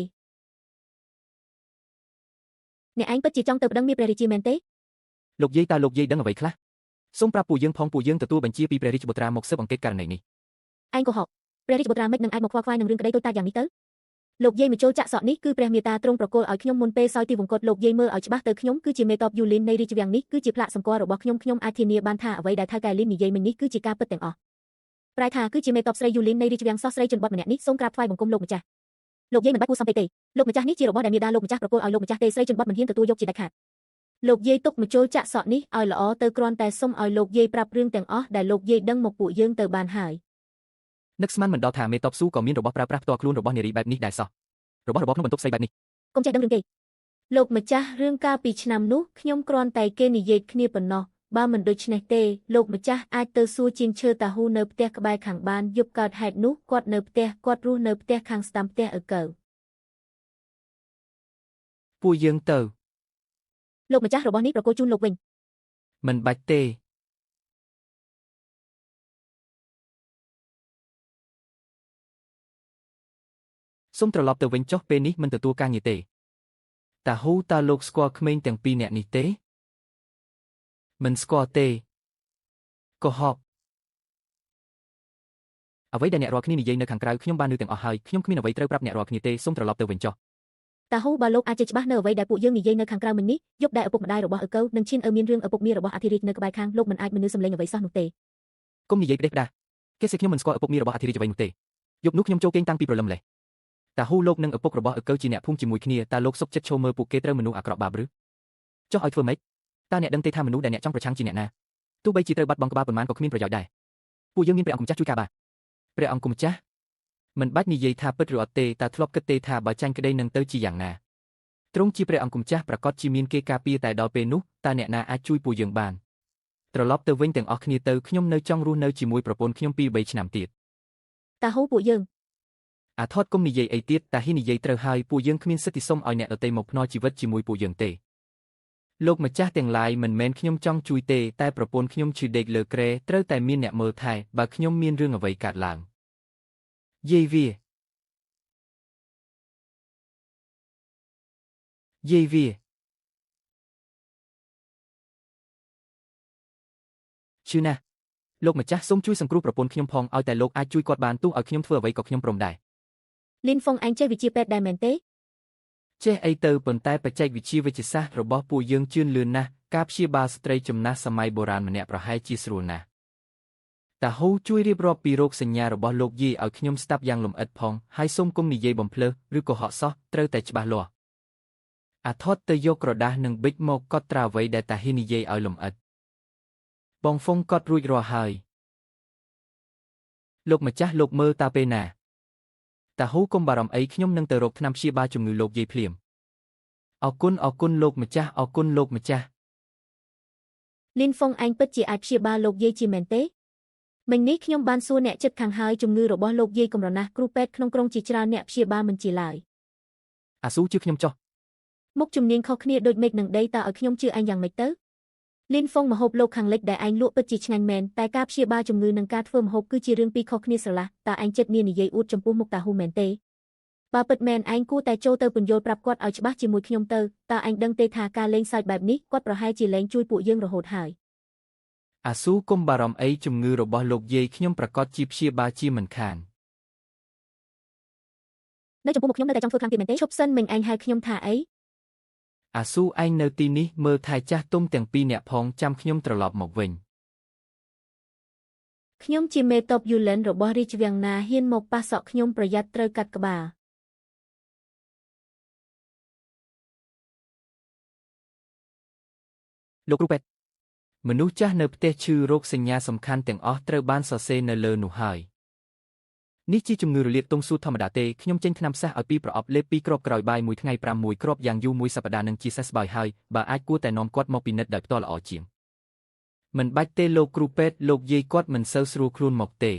អ្នកឯងពិតជាចង់ទៅប្តឹងមានព្រះរាជាមែនទេ លោកយាយតើលោកយាយដឹងអ្វីខ្លះសូមប្រាប់ពួកយើងផងពួកយើងទទួលបញ្ជាពីព្រះរាជបុត្រាមកស៊ើបអង្កេតករណីនេះឯងកុហកព្រះរាជបុត្រាមិននឹងអាចមកខ្វល់ខ្វាយនឹងរឿងក្តីតូចតាចយ៉ាងនេះទៅលោកយាយមកចូលចាក់សក់នេះគឺព្រះមេត្តាទ្រង់ប្រគល់ឲ្យខ្ញុំមុនពេលសោយទីវង្គតលោកយាយមើលឲ្យច្បាស់ទៅខ្ញុំគឺជាមេតបយូលីននៃរាជវាំងនេះគឺជាផ្លាកសម្គាល់របស់ខ្ញុំអាចធានាបានថាអ្វីដែលថៅកែលីននិយាយមិញនេះគឺជាការពិតទាំងអស់ប្រែថាគឺជាមេតបស្រីយូលីននៃរាជវាំងសោះស្រីជនបទម្នាក់នេះសូមក្រាបថ្វាយបង្គំលោកម្ចាស់លោកយាយមិនបាច់គួរសមពេកទេលោកម្ចាស់នេះជារបស់ដែលមេដាលោកម្ចាស់ប្រគល់ឲ្យលោកម្ចាស់ទេស្រីជនបទមិនហ៊ានទទួលយកជាដាច់ខាតលោកយាយទុកមកចូលចាក់សក់នេះឲ្យល្អទៅគ្រាន់តែសុំឲ្យលោកយាយប្រាប់រឿងទាំងអស់ដែលលោកយាយដឹងមកពួកយើងទៅបានហើយនឹកស្មានមិនដល់ថាមេតបស៊ូក៏មានរបស់ប្រើប្រាស់ផ្ទាល់ខ្លួនរបស់នារីបែបនេះដែរសោះរបស់ក្នុងបន្ទប់ស្រីបែបនេះកុំចេះដឹងរឿងគេលោកម្ចាស់រឿងកាលពីឆ្នាំនោះខ្ញុំគ្រាន់តែគេនិយាយគ្នាប៉ុណ្ណោះបើមិនដូច្នេះទេលោកម្ចាស់អាចទៅសួរជាងឈើតាហ៊ូនៅផ្ទះក្បែរខាងបានយប់កើតហេតុនោះគាត់នៅផ្ទះគាត់រស់នៅផ្ទះខាងស្ដាំផ្ទះឪកើពួកយើងទៅលោកម្ចាស់របស់នេះប្រគល់ជូនលោកវិញមិនបាច់ទេសូមត្រឡប់ទៅវិញចុះពេលនេះមិនទទួលការងារទេតាហ៊ូតើលោកស្គាល់ក្មេងទាំងពីរនាក់នេះទេមិនស្គាល់ទេកុហកអ្វីដែលអ្នករាល់គ្នានិយាយនៅខាងក្រៅខ្ញុំបានឮទាំងអស់ហើយខ្ញុំគ្មានអ្វីត្រូវប្រាប់អ្នករាល់គ្នាទេសូមត្រឡប់ទៅវិញចុះតាហ៊ូបើលោកអាចជឿច្បាស់នៅអ្វីដែលពួកយើងនិយាយនៅខាងក្រៅមិញនេះយប់ដែលឪពុកម្ដាយរបស់ឪកូវនិងឈិនមានរឿងឪពុកមារបស់អធិរាជនៅក្បែរខាងលោកមិនអាចមិនឮសំឡេងអ្វីសោះនោះទេកុំនិយាយផ្ដេសផ្ដាសគេសិខ្ញុំមិនស្គាល់ឪពុកមារបស់អធិរាជអ្វីនោះទេយប់នោះខ្ញុំចូលគេងតាំងពីព្រលឹមម្លេះតាហ៊ូលោកនិងឪពុករបស់ឪកូវជាអ្នកភូមិជាមួយគ្នាតើលោកសុខចិត្តឈរមើលពួកគេត្រូវមនុស្សអាក្រក់បាបឬចុះឲ្យធ្វើម៉េចតើអ្នកដឹងទេថាមនុស្សដែលអ្នកចង់ប្រឆាំងជាអ្នកណាទោះបីជាត្រូវបាត់បង់ក្បាលប៉ុន្មានក៏គ្មានប្រយោជន៍ដែរពួកយើងមានព្រះអង្គម្ចាស់ជួយការបាទព្រះអង្គម្ចាស់មិនបាច់និយាយថាពិតឬអត់ទេតើធ្លាប់គិតទេថាបើចាញ់ក្តីនឹងទៅជាយ៉ាងណាទ្រង់ជាព្រះអង្គម្ចាស់ប្រកាសជាមានគេការពារតែដល់ពេលនោះតើអ្នកណាអាចជួយពួកយើងបានត្រឡប់ទៅវិញទាំងអស់គ្នាទៅខ្ញុំនៅចង់រស់នៅជាមួយប្រពន្ធខ្ញុំ2-3ឆ្នាំទៀតតាហ៊ូពួកយើងអាថតគុំនិយាយអីទៀតតាហ៊ីនិយាយត្រូវហើយពួកយើងគ្មានសិទ្ធិសុំឲ្យអ្នកដទៃមកភ្នាល់ជីវិតជាមួយពួកយើងទេលោកម្ចាស់ទាំងឡាយមិនមែនខ្ញុំចង់ជួយទេតែប្រពន្ធខ្ញុំឈឺដេកលើគ្រែត្រូវតែមានអ្នកមើលថែបើខ្ញុំមានរឿងអ្វីកើតឡើងយាយវាឈឺណាស់លោកម្ចាស់សូមជួយសង្គ្រោះប្រពន្ធខ្ញុំផងឲ្យតែលោកអាចជួយគាត់បានទោះឲ្យខ្ញុំធ្វើអ្វីក៏ខ្ញុំព្រមដែរលីនហ្វុងអញចេះវិជាពេទ្យដែរមែនទេចេះអីទៅប៉ុន្តែបច្ចេកវិទ្យាវេជ្ជសាស្ត្ររបស់ពួកយើងជឿនលឿនណាស់ការព្យាបាលស្ត្រីចំណាស់សម័យបុរាណម្នាក់ប្រហែលជាស្រួលណាស់តាហ៊ូជួយរៀបរាប់ពីរោគសញ្ញារបស់លោកយាយឲ្យខ្ញុំស្ដាប់យ៉ាងលម្អិតផងហើយសូមគុំនិយាយបំភ្លើសឬកុហកសោះត្រូវតែច្បាស់លាស់អាថតទៅយកក្រដាសនិងប៊ិចមកកត់ត្រាអ្វីដែលតាហ៊ីនិយាយឲ្យលម្អិតបងហ្វុងកត់រួចរាល់ហើយលោកម្ចាស់លោកមើលតាពេលណាតាហ៊ូកុំបារម្ភអីខ្ញុំនឹងទៅរកថ្នាំព្យាបាលជំងឺលោកយាយភ្លាមអរគុណលោកម្ចាស់អរគុណលោកម្ចាស់លីនហ្វុងអញពិតជាអាចព្យាបាលលោកយាយជាមែនទេមិញនេះខ្ញុំបានសួរអ្នកចិត្តខាងហើយជំងឺរបស់លោកយាយកម្រណាស់គ្រូពេទ្យក្នុងក្រុងជាច្រើនអ្នកព្យាបាលមិនជាឡើយអាស៊ូជឿខ្ញុំចុះមុខជំនាញខុសគ្នាដូចមេឃនឹងដីតើឲ្យខ្ញុំជឿអញយ៉ាងម៉េចទៅលីនហ្វុងម្ហូបលោកខាងលិចដែលឯងលក់ពិតជាឆ្ងាញ់មែនតែការព្យាបាលជំងឺនិងការធ្វើម្ហូបគឺជារឿងពីរខុសគ្នាស្រឡះតើឯងចិត្តមាននិយាយអួតចំពោះមុខតាហ៊ូមែនទេបើពិតមែនឯងគួរតែចូលទៅពន្យល់ប្រាប់គាត់ឲ្យច្បាស់ជាមួយខ្ញុំទៅតើឯងដឹងទេថាការលេងសើចបែបនេះគាត់ប្រហែលជាលែងជួយពួកយើងរហូតហើយអាស៊ូកុំបារម្ភអីជំងឺរបស់លោកយាយខ្ញុំប្រកាសជាព្យាបាលជាមិនខាននៅចំពោះមុខខ្ញុំនៅតែចង់ធ្វើខ្លាំងទៀតមែនទេឈប់សិនមិញឯងហៅខ្ញុំថាអីអាស៊ូឯងនៅទីនេះមើលថែចាស់ទុំទាំងពីរនាក់ផងចាំខ្ញុំត្រឡប់មកវិញខ្ញុំជាមេតបយូឡិនរបស់រាជវាំងណាហ៊ានមកប៉ះសក់ខ្ញុំប្រយ័ត្នត្រូវកាត់ក្បាលលោកគ្រូពេទ្យមនុស្សចាស់នៅផ្ទះឈឺរោគសញ្ញាសំខាន់ទាំងអស់ត្រូវបានសរសេរនៅលើនោះហើយនេះជាជំងឺរលាកទងសួតធម្មតាទេខ្ញុំចេញថ្នាំផ្សះឲ្យពីប្រអប់លេប2គ្រាប់ក្រោយបាយមួយថ្ងៃ5គ្រាប់យ៉ាងយូរមួយសប្តាហ៍នឹងជាសះស្បើយហើយបើអាចគួរតែនាំគាត់មកពិនិត្យដោយផ្ទាល់ល្អជាងមិនបាច់ទេលោកគ្រូពេទ្យលោកយាយគាត់មិនសូវស្រួលខ្លួនមកទេ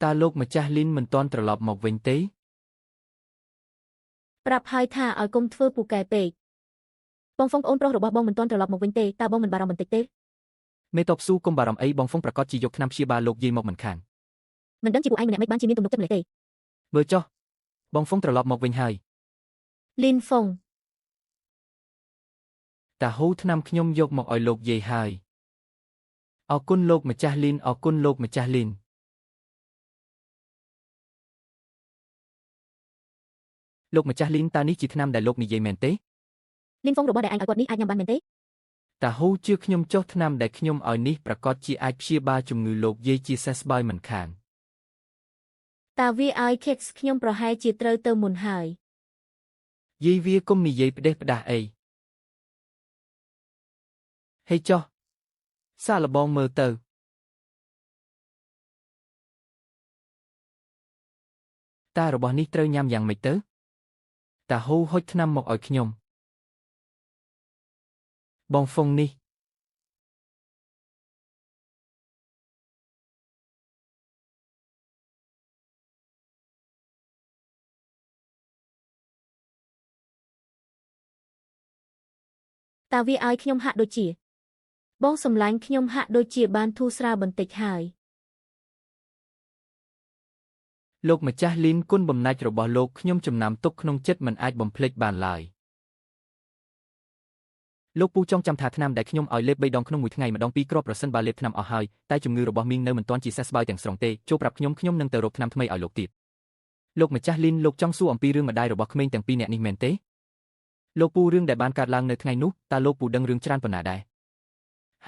តើលោកម្ចាស់លីនមិនទាន់ត្រឡប់មកវិញទេប្រាប់ហើយថាឲ្យកុំធ្វើពូកែពេកបងហ្វុងប្អូនប្រុសរបស់បងមិនទាន់ត្រឡប់មកវិញទេតើបងមិនបារម្ភបន្តិចទេ មេតបស៊ូកុំបារម្ភអីបងហ្វុងប្រកាសជាយកថ្នាំព្យាបាលលោកយាយមកមិនខាន មិនដឹងជាពួកឯងម្នាក់មិនបានជាមានទំនុកចិត្តម្លេះទេ មើលចុះបងហ្វុងត្រឡប់មកវិញហើយ លីនហ្វុង តាហ៊ូថ្នាំខ្ញុំយកមកឲ្យលោកយាយហើយអរគុណលោកម្ចាស់លីនអរគុណលោកម្ចាស់លីនលោកម្ចាស់លីនតើនេះជាថ្នាំដែលលោកនិយាយមែនទេ លីនហ្វុងរបស់ដែលឯងឲ្យគាត់នេះអាចញ៉ាំបានមែនទេ តាហ៊ូជឿខ្ញុំចុះថ្នាំដែលខ្ញុំឲ្យនេះប្រកាសជាអាចព្យាបាលជំងឺលោកយាយជាសះស្បើយមិនខាន តាវាឲ្យខេកខ្ញុំប្រហែលជាត្រូវទៅមុនហើយ យាយវាកុំនិយាយផ្ដេសផ្ដាស់អីហេចុះសាកល្បងមើលទៅតើរបស់នេះត្រូវញ៉ាំយ៉ាងម៉េចទៅតាហ៊ូហុចថ្នាំមកឲ្យខ្ញុំបងហ្វុងនេះតាវាឲ្យខ្ញុំហាក់ដូចជាបងសម្លាញ់ខ្ញុំហាក់ដូចជាបានធូរស្រាលបន្តិចហើយ លោកម្ចាស់លីនគុណបំណាច់របស់លោកខ្ញុំចំណាំទុកក្នុងចិត្តមិនអាចបំភ្លេចបានឡើយលោកពូចង់ចាំថាថ្នាំដែលខ្ញុំឲ្យលេប3ដងក្នុងមួយថ្ងៃម្ដង2គ្រាប់ប្រសិនបើលេបថ្នាំអស់ហើយតែជំងឺរបស់មីងនៅមិនទាន់ជាសះស្បើយទាំងស្រុងទេចូលប្រាប់ខ្ញុំនឹងទៅរកថ្នាំថ្មីឲ្យលោកទៀតលោកម្ចាស់លីនលោកចង់សួរអំពីរឿងម្ដាយរបស់ក្មេងទាំងពីរនាក់នេះមែនទេលោកពូរឿងដែលបានកើតឡើងនៅថ្ងៃនោះតើលោកពូដឹងរឿងច្រើនប៉ុណ្ណាដែរ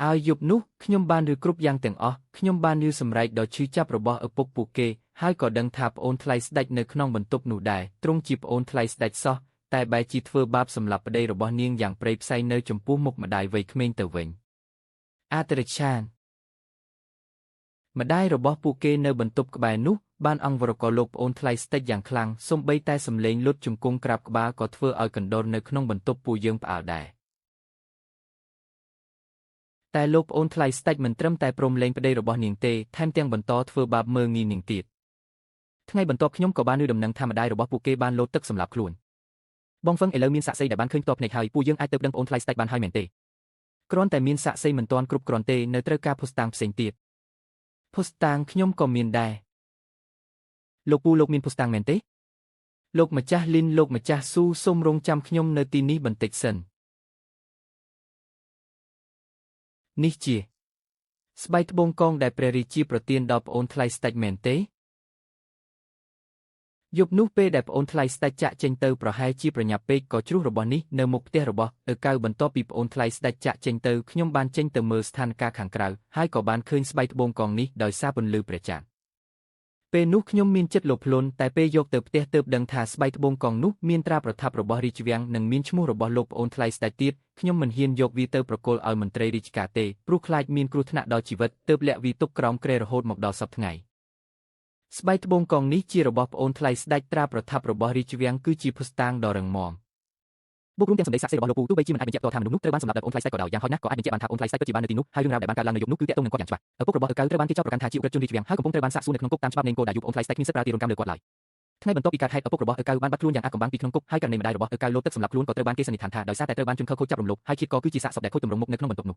ហើយយប់នោះខ្ញុំបានឮគ្រប់យ៉ាងទាំងអស់ខ្ញុំបានឮសម្រែកដ៏ឈឺចាប់របស់ឪពុកពួកគេហើយក៏ដឹងថាប្អូនថ្លៃស្ដេចនៅក្នុងបន្ទប់នោះដែរទ្រង់ជាប្អូនថ្លៃស្ដេចសោះតែបែរជាធ្វើបាបសម្លាប់ប្តីរបស់នាងយ៉ាងព្រៃផ្សៃនៅចំពោះមុខម្ដាយវ័យក្មេងទៅវិញអាតរិឆានម្ដាយរបស់ពួកគេនៅបន្ទប់ក្បែរនោះបានអង្វរករលោកប្អូនថ្លៃស្ដេចយ៉ាងខ្លាំងសូម្បីតែសម្លេងលុតជង្គង់ក្រាបក្បាលក៏ធ្វើឲ្យកណ្ដុរនៅក្នុងបន្ទប់ពួកយើងផ្អើលដែរតែលោកប្អូនថ្លៃស្ដេចមិនត្រឹមតែព្រមលែងប្តីរបស់នាងទេថែមទាំងបន្តធ្វើបាបមើលងាយនាងទៀតថ្ងៃបន្ទាប់ខ្ញុំក៏បានឮដំណឹងថាម្ដាយរបស់ពួកគេបានលោតទឹកសម្លាប់ខ្លួនបងហ្វឹងឥឡូវមានសាក្សីដែលបានឃើញផ្ទាល់ភ្នែកហើយពួកយើងអាចទៅដឹងប្អូនថ្លៃស្ដេចបានហើយមែនទេគ្រាន់តែមានសាក្សីមិនទាន់គ្រប់គ្រាន់ទេនៅត្រូវការភស្តុតាងផ្សេងទៀតភស្តុតាងខ្ញុំក៏មានដែរលោកពូលោកមានភស្តុតាងមែនទេលោកម្ចាស់លីនលោកម្ចាស់ស៊ូសូមរងចាំខ្ញុំនៅទីនេះបន្តិចសិននេះជាស្បែកត្បូងកងដែលព្រះរាជាប្រទានដល់ប្អូនថ្លៃស្ដេចមែនទេយប់នោះពេលដែលប្អូនថ្លៃស្ដេចចាក់ចេញទៅប្រហែលជាប្រញាប់ពេកក៏ជ្រុះរបស់នេះនៅមុខផ្ទះរបស់ឪកៅបន្ទាប់ពីប្អូនថ្លៃស្ដេចចាក់ចេញទៅខ្ញុំបានចេញទៅមើលស្ថានភាពខាងក្រៅហើយក៏បានឃើញស្បែកត្បូងកងនេះដោយសារពន្លឺព្រះច័ន្ទពេលនោះខ្ញុំមានចិត្តលោភលន់តែពេលយកទៅផ្ទះទើបដឹងថាស្បែកត្បូងកងនោះមានត្រាប្រថាប់របស់រាជវាំងនិងមានឈ្មោះរបស់លោកប្អូនថ្លៃស្ដេចទៀតខ្ញុំមិនហ៊ានយកវាទៅប្រគល់ឲ្យមន្ត្រីរាជការទេព្រោះខ្លាចមានគ្រោះថ្នាក់ដល់ជីវិតទើបលាក់វាទុកក្រោមគ្រែរហូតមកដល់សព្វថ្ងៃស្បែកត្បូងកងនេះជារបស់ប្អូនថ្លៃស្ដេចត្រាប្រថាប់របស់រាជវាំងគឺជាភស្តុតាងដ៏រឹងមាំបូករួមទាំងសម្ដីសាក្សីរបស់លោកពូទោះបីជាមិនអាចបញ្ជាក់តថាមនុស្សនោះត្រូវបានសម្លាប់ដោយប្អូនថ្លៃស្ដេចក៏ដោយយ៉ាងហោចណាស់ក៏អាចបញ្ជាក់បានថាប្អូនថ្លៃស្ដេចពិតជាបាននៅទីនោះហើយរឿងរ៉ាវដែលបានកើតឡើងនៅយប់នោះគឺទាក់ទងនឹងគាត់យ៉ាងច្បាស់ឪពុករបស់ឪកៅត្រូវបានគេចោទប្រកាន់ថាជាឧក្រិដ្ឋជនរាជវាំងហើយកំពុងត្រូវបានសាកសួរនៅក្នុងគុកតាមច្បាប់នៃនគរដាយុប្អូនថ្លៃស្ដេចគ្មានសិទ្ធិប្រើទារុណកម្មលើគាត់ឡើយថ្ងៃបន្ទាប់ពីកើតហេតុឪពុករបស់ឪកៅបានបាត់ខ្លួនយ៉ាងអាថ៌កំបាំងពីក្នុងគុកហើយករណីម្ដាយរបស់ឪកៅលោតទឹកសម្លាប់ខ្លួនក៏ត្រូវបានគេសន្និដ្ឋានថាដោយសារតែត្រូវបានជនខិលខូចចាប់រំលោភហើយជាតិក៏គឺជាសាកសពដែលខូចទម្រង់មុខនៅក្នុងបន្ទប់នោះ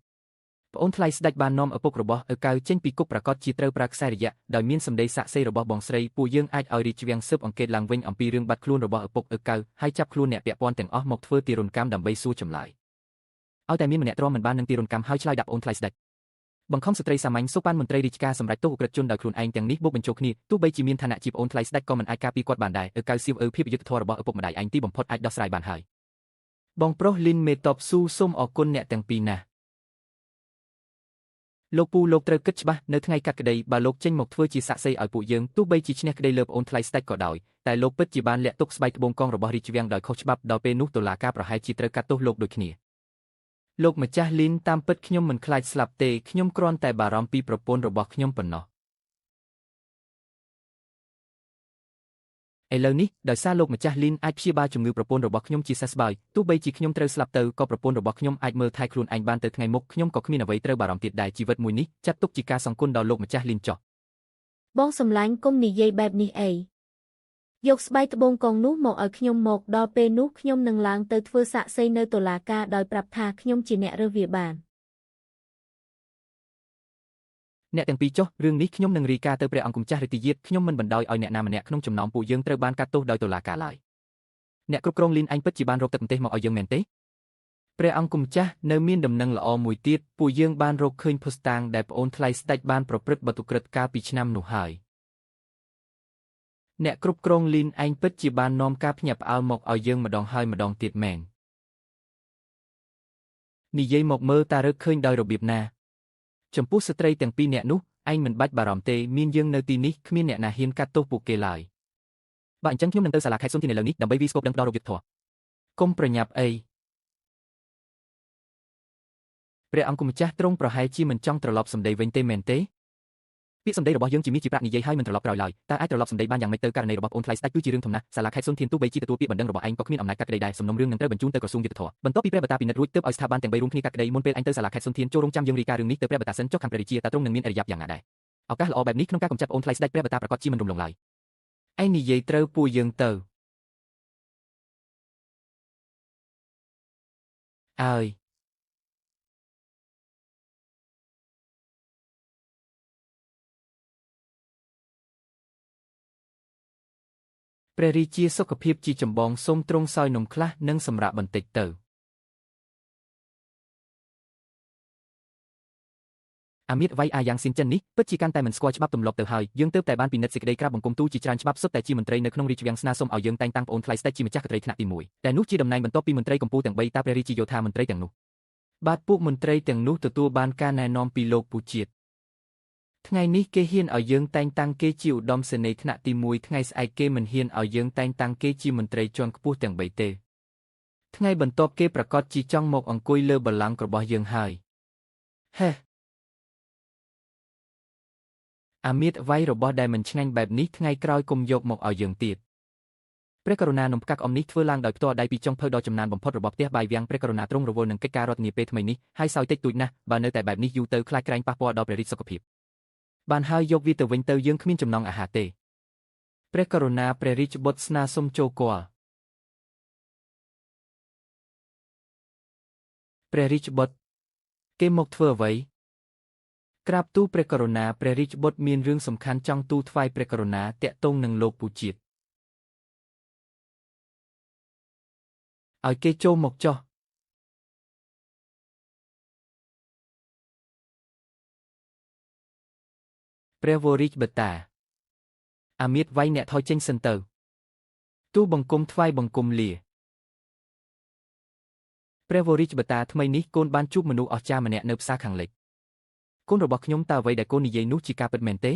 ប្អូនថ្លៃស្ដេចបាននាំឪពុករបស់ឪកៅចេញពីគុកប្រកាសជាត្រូវប្រើខ្សែរយៈដោយមានសម្ដីសាក្សីរបស់បងស្រីពួកយើងអាចឲ្យរាជវាំងស៊ើបអង្កេតឡើងវិញអំពីរឿងបាត់ខ្លួនរបស់ឪពុកឪកៅហើយចាប់ខ្លួនអ្នកពាក់ព័ន្ធទាំងអស់មកធ្វើទារុណកម្មដើម្បីសួរចម្លើយឲ្យតែមានម្នាក់ទ្រាំមិនបាននឹងទារុណកម្មហើយឆ្លើយដាក់ប្អូនថ្លៃស្ដេចបង្ខំស្ត្រីសាមញ្ញសូប៉ាន់មន្ត្រីរាជការសម្រាប់ទោសឧក្រិដ្ឋជនដោយខ្លួនឯងទាំងនេះបូកបញ្ចូលគ្នាទោះបីជាមានឋានៈជាប្អូនថ្លៃស្ដេចក៏មិនអាចការពារគាត់បានដែរឪកៅសៀវភាពយុត្តិធម៌របស់ឪពុកម្ដាយឯងទីបំផុតអាចដោះស្រាយបានហើយបងប្រុសលីនមេតបស៊ូសូមអរគុណអ្នកទាំងពីរណាស់លោកពូលោកត្រូវគិតច្បាស់នៅថ្ងៃកាត់ក្តីបើលោកចេញមកធ្វើជាសាក្សីឲ្យពួកយើងទោះបីជាឈ្នះក្តីលើប្អូនថ្លៃស្ដេចក៏ដោយតែលោកពិតជាបានលាក់ទុកស្បែកត្បូងកងរបស់រាជវាំងដោយខុសច្បាប់ដល់ពេលនោះតុលាការប្រហែលជាត្រូវកាត់ទោសលោកដូចគ្នាលោកម្ចាស់លីនតាមពិតខ្ញុំមិនខ្លាចស្លាប់ទេខ្ញុំគ្រាន់តែបារម្ភពីប្រពន្ធរបស់ខ្ញុំប៉ុណ្ណោះឥឡូវនេះដោយសារលោកម្ចាស់លីនអាចព្យាបាលជំងឺប្រពន្ធរបស់ខ្ញុំជាសះស្បើយទោះបីជាខ្ញុំត្រូវស្លាប់ទៅក៏ប្រពន្ធរបស់ខ្ញុំអាចមើលថែខ្លួនឯងបានទៅថ្ងៃមុខខ្ញុំក៏គ្មានអ្វីត្រូវបារម្ភទៀតដែរជីវិតមួយនេះចាត់ទុកជាការសង្ឃឹមដល់លោកម្ចាស់លីនចុះបងសម្លាញ់គុំនិយាយបែបនេះអីយកស្បែកត្បូងកងនោះមកឲ្យខ្ញុំមកដល់ពេលនោះខ្ញុំនឹងឡើងទៅធ្វើសាក្សីនៅតុលាការដោយប្រាប់ថាខ្ញុំជាអ្នករើសវាបាន អ្នកទាំងពីរចុះរឿងនេះខ្ញុំនឹងរាយការណ៍ទៅព្រះអង្គម្ចាស់រាជយាតខ្ញុំមិនបណ្ដោយឲ្យអ្នកណាម្នាក់ក្នុងចំណោមពួកយើងត្រូវបានកាត់ទោសដោយតុលាការឡើយអ្នកគ្រប់គ្រងលីនអញពិតជាបានរកទឹកម្ទេសមកឲ្យយើងមែនទេព្រះអង្គម្ចាស់នៅមានដំណឹងល្អមួយទៀតពួកយើងបានរកឃើញភស្តុតាងដែលប្អូនថ្លៃស្ដេចបានប្រព្រឹត្តបទឧក្រិដ្ឋកាលពីឆ្នាំនោះហើយអ្នកគ្រប់គ្រងលីនឯងពិតជាបាននាំការភ្ញាក់ផ្អើលមកឲ្យយើងម្ដងហើយម្ដងទៀតមែននិយាយមកមើលតារកឃើញដោយរបៀបណាចំពោះស្ត្រីទាំងពីរនាក់នោះឯងមិនបាច់បារម្ភទេមានយើងនៅទីនេះគ្មានអ្នកណាហ៊ានកាត់ទោសពួកគេឡើយបើអញ្ចឹងខ្ញុំនឹងទៅសាលាខេត្តសុនធានឥឡូវនេះដើម្បីវិស្គប់ដឹងផ្ដល់រោគយុទ្ធធម៌កុំប្រញាប់អីព្រះអង្គម្ចាស់ទ្រង់ប្រហែលជាមិនចង់ត្រឡប់សម្ដីវិញទេមែនទេពាក្យសម្ដីរបស់យើងជាមាសជាប្រាក់និយាយហើយមិនត្រឡប់ក្រោយឡើយតើអាចត្រឡប់សម្ដីបានយ៉ាងម៉េចទៅករណីរបស់ប្អូនថ្លៃស្ដេចគឺជារឿងធំណាស់សាលាខេត្តសុនធានទោះបីជាទទួលពាក្យបណ្ដឹងរបស់ឯងក៏គ្មានអំណាចកាត់ក្តីដែរសំណុំរឿងនឹងត្រូវបញ្ជូនទៅក្រសួងយុទ្ធភ័ពបន្ទាប់ពីព្រះបតាពិនិត្យរួចទើបឲ្យស្ថាប័នទាំង3រួមគ្នាកាត់ក្តីមុនពេលឯងទៅសាលាខេត្តសុនធានចូលរងចាំយើងរាយការណ៍រឿងនេះទៅព្រះបតាសិនចុះខាងព្រះរាជាតើទ្រង់នឹងមានអរិយាប័ត្រយ៉ាងណាដែរឱកាសល្អបែបនេះក្នុងការកម្ចាត់ប្អូនថ្លៃស្ដេចព្រះបតាប្រកាសជាមិនរំលងឡើយឯងនិយាយត្រូវពួកយើងទៅអើយព្រះរាជាសុខភាពជាចម្បងសូមទ្រង់សោយនំខ្លះនិងសម្រាប់បន្តិចទៅអាមៀតវៃអាយ៉ាងស៊ីនចិននេះពិតជាកាន់តែមិនស្គាល់ច្បាប់ទម្លាប់ទៅហើយយើងទើបតែបានពិនិត្យសេចក្តីក្រាបបង្គំទូលជាច្រើនច្បាប់សុទ្ធតែជាមន្ត្រីនៅក្នុងរាជវាំងស្នើសុំឲ្យយើងតែងតាំងប្អូនថ្លៃស្ដេចជាម្ចាស់ក្ត្រីថ្នាក់ទី1តែនោះជាតំណែងបន្ទាប់ពីមន្ត្រីកម្ពុជាទាំង3តាព្រះរាជាយោធាមន្ត្រីទាំងនោះបាទពួកមន្ត្រីទាំងនោះទទួលបានការណែនាំពីលោកពូជាតិថ្ងៃនេះគេហ៊ានឲ្យយើងតែងតាំងគេជាឧត្តមសេនីយ៍ថ្នាក់ទី1ថ្ងៃស្អែកគេមិនហ៊ានឲ្យយើងតែងតាំងគេជាមន្ត្រីជាន់ខ្ពស់ទាំង3ទេថ្ងៃបន្ទាប់គេប្រកាសជាចង់មកអង្គុយលើបល្ល័ង្ករបស់យើងហើយហេអាមៀតវៃរបស់ដែលមិនឆ្ងាញ់បែបនេះថ្ងៃក្រោយគុំយកមកឲ្យយើងទៀតព្រះករុណានំផ្កាក់អមនេះធ្វើឡើងដោយផ្ទាល់ដៃពីចុងភៅដ៏ចំណានបំផុតរបស់ផ្ទះបាយវាំងព្រះករុណាទ្រង់រវល់នឹងកិច្ចការរដ្ឋនាពេលថ្មីនេះហើយសោយតិចតួចណាស់បើនៅតែបែបនេះយូរទៅខ្លាចក្រែងប៉ះពាល់ដល់ព្រះរាជសុខភាពបានហើយយកវាទៅវិញទៅយើងគ្មានចំណង់អាហារទេព្រះករុណាព្រះរាជបុត្រស្នើសុំចូលគាល់ព្រះរាជបុត្រគេមកធ្វើអ្វីក្រាបទូលព្រះករុណាព្រះរាជបុត្រមានរឿងសំខាន់ចង់ទូលថ្វាយព្រះករុណាតាក់ទងនឹងលោកពូជាតិឲ្យគេចូលមកចុះព្រះវររាជបតាអាមៀតវៃអ្នកថយចេញសិនទៅទូបង្គំថ្វាយបង្គំលាព្រះវររាជបតាថ្មីនេះកូនបានជួបមនុស្សអស្ចារ្យម្នាក់នៅផ្សារខាងលិចកូនរបស់ខ្ញុំតើអ្វីដែលកូននិយាយនោះជាការពិតមែនទេ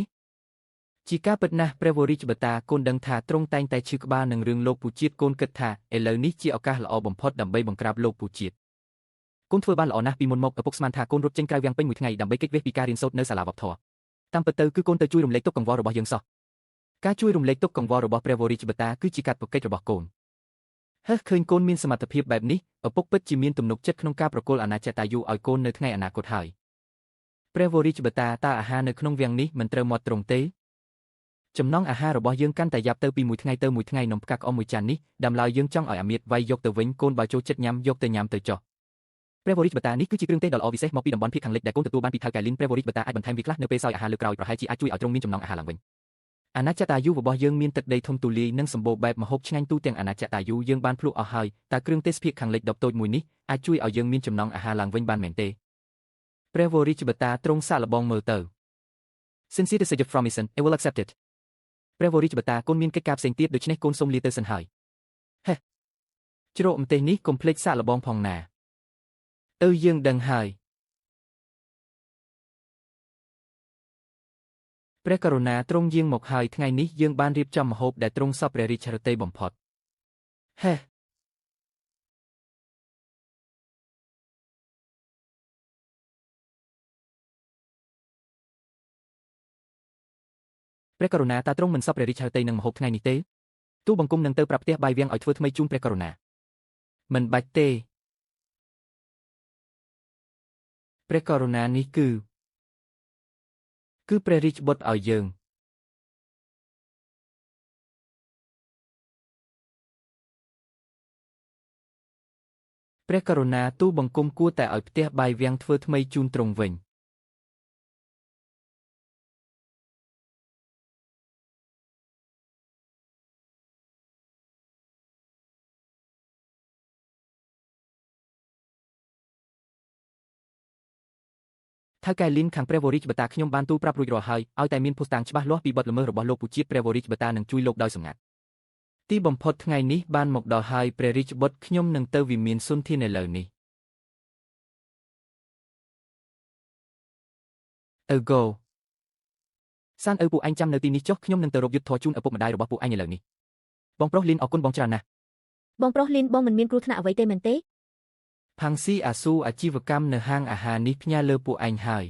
ជាការពិតណាស់ព្រះវររាជបតាកូនដឹងថាទ្រង់តែងតែឈឺក្បាលនឹងរឿងលោកពូជាតិកូនគិតថាឥឡូវនេះជាឱកាសល្អបំផុតដើម្បីបង្ក្រាបលោកពូជាតិកូនធ្វើបានល្អណាស់ពីមុនមកឪពុកស្មានថាកូនរត់ចេញក្រៅវាំងពេញមួយថ្ងៃដើម្បីគេចវេសពីការរៀនសូត្រនៅសាលាវប្បធម៌តាមពិតទៅគឺកូនទៅជួយរំលែកទុក្ខកង្វល់របស់យើងសោះការជួយរំលែកទុក្ខកង្វល់របស់ព្រះវររាជបតាគឺជាកាតព្វកិច្ចរបស់កូនហើឃើញកូនមានសមត្ថភាពបែបនេះឪពុកពិតជាមានទំនុកចិត្តក្នុងការប្រគល់អាណាចក្រតាយុឲ្យកូននៅថ្ងៃអនាគតហើយព្រះវររាជបតាតើអាហារនៅក្នុងវាំងនេះមិនត្រូវមាត់ត្រង់ទេចំណង់អាហាររបស់យើងកាន់តែយ៉ាប់ទៅពីមួយថ្ងៃទៅមួយថ្ងៃនំផ្កាក់អមមួយចាននេះដាំឡើយយើងចង់ឲ្យអាមៀតវៃយកទៅវិញកូនបើចូលចិត្តញ៉ាំយកទៅញ៉ាំទៅចុះព្រះវររាជបតានេះគឺជាគ្រឿងទេសដ៏ល្អវិសេសមកពីតំបន់ភាគខាងលិចដែលកូនទទួលបានពីថៅកែលីនព្រះវររាជបតាអាចបន្ថែមវាខ្លះនៅពេលសោយអាហារលើក្រោយប្រហែលជាអាចជួយឲ្យទ្រង់មានចំណង់អាហារឡើងវិញអាណាចក្រតាយុរបស់យើងមានទឹកដីធំទូលាយនិងសម្បូរបែបម្ហូបឆ្ងាញ់ទូទាំងអាណាចក្រតាយុយើងបានភ្លក់អស់ហើយតើគ្រឿងទេសភាគខាងលិចដ៏តូចមួយនេះអាចជួយឲ្យយើងមានចំណង់អាហារឡើងវិញបានមែនទេព្រះវររាជបតាទ្រង់សាកល្បងមើលទៅ Since it is a gift from Isen, I will accept it ព្រះវររាជបតាកូនមានកិច្ចការផ្សេងទៀតដូច្នេះកូនសូមលាទៅសិនហើយហេជ្រោកម្ទេសនេះកុំភ្លេចសាកល្បងផងណាយើងដឹងហើយព្រះករុណាទ្រង់យាងមកហើយថ្ងៃនេះយើងបានរៀបចំម្ហូបដែលទ្រង់សពព្រះរាជហឫទ័យបំផុតហេព្រះករុណាតើទ្រង់មិនសពព្រះរាជហឫទ័យនឹងម្ហូបថ្ងៃនេះទេទូបង្គំនឹងទៅប្រាប់ផ្ទះបាយវាំងឲ្យធ្វើថ្មីជូនព្រះករុណាមិនបាច់ទេព្រះករុណានេះគឺព្រះរាជបុត្រឲ្យយើងព្រះករុណាទូបង្គំគួរតែឲ្យផ្ទះបាយវាំងធ្វើថ្មីជូនទ្រង់វិញ ថៅកែលីនខាងព្រះវរិជបតាខ្ញុំបានទូលប្រាប់រួចរាល់ហើយឲ្យតែមានភស្តុតាងច្បាស់លាស់ពីបទល្មើសរបស់លោកពូជាតិព្រះវរិជបតានឹងជួយលោកដោយសម្ងាត់ទីបំផុតថ្ងៃនេះបានមកដល់ហើយព្រះរាជបុត្រខ្ញុំនឹងទៅវិមានសុនធានឥឡូវនេះgo សានឪពួកឯងចាំនៅទីនេះចុះខ្ញុំនឹងទៅរកយុទ្ធធរជូនឪពុកម្ដាយរបស់ពួកឯងឥឡូវនេះបងប្រុសលីនអរគុណបងច្រើនណាស់បងប្រុសលីនបងមិនមានគ្រោះថ្នាក់អ្វីទេមែនទេផាំងស៊ីអាស៊ូអាជីវកម្មនៅហាងអាហារនេះផ្ញើលើពួកឯងហើយ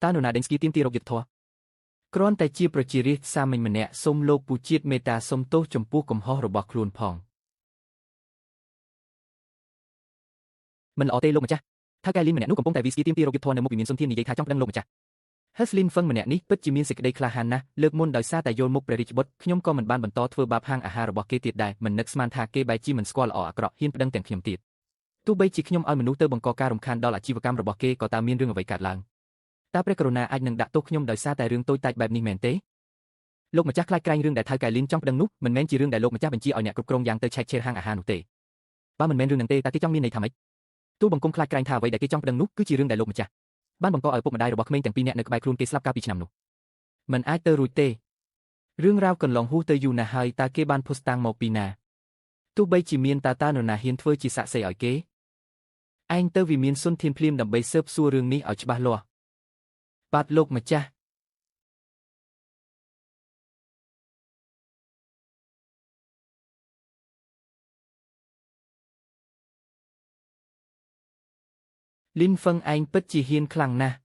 តើនរណាដេញស្គីទៀមទីរកយុទ្ធធរគ្រាន់តែជាប្រជារាស្ត្រសាមញ្ញម្នាក់សូមលោកពូជាតិមេត្តាសុំទោសចំពោះកំហុសរបស់ខ្លួនផងមិនល្អទេលោកម្ចាស់ថៅកែលីនម្នាក់នោះកំពុងតែវីស្គីទៀមទីរកយុទ្ធធរនៅមុខវិមានសុនធាននិយាយថាចង់ប្តឹងលោកម្ចាស់ Heslin ហ្វឹងម្នាក់នេះពិតជាមានសេចក្តីក្លាហានណាស់លើកមុនដោយសារតែយល់មុខព្រះរាជបុត្រខ្ញុំក៏មិនបានបន្តធ្វើបាបហាងអាហាររបស់គេទៀតដែរមិននឹកស្មានថាគេបែរជាមិនស្គាល់ល្អអាក្រក់ហ៊ានប្តឹងទាំងខ្ញុំទៀតទោះបីជាខ្ញុំឲ្យមនុស្សទៅបង្កការរំខានដល់អាជីវកម្មរបស់គេក៏តើមានរឿងអ្វីកើតឡើងតើព្រះករុណាអាចនឹងដាក់ទោសខ្ញុំដោយសារតែរឿងតូចតាចបែបនេះមែនទេលោកម្ចាស់ខ្លាចក្រែងរឿងដែលថៅកែលីនចង់ប្តឹងនោះមិនមែនជារឿងដែលលោកម្ចាស់បញ្ជាឲ្យអ្នកគ្រប់គ្រងយ៉ាងទៅឆែកឆេរហាងអាហារនោះទេបើមិនមែនរឿងនឹងទេតើគេចង់មានន័យថាម៉េចទូលបង្គំខ្លាចក្រែងថាអ្វីដែលគេចង់ប្តឹងនោះគឺជារឿងដែលលោកម្ចាស់បានបង្កឲ្យពុកម្ដាយរបស់ក្មេងទាំងពីរនាក់នៅក្បែរខ្លួនគេស្លាប់កាលពីឆ្នាំនោះមិនអាចទៅរួចទេរឿងរ៉ាវកន្លងហួសទៅយូរណាស់ហើយតើគេបានភស្តុតាងមកពីណាទោះបីជាមានតើនរណាហ៊ានធ្វើជាសាក្សីឲ្យគេឯងទៅវិមានសុនធានភ្លាមដើម្បីស៊ើបសួររឿងនេះឲ្យច្បាស់លាស់បាទលោកម្ចាស់លីនហ្វឹងឯងពិតជាហ៊ានខ្លាំងណាស់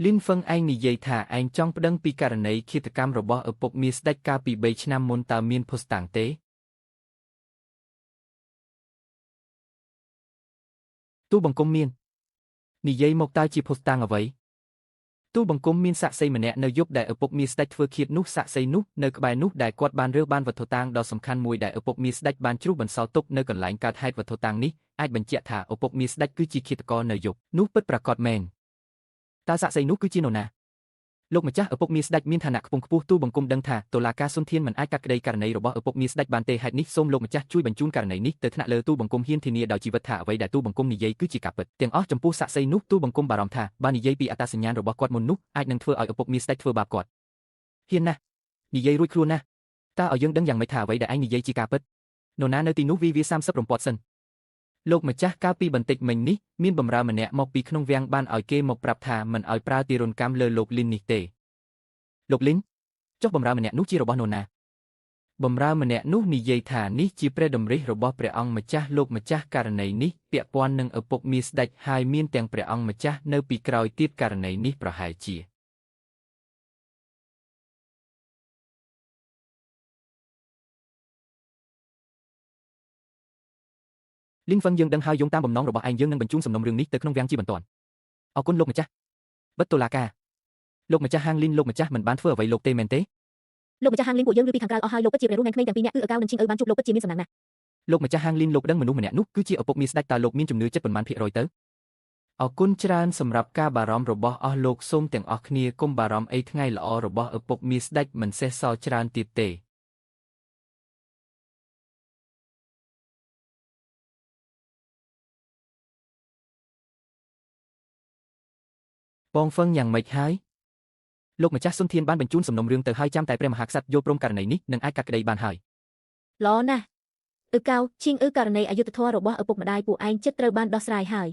លីនហ្វឹងឯងនិយាយថាឯងចង់ប្តឹងពីករណីឃាតកម្មរបស់ឪពុកមាសស្ដេចកាលពី3ឆ្នាំមុនតើមានភស្តុតាងទេទូលបង្គំមាននិយាយមកតើជាភស្តុតាងអ្វីទូលបង្គំមានសាក្សីម្នាក់នៅយប់ដែលឪពុកមាសស្ដេចធ្វើឃាតនោះសាក្សីនោះនៅក្បែរនោះដែលគាត់បានរើសបានវត្ថុតាងដ៏សំខាន់មួយដែលឪពុកមាសស្ដេចបានជ្រុះបន្សល់ទុកនៅកន្លែងកើតហេតុវត្ថុតាងនេះអាចបញ្ជាក់ថាឪពុកមាសស្ដេចគឺជាឃាតករនៅយប់នោះពិតប្រាកដមែនតើសាក្សីនោះគឺជានរណាលោកម្ចាស់ឪពុកមាសស្ដេចមានឋានៈខ្ពង់ខ្ពស់ទូលបង្គំដឹងថាតុលាការសុនធានមិនអាចកាត់ក្តីករណីរបស់ឪពុកមាសស្ដេចបានទេហេតុនេះសូមលោកម្ចាស់ជួយបញ្ជូនករណីនេះទៅថ្នាក់លើទូលបង្គំហ៊ានធានាដោយជីវិតថាអ្វីដែលទូលបង្គំនិយាយគឺជាការពិតទាំងអស់ចំពោះសាក្សីនោះទូលបង្គំបារម្ភថាបើនិយាយពីអត្តសញ្ញាណរបស់គាត់មុននោះអាចនឹងធ្វើឲ្យឪពុកមាសស្ដេចធ្វើបាបគាត់ហ៊ានណាស់និយាយរួចខ្លួនណាស់តើឲ្យយើងដឹងយ៉ាងម៉េចថាអ្វីដែលឯងនិយាយជាការពិតនរណានៅទីនោះវា30រំពាត់សិនលោកម្ចាស់កាលពីបន្តិចមិញនេះមានបម្រើម្នាក់មកពីក្នុងវាំងបានឲ្យគេមកប្រាប់ថាមិនឲ្យប្រើទារុណកម្មលើលោកលីននេះទេលោកលីនចុះបម្រើម្នាក់នោះជារបស់នរណាបម្រើម្នាក់នោះនិយាយថានេះជាព្រះតម្រិះរបស់ព្រះអង្គម្ចាស់លោកម្ចាស់ករណីនេះពាក់ព័ន្ធនឹងឪពុកមាសស្ដេចហើយមានទាំងព្រះអង្គម្ចាស់នៅពីក្រោយទៀតករណីនេះប្រហែលជាលីនហ្វឹងយើងដឹងហើយយោងតាមបំណងរបស់ឯងយើងនឹងបញ្ជូនសំណុំរឿងនេះទៅក្នុងវាំងជាបន្ទាន់អរគុណលោកម្ចាស់បិទតុលាការលោកម្ចាស់ហាងលីនលោកម្ចាស់មិនបានធ្វើអ្វីលោកទេមែនទេលោកម្ចាស់ហាងលីនពួកយើងឮពីខាងក្រៅអស់ហើយលោកពិតជាព្រះរស់នៃក្មេងទាំងពីរនាក់គឺឪកៅនិងជីងឪបានជួបលោកពិតជាមានសំណាងណាស់លោកម្ចាស់ហាងលីនលោកដឹងមនុស្សម្នាក់នោះគឺជាឪពុកមាសស្ដេចតើលោកមានជំនឿចិត្តប៉ុន្មានភាគរយទៅអរគុណច្រើនសម្រាប់ការបារម្ភរបស់អស់លោកសូមទាំងអស់គ្នាកុំបារម្ភអីថ្ងៃល្អរបស់ឪពុកមាសស្ដេចមិនសេះសល់ច្រើនទៀតទេបងហ្វឹងយ៉ាងម៉េចហើយលោកម្ចាស់សុនធានបានបញ្ជូនសំណុំរឿងទៅហើយចាំតែព្រះមហាក្សត្រយល់ព្រមករណីនេះនឹងអាចកាត់ក្តីបានហើយល្អណាស់ឪកៅជីងឪករណីអយុត្តិធម៌របស់ឪពុកម្ដាយពួកឯងចិត្តត្រូវបានដោះស្រាយហើយ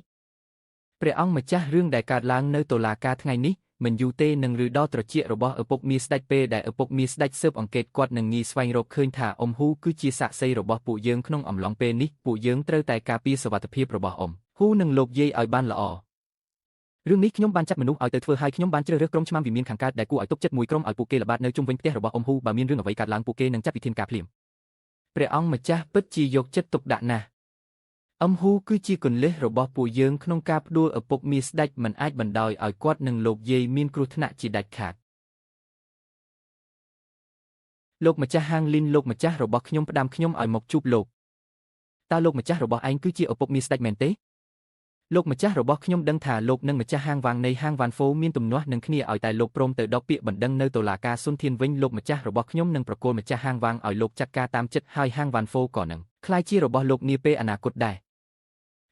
ព្រះអង្គម្ចាស់រឿងដែលកើតឡើងនៅតុលាការថ្ងៃនេះមិនយូរទេនឹងឬដល់ត្រចៀករបស់ឪពុកមាសស្ដេចពេលដែលឪពុកមាសស្ដេចស៊ើបអង្កេតគាត់នឹងងាយស្វែងរកឃើញថាអ៊ំហ៊ូគឺជាសាក្សីរបស់ពួកយើងក្នុងអំឡុងពេលនេះពួកយើងត្រូវតែការពារសុវត្ថិភាពរបស់អ៊ំហ៊ូនិងលោកយាយឲ្យបានល្អរឿងនេះខ្ញុំបានចាត់មនុស្សឲ្យទៅធ្វើហើយខ្ញុំបានជ្រើសរើសក្រុមឆ្មាំវិមានខាងកើតដែលគួរឲ្យទុកចិត្តមួយក្រុមឲ្យពួកគេល្បាតនៅជុំវិញផ្ទះរបស់អ៊ំហ៊ូបើមានរឿងអ្វីកើតឡើងពួកគេនឹងចាត់វិធានការភ្លាមព្រះអង្គម្ចាស់ពិតជាយកចិត្តទុកដាក់ណាស់អ៊ំហ៊ូគឺជាគន្លឹះរបស់ពួកយើងក្នុងការផ្ដួលឪពុកមាសស្ដេចមិនអាចបណ្ដោយឲ្យគាត់និងលោកយាយមានគ្រោះថ្នាក់ជាដាច់ខាតលោកម្ចាស់ហាងលីនលោកម្ចាស់របស់ខ្ញុំផ្ដាំខ្ញុំឲ្យមកជួបលោកតើលោកម្ចាស់របស់ឯងគឺជាឪពុកមាសស្ដេចមែនទេ លោកម្ចាស់របស់ខ្ញុំដឹងថាលោកនិងម្ចាស់ហាងវ៉ាងនៃហាងវ៉ាន់ហ្វូមានទំនាស់នឹងគ្នាឲ្យតែលោកព្រមទៅដកពាក្យបណ្ដឹងនៅតុលាការសុនធានវិញលោកម្ចាស់របស់ខ្ញុំនឹងប្រគល់ម្ចាស់ហាងវ៉ាងឲ្យលោកចាត់ការតាមចិត្តហើយហាងវ៉ាន់ហ្វូក៏នឹងក្លាយជារបស់លោកនាពេលអនាគតដែរ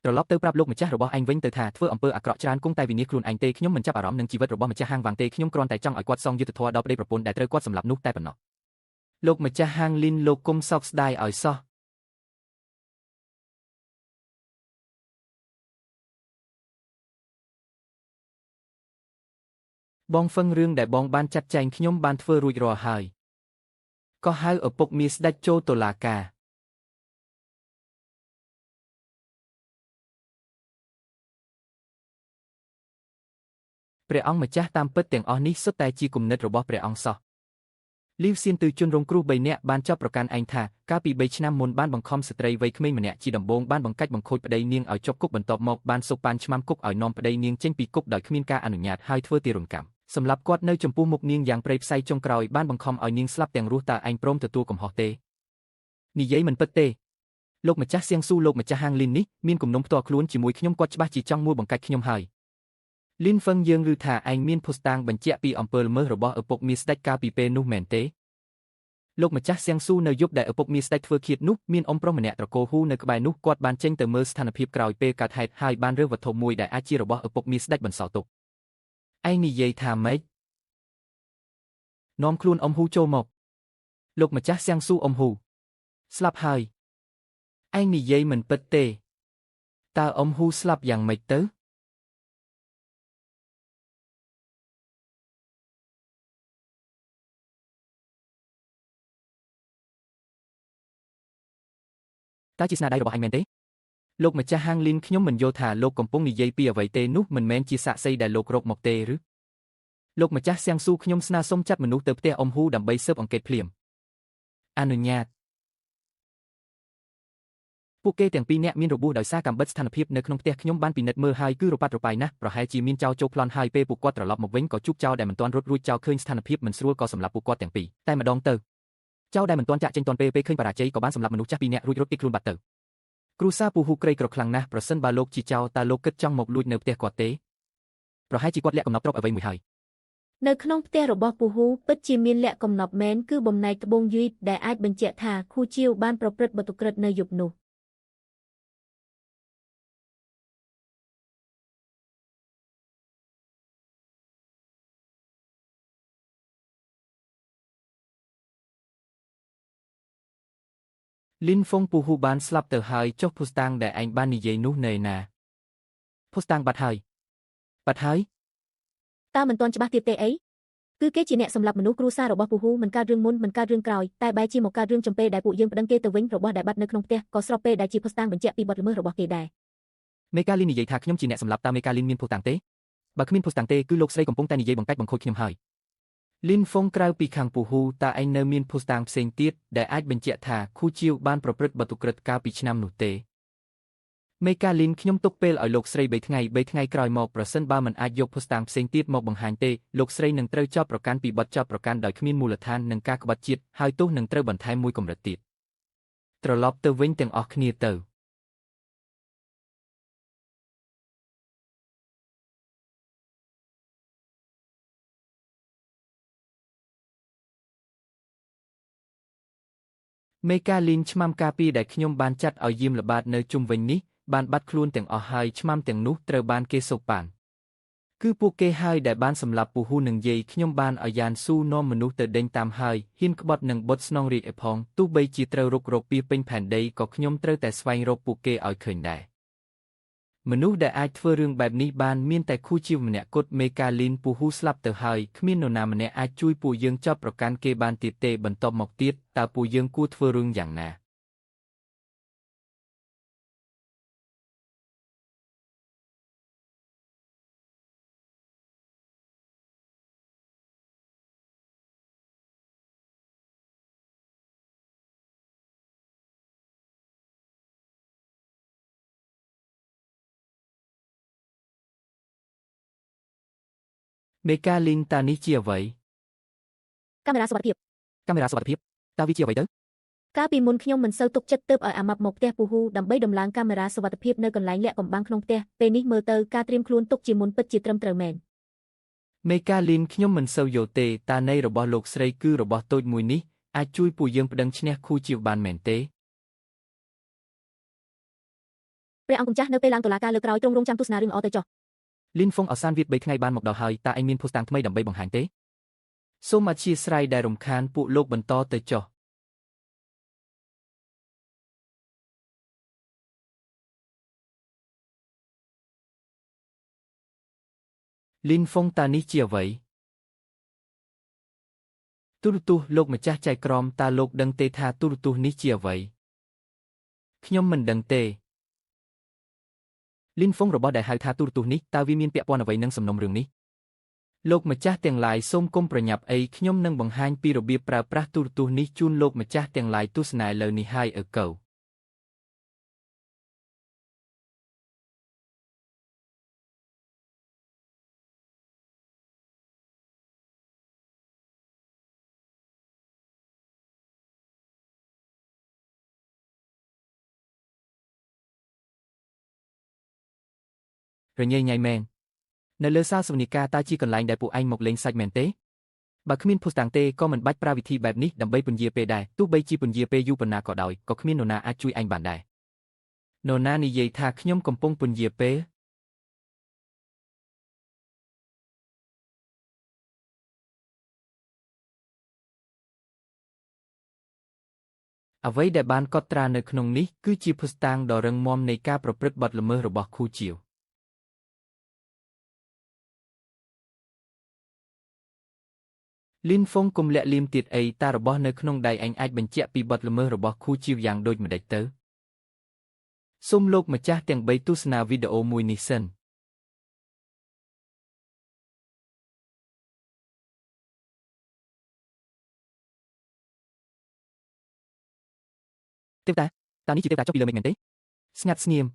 ត្រឡប់ទៅប្រាប់លោកម្ចាស់របស់ឯងវិញទៅថាធ្វើអំពើអាក្រក់ច្រើនគង់តែវិនិច្ឆ័យខ្លួនឯងទេខ្ញុំមិនចាប់អារម្មណ៍នឹងជីវិតរបស់ម្ចាស់ហាងវ៉ាងទេខ្ញុំគ្រាន់តែចង់ឲ្យគាត់សងយុត្តិធម៌ដល់ប្តីប្រពន្ធដែលត្រូវគាត់សម្លាប់នោះតែប៉ុណ្ណោះលោកម្ចាស់ហាងលីនលោកគុំសោកស្ដាយឲ្យសោះបងហ្វឹងរឿងដែលបងបានចាត់ចែងខ្ញុំបានធ្វើរួចរាល់ហើយក៏ហៅឪពុកមាស្ដេចចូលតុលាការព្រះអង្គម្ចាស់តាមពិតទាំងអស់នេះសុទ្ធតែជាគំនិតរបស់ព្រះអង្គសោះលីវសៀនទៅជនរងគ្រោះ3នាក់បានចាប់ប្រកាន់ឯងថាកាលពី3ឆ្នាំមុនបានបង្ខំស្ត្រីវ័យក្មេងម្នាក់ជាដំបូងបានបង្កាច់បង្ខូចប្តីនាងឲ្យជាប់គុកបន្ទាប់មកបានសុកប៉ាន់ឆ្មាំគុកឲ្យនាំប្តីនាងចេញពីគុកដោយគ្មានការអនុញ្ញាតហើយធ្វើទារុណកម្មសម្រាប់គាត់នៅចំពោះមុខនាងយ៉ាងព្រៃផ្សៃចុងក្រោយបានបង្ខំឲ្យនាងស្លាប់ទាំងរស់តើឯងព្រមទទួលកំហុសទេនិយាយមិនពិតទេលោកម្ចាស់សៀងស៊ូលោកម្ចាស់ហាងលីននេះមានគំនុំផ្ទាល់ខ្លួនជាមួយខ្ញុំគាត់ច្បាស់ជាចង់មួយបង្កាច់ខ្ញុំហើយលីនហ្វឹងយើងឮថាឯងមានភស្តុតាងបញ្ជាក់ពីអំពើល្មើសរបស់ឪពុកមាស្ដេចកាលពីពេលនោះមែនទេលោកម្ចាស់សៀងស៊ូនៅយប់ដែលឪពុកមាស្ដេចធ្វើឃាតនោះមានអ៊ំប្រុសម្នាក់ត្រកូលហ៊ូនៅក្បែរនោះគាត់បានចេញទៅមើលស្ថានភាពក្រោយពេលកើតហេតុហើយបានរើសវត្ថុមួយដែលអាចជារបស់ឪពុកមាស្ដេចបន្សល់ទុកឯងនិយាយថាម៉េចនាំខ្លួនអ៊ំហ៊ូចូលមកលោកម្ចាស់សៀងស៊ូអ៊ំហ៊ូស្លាប់ហើយឯងនិយាយមិនពិតទេតើអ៊ំហ៊ូស្លាប់យ៉ាងម៉េចទៅតើជាស្នាដៃរបស់អញមែនទេលោកម្ចាស់ហាងលីនខ្ញុំមិនយល់ថាលោកកំពុងនិយាយពីអ្វីទេនោះមិនមែនជាសាក្សីដែលលោករកមកទេឬលោកម្ចាស់សៀងស៊ូខ្ញុំស្នើសុំចាត់មនុស្សទៅផ្ទះអ៊ំហ៊ូដើម្បីស៊ើបអង្កេតភ្លាមអនុញ្ញាតពួកគេទាំងពីរនាក់មានរបួសដោយសារកាំបិតស្ថានភាពនៅក្នុងផ្ទះខ្ញុំបានពិនិត្យមើលហើយគឺរប៉ាត់រប៉ាយណាស់ប្រហែលជាមានចោរចូលប្លន់ហើយពេលពួកគាត់ត្រឡប់មកវិញក៏ជួបចោរដែលមិនទាន់រត់រួចចោរឃើញស្ថានភាពមិនស្រួលក៏សម្លាប់ពួកគាត់ទាំងពីរតែម្ដងទៅចោរដែលមិនទាន់ចាក់ចេញទាន់ពេលឃើញបរាជ័យក៏បានសម្លាប់មនុស្សចាស់ពីរនាក់រួចរត់គេចខ្លួនបាត់ទៅគ្រូសាពូហ៊ូក្រីក្រខ្លាំងណាស់ប្រសិនបើលោកជាចោរតើលោកគិតចង់មកលួចនៅផ្ទះគាត់ទេប្រហែលជាគាត់លាក់កំណត់ទ្រព្យអ្វីមួយហើយនៅក្នុងផ្ទះរបស់ពូហ៊ូពិតជាមានលក្ខកំណប់មែនគឺបំណែកត្បូងយីដែលអាចបញ្ជាក់ថាខូជាវបានប្រព្រឹត្តបាតុក្រិតនៅយប់នោះលីនហ្វុងពូហ៊ូបានស្លាប់ទៅហើយចុះភូស្តាងដែលឯងបាននិយាយនោះនៅណាភូស្តាងបាត់ហើយតើមិនទាន់ច្បាស់ទៀតទេអីគឺគេជាអ្នកសម្លាប់មនុស្សគ្រួសាររបស់ពូហ៊ូមិនកើតរឿងមុនមិនកើតរឿងក្រោយតែបែរជាមកកើតរឿងចំពេលដែលពួកយើងប្តឹងគេទៅវិញរបស់ដែលបាត់នៅក្នុងផ្ទះក៏ស្របពេលដែលជាភស្តុតាងបញ្ជាក់ពីបទល្មើសរបស់គេដែរមេកាលីននិយាយថាខ្ញុំជាអ្នកសម្លាប់តើមេកាលីនមានភស្តុតាងទេបើគ្មានភស្តុតាងទេគឺលោកស្រីកំពុងតែនិយាយបង្កាច់បង្ខូចខ្ញុំហើយលីនហ្វុងក្រៅពីខាងពូហ៊ូតើឯងនៅមានភស្តុតាងផ្សេងទៀតដែលអាចបញ្ជាក់ថាខូជាវបានប្រព្រឹត្តបាតុក្រិតកាលពីឆ្នាំនោះទេមេកាលីនខ្ញុំទុកពេលឲ្យលោកស្រី3ថ្ងៃក្រោយមកប្រសិនបើមិនអាចយកភស្តុតាងផ្សេងទៀតមកបង្ហាញទេលោកស្រីនឹងត្រូវចោទប្រកាន់ពីបទចោទប្រកាន់ដោយគ្មានមូលដ្ឋាននិងការក្បត់ជាតិហើយទោសនឹងត្រូវបន្ថែមមួយកម្រិតទៀតត្រឡប់ទៅវិញទាំងអស់គ្នាទៅមេកាលីនឆ្មាំការពារដែលខ្ញុំបានចាត់ឲ្យយាមល្បាតនៅជុំវិញនេះបានបាត់ខ្លួនទាំងអស់ហើយឆ្មាំទាំងនោះត្រូវបានគេសូកប៉ាន់គឺពួកគេហើយដែលបានសម្លាប់ពូហ៊ូនិងយាយខ្ញុំបានឲ្យយ៉ានស៊ូនាំមនុស្សទៅដេញតាមហើយហ៊ានក្បត់នឹងបុតស្នងរាជឯផងទោះបីជាត្រូវរុករកពីពេញផែនដីក៏ខ្ញុំត្រូវតែស្វែងរកពួកគេឲ្យឃើញដែរមនុស្សដែលអាចធ្វើរឿងបែបនេះបានមានតែខូជាវម្នាក់គត់មេកាលីនពូហ៊ូស្លាប់ទៅហើយគ្មាននរណាម្នាក់អាចជួយពួកយើងចោទប្រកាន់គេបានទៀតទេបន្ទាប់មកទៀតតើពួកយើងគួរធ្វើរឿងយ៉ាងណាមេកាលីនតើនេះជាអ្វីកាមេរ៉ាសុវត្ថិភាពកាមេរ៉ាសុវត្ថិភាពតើវាជាអ្វីទៅ កាលពីមុនខ្ញុំមិនសូវទុកចិត្តទើបឲ្យអាម៉ាប់មកផ្ទះពូហ៊ូដើម្បីដំឡើងកាមេរ៉ាសុវត្ថិភាពនៅកន្លែងលាក់កំបាំងក្នុងផ្ទះពេលនេះមើលទៅការត្រៀមខ្លួនទុកជាមុនពិតជាត្រឹមត្រូវមែន មេកាលីនខ្ញុំមិនសូវយល់ទេតានៃរបស់លោកស្រីគឺរបស់តូចមួយនេះអាចជួយពួកយើងប្តឹងឈ្នះខូជាវបានមែនទេ ព្រះអង្គម្ចាស់នៅពេលឡើងតុលាការលើកក្រោយទ្រង់រង់ចាំទស្សនារឿងល្អទៅចុះ លីនហ្វុងអសានវា3ថ្ងៃបានមកដល់ហើយតើឯងមានភស្តុតាងថ្មីដើម្បីបង្ហាញទេសូមអធិស្ឋានដែលរំខានពួកលោកបន្តទៅចុះលីនហ្វុងតើនេះជាអ្វីទូរទស្សន៍លោកម្ចាស់ចៃក្រមតើលោកដឹងទេថាទូរទស្សន៍នេះជាអ្វីខ្ញុំមិនដឹងទេលីនហ្វុងរបស់ដែលហៅថាទូរទស្សន៍នេះតើវាមានពាក់ព័ន្ធអ្វីនឹងសំណុំរឿងនេះលោកម្ចាស់ទាំងឡាយសូមកុំប្រញាប់អីខ្ញុំនឹងបង្ហាញពីរបៀបប្រើប្រាស់ទូរទស្សន៍នេះជូនលោកម្ចាស់ទាំងឡាយទស្សនាឥឡូវនេះហើយឪកូវរញ៉េញ៉ៃមែននៅលើសាលសវនិកាតើជាកន្លែងដែលពួកឯងមកលេងសាច់មែនទេបើគ្មានភស្តុតាងទេក៏មិនបាច់ប្រើវិធីបែបនេះដើម្បីពន្យាពេលដែរទោះបីជាពន្យាពេលយូរប៉ុណ្ណាក៏ដោយក៏គ្មាននរណាអាចជួយឯងបានដែរនរណានិយាយថាខ្ញុំកំពុងពន្យាពេលអ្វីដែលបានកត់ត្រានៅក្នុងនេះគឺជាភស្តុតាងដ៏រឹងមាំនៃការប្រព្រឹត្តបទល្មើសរបស់ខូជាវលីនហ្វុងកុំលាក់លៀមទៀតអីតារបស់នៅក្នុងដៃឯងអាចបញ្ជាក់ពីបទល្មើសរបស់ខូជាវយ៉ាងដូចម្ដេចទៅសូមលោកម្ចាស់ទាំង3ទស្សនាវីដេអូមួយនេះសិនទេវតាតើនេះជាទេវតាចុះពីលើមេឃមែនទេស្ងាត់ស្ងៀម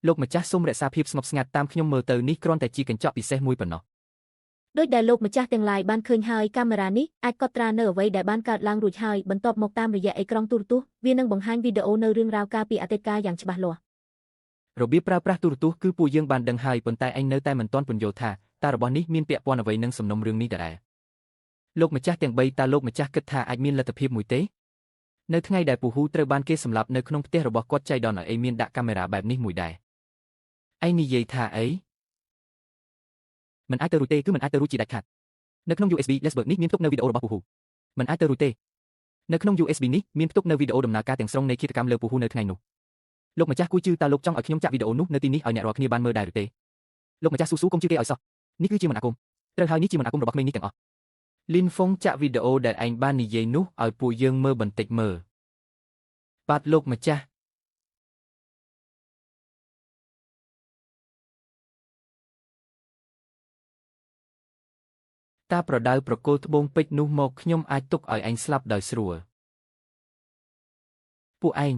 លោកម្ចាស់សូមរក្សាភាពស្ងប់ស្ងាត់តាមខ្ញុំមើលទៅនេះគ្រាន់តែជាកញ្ចក់ពិសេសមួយប៉ុណ្ណោះដោយដែលលោកម្ចាស់ទាំងឡាយបានឃើញហើយកាមេរ៉ានេះអាចកត់ត្រានៅអ្វីដែលបានកើតឡើងរួចហើយបន្ទាប់មកតាមរយៈអេក្រង់ទូរទស្សន៍វានឹងបង្ហាញវីដេអូនៅរឿងរ៉ាវកាលពីអតីតកាលយ៉ាងច្បាស់លាស់របៀបប្រើប្រាស់ទូរទស្សន៍គឺពួកយើងបានដឹងហើយប៉ុន្តែឯងនៅតែមិនទាន់ពន្យល់ថាតើរបស់នេះមានពាក់ព័ន្ធអ្វីនឹងសំណុំរឿងនេះដែរលោកម្ចាស់ទាំង3តើលោកម្ចាស់គិតថាអាចមានលទ្ធភាពមួយទេនៅថ្ងៃដែលពូហ៊ូត្រូវបានគេសម្លាប់នៅក្នុងផ្ទះរបស់គាត់ចៃដនឲ្យឯងមានដាក់កាមេរ៉ាបែបនេះមួយដែរឯងនិយាយថាអីមិនអាចទៅរួចទេគឺមិនអាចទៅរួចជាដាច់ខាតនៅក្នុង USB Lesberg នេះមានផ្ទុកនៅវីដេអូរបស់ពូហ៊ូមិនអាចទៅរួចទេនៅក្នុង USB នេះមានផ្ទុកនៅវីដេអូដំណើរការទាំងស្រុងនៃឃាតកម្មលើពូហ៊ូនៅថ្ងៃនោះលោកម្ចាស់គួយជឿតើលោកចង់ឲ្យខ្ញុំចាក់វីដេអូនោះនៅទីនេះឲ្យអ្នករាល់គ្នាបានមើលដែរឬទេលោកម្ចាស់ស៊ូកុំជឿគេឲ្យសោះនេះគឺជាមន្តអាគមត្រូវហើយនេះជាមន្តអាគមរបស់ក្មេងនេះទាំងអស់លីនហ្វុងចាក់វីដេអូដែលឯងបាននិយាយនោះឲ្យពួកយើងមើលបន្តិចមើលបាទលោកម្ចាស់តាប្រដៅប្រគល់ត្បូងពេជ្រនោះមកខ្ញុំអាចទុកឲ្យឯងស្លាប់ដោយស្រួលពួកឯង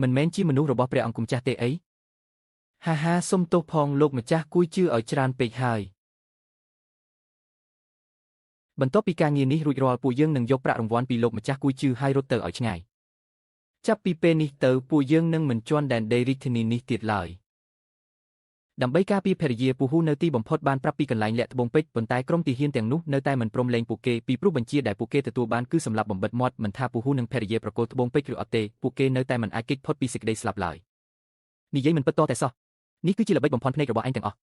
មិនមែនជាមនុស្សរបស់ព្រះអង្គម្ចាស់ទេអីហាហាសុំទោសផងលោកម្ចាស់គួយជឿឲ្យច្រើនពេកហើយបន្ទាប់ពីការងារនេះរួចរាល់ពួកយើងនឹងយកប្រាក់រង្វាន់ពីលោកម្ចាស់គួយជឿឲ្យរត់ទៅឲ្យឆ្ងាយចាប់ពីពេលនេះទៅពួកយើងនឹងមិនជន់ដែនដីរាជធានីនេះទៀតឡើយដើម្បីការពារភរិយាពូហ៊ូនៅទីបំផុតបានប្រាប់ពីកន្លែងលាក់ត្បូងពេជ្រប៉ុន្តែក្រុមទាហានទាំងនោះនៅតែមិនព្រមលែងពួកគេពីព្រោះបញ្ជាដែលពួកគេទទួលបានគឺសម្រាប់បំបិទមាត់មិនថាពូហ៊ូនិងភរិយាប្រគល់ត្បូងពេជ្រឬអត់ទេពួកគេនៅតែមិនអាចគេចផុតពីសេចក្តីស្លាប់ឡើយនិយាយមិនពិតតតែសោះនេះគឺជាល្បិចបំផន់ភ្នែករបស់ឯងទាំងអស់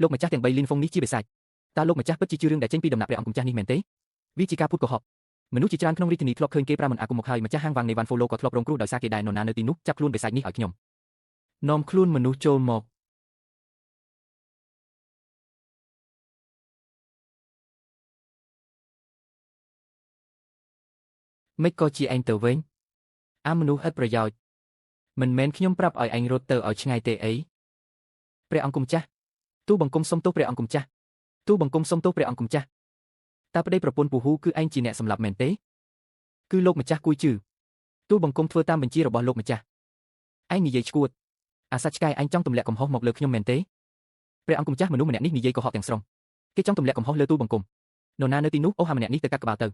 លោកម្ចាស់ទាំង3លីនហ្វុងនេះជាបិសាចតើលោកម្ចាស់ពិតជាជឿរឿងដែលចេញពីដំណាក់ព្រះអង្គម្ចាស់នេះមែនទេវាជាការพูดកុហកមនុស្សជាច្រើនក្នុងរាជធានីធ្លាប់ឃើញគេប្រើមិនអាគមមកហើយម្ចាស់ហាងវ៉ាងនៃវ៉ាន់ហ្វូឡូក៏ធ្លាប់រងគ្រោះដោយសារគេដែរនរណានៅទីនោះចាប់ខ្លួនបិសាចនេះឲ្យខ្ញុំនាំខ្លួនមនុស្សចូលមកមិនក៏ជាឯងទៅវិញអាមនុស្សឥតប្រយោជន៍មិនមែនខ្ញុំប្រាប់ឲ្យឯងរត់ទៅឲ្យឆ្ងាយទេអីព្រះអង្គម្ចាស់ទូបង្គំសុំទោសព្រះអង្គម្ចាស់ទូបង្គំសុំទោសព្រះអង្គម្ចាស់តើប្តីប្រពន្ធពូហ៊ូគឺឯងជាអ្នកសម្លាប់មែនទេគឺលោកម្ចាស់គួយជឿទូបង្គំធ្វើតាមបញ្ជារបស់លោកម្ចាស់ឯងនិយាយឈួតអាសាច់ឆ្កែឯងចង់ទម្លាក់កំហុសមកលើខ្ញុំមែនទេព្រះអង្គម្ចាស់មនុស្សម្នាក់នេះនិយាយកុហកទាំងស្រុងគេចង់ទម្លាក់កំហុសលើទូបង្គំនរណានៅទីនោះអូហាម្នាក់នេះទៅកាត់ក្បាលទៅ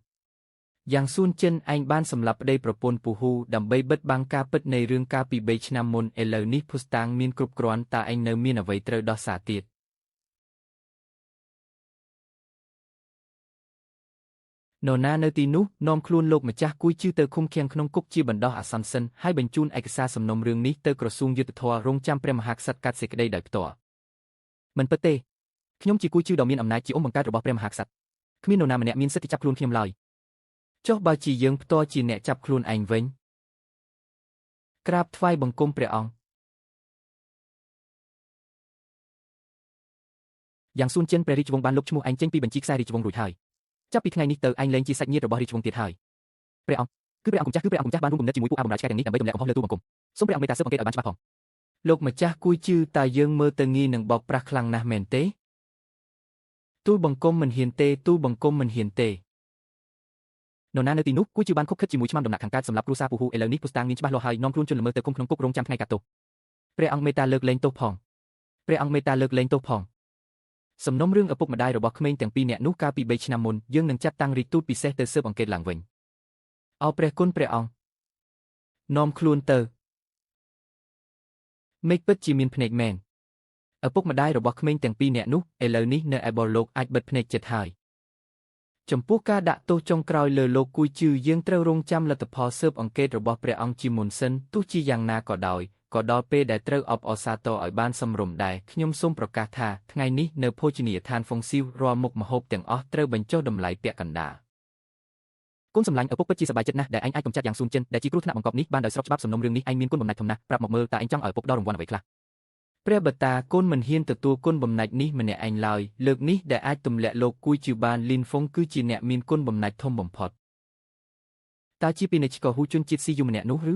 យ៉ាងសួនចិនឯងបានសម្លាប់ប្តីប្រពន្ធពូហ៊ូដើម្បីបិទបាំងការពិតនៃរឿងកាលពី3ឆ្នាំមុនឥឡូវនេះភស្តុតាងមានគ្រប់គ្រាន់តើឯងនៅមានអ្វីត្រូវដោះសារទៀតនរណានៅទីនោះនាំខ្លួនលោកម្ចាស់គួយជឿទៅឃុំឃាំងក្នុងគុកជាបណ្ដោះអាសន្នសិនហើយបញ្ជូនឯកសារសំណុំរឿងនេះទៅក្រសួងយុទ្ធភ័ពរងចាំព្រះមហាក្សត្រកាត់សេចក្តីដោយផ្ទាល់មិនពិតទេខ្ញុំជាគួយជឿដ៏មានអំណាចជាអ៊ំបង្កើតរបស់ព្រះមហាក្សត្រគ្មាននរណាម្នាក់មានសិទ្ធិចាប់ខ្លួនខ្ញុំឡើយចុះបើជាយើងផ្ទាល់ជាអ្នកចាប់ខ្លួនឯងវិញក្រាបថ្វាយបង្គំព្រះអង្គយ៉ាងសួនចិនព្រះរាជវង្សបានលុបឈ្មោះឯងចេញពីបញ្ជីខ្សែរាជវង្សរួចហើយចាប់ពីថ្ងៃនេះទៅឯងលែងជាសាច់ញាតិរបស់រាជវង្សទៀតហើយព្រះអង្គគឺព្រះអង្គម្ចាស់បានរួមគំនិតជាមួយពួកអាបម្រើឆ្កែទាំងនេះដើម្បីទម្លាក់កំហុសលើទូបង្គំសូមព្រះអង្គមេត្តាស៊ើបអង្កេតឲ្យបានច្បាស់ផងលោកម្ចាស់គួយជឿតើយើងមើលទៅងាយនឹងបោកប្រាស់ខ្លាំងណាស់មែនទេទូលបង្គំមិនហ៊ានទេទូលបង្គំមិនហ៊ានទេនរណានៅទីនោះគួយជឿបានខុបខិតជាមួយឆ្មាំដំណាក់ខាងកើតសម្រាប់គ្រួសារពូហ៊ូឥឡូវនេះភស្តុតាងមានច្បាស់លាស់ហើយនាំខ្លួនជនល្មើសទៅគុំក្នុងគុករងចាំថ្ងៃកាត់ទោសព្រះអង្គមេត្តាលើកលែងទោសផងព្រះអង្គមេត្តាលើកលែងទោសផងសំណុំរឿងឪពុកម្ដាយរបស់ក្មេងទាំងពីរនាក់នោះកាលពី3ឆ្នាំមុនយើងនឹងចាត់តាំងរាជទូតពិសេសទៅស៊ើបអង្កេតឡើងវិញអោព្រះគុណព្រះអង្គនាំខ្លួនទៅមេឃពិតជាមានភ្នែកមែនឪពុកម្ដាយរបស់ក្មេងទាំងពីរនាក់នោះឥឡូវនេះនៅឯបរលោកអាចបិទភ្នែកចិត្តហើយចំពោះការដាក់ទោសចុងក្រោយលើលោកគួយជឿយើងត្រូវរងចាំលទ្ធផលស៊ើបអង្កេតរបស់ព្រះអង្គជាមុនសិនទោះជាយ៉ាងណាក៏ដោយក៏ដល់ពេលដែលត្រូវអបអរសាទរឲ្យបានសមរម្យដែរខ្ញុំសូមប្រកាសថាថ្ងៃនេះនៅភោជនីយដ្ឋានហ្វុងស៊ីវរាល់មុខម្ហូបទាំងអស់ត្រូវបញ្ចុះតម្លៃពាក់កណ្ដាលកូនសម្លាញ់ឪពុកពិតជាសប្បាយចិត្តណាស់ដែលឯងអាចកម្ចាត់យ៉ាងសួនចិនដែលជាគ្រោះថ្នាក់បង្កប់នេះបានដោយស្របច្បាប់សំណុំរឿងនេះឯងមានគុណបំណាច់ធំណាស់ប្រាប់មកមើលតើឯងចង់ឲ្យឪពុកដល់រង្វាន់អ្វីខ្លះព្រះបតាកូនមិនហ៊ានទទួលគុណបំណាច់នេះម្នាក់ឯងឡើយលើកនេះដែលអាចទម្លាក់លោកគួយជឿបានលីនហ្វុងគឺជាអ្នកមានគុណបំណាច់ធំបំផុតតើជាពាណិជ្ជករហ៊ូជនជាតិស៊ីយូម្នាក់នោះឬ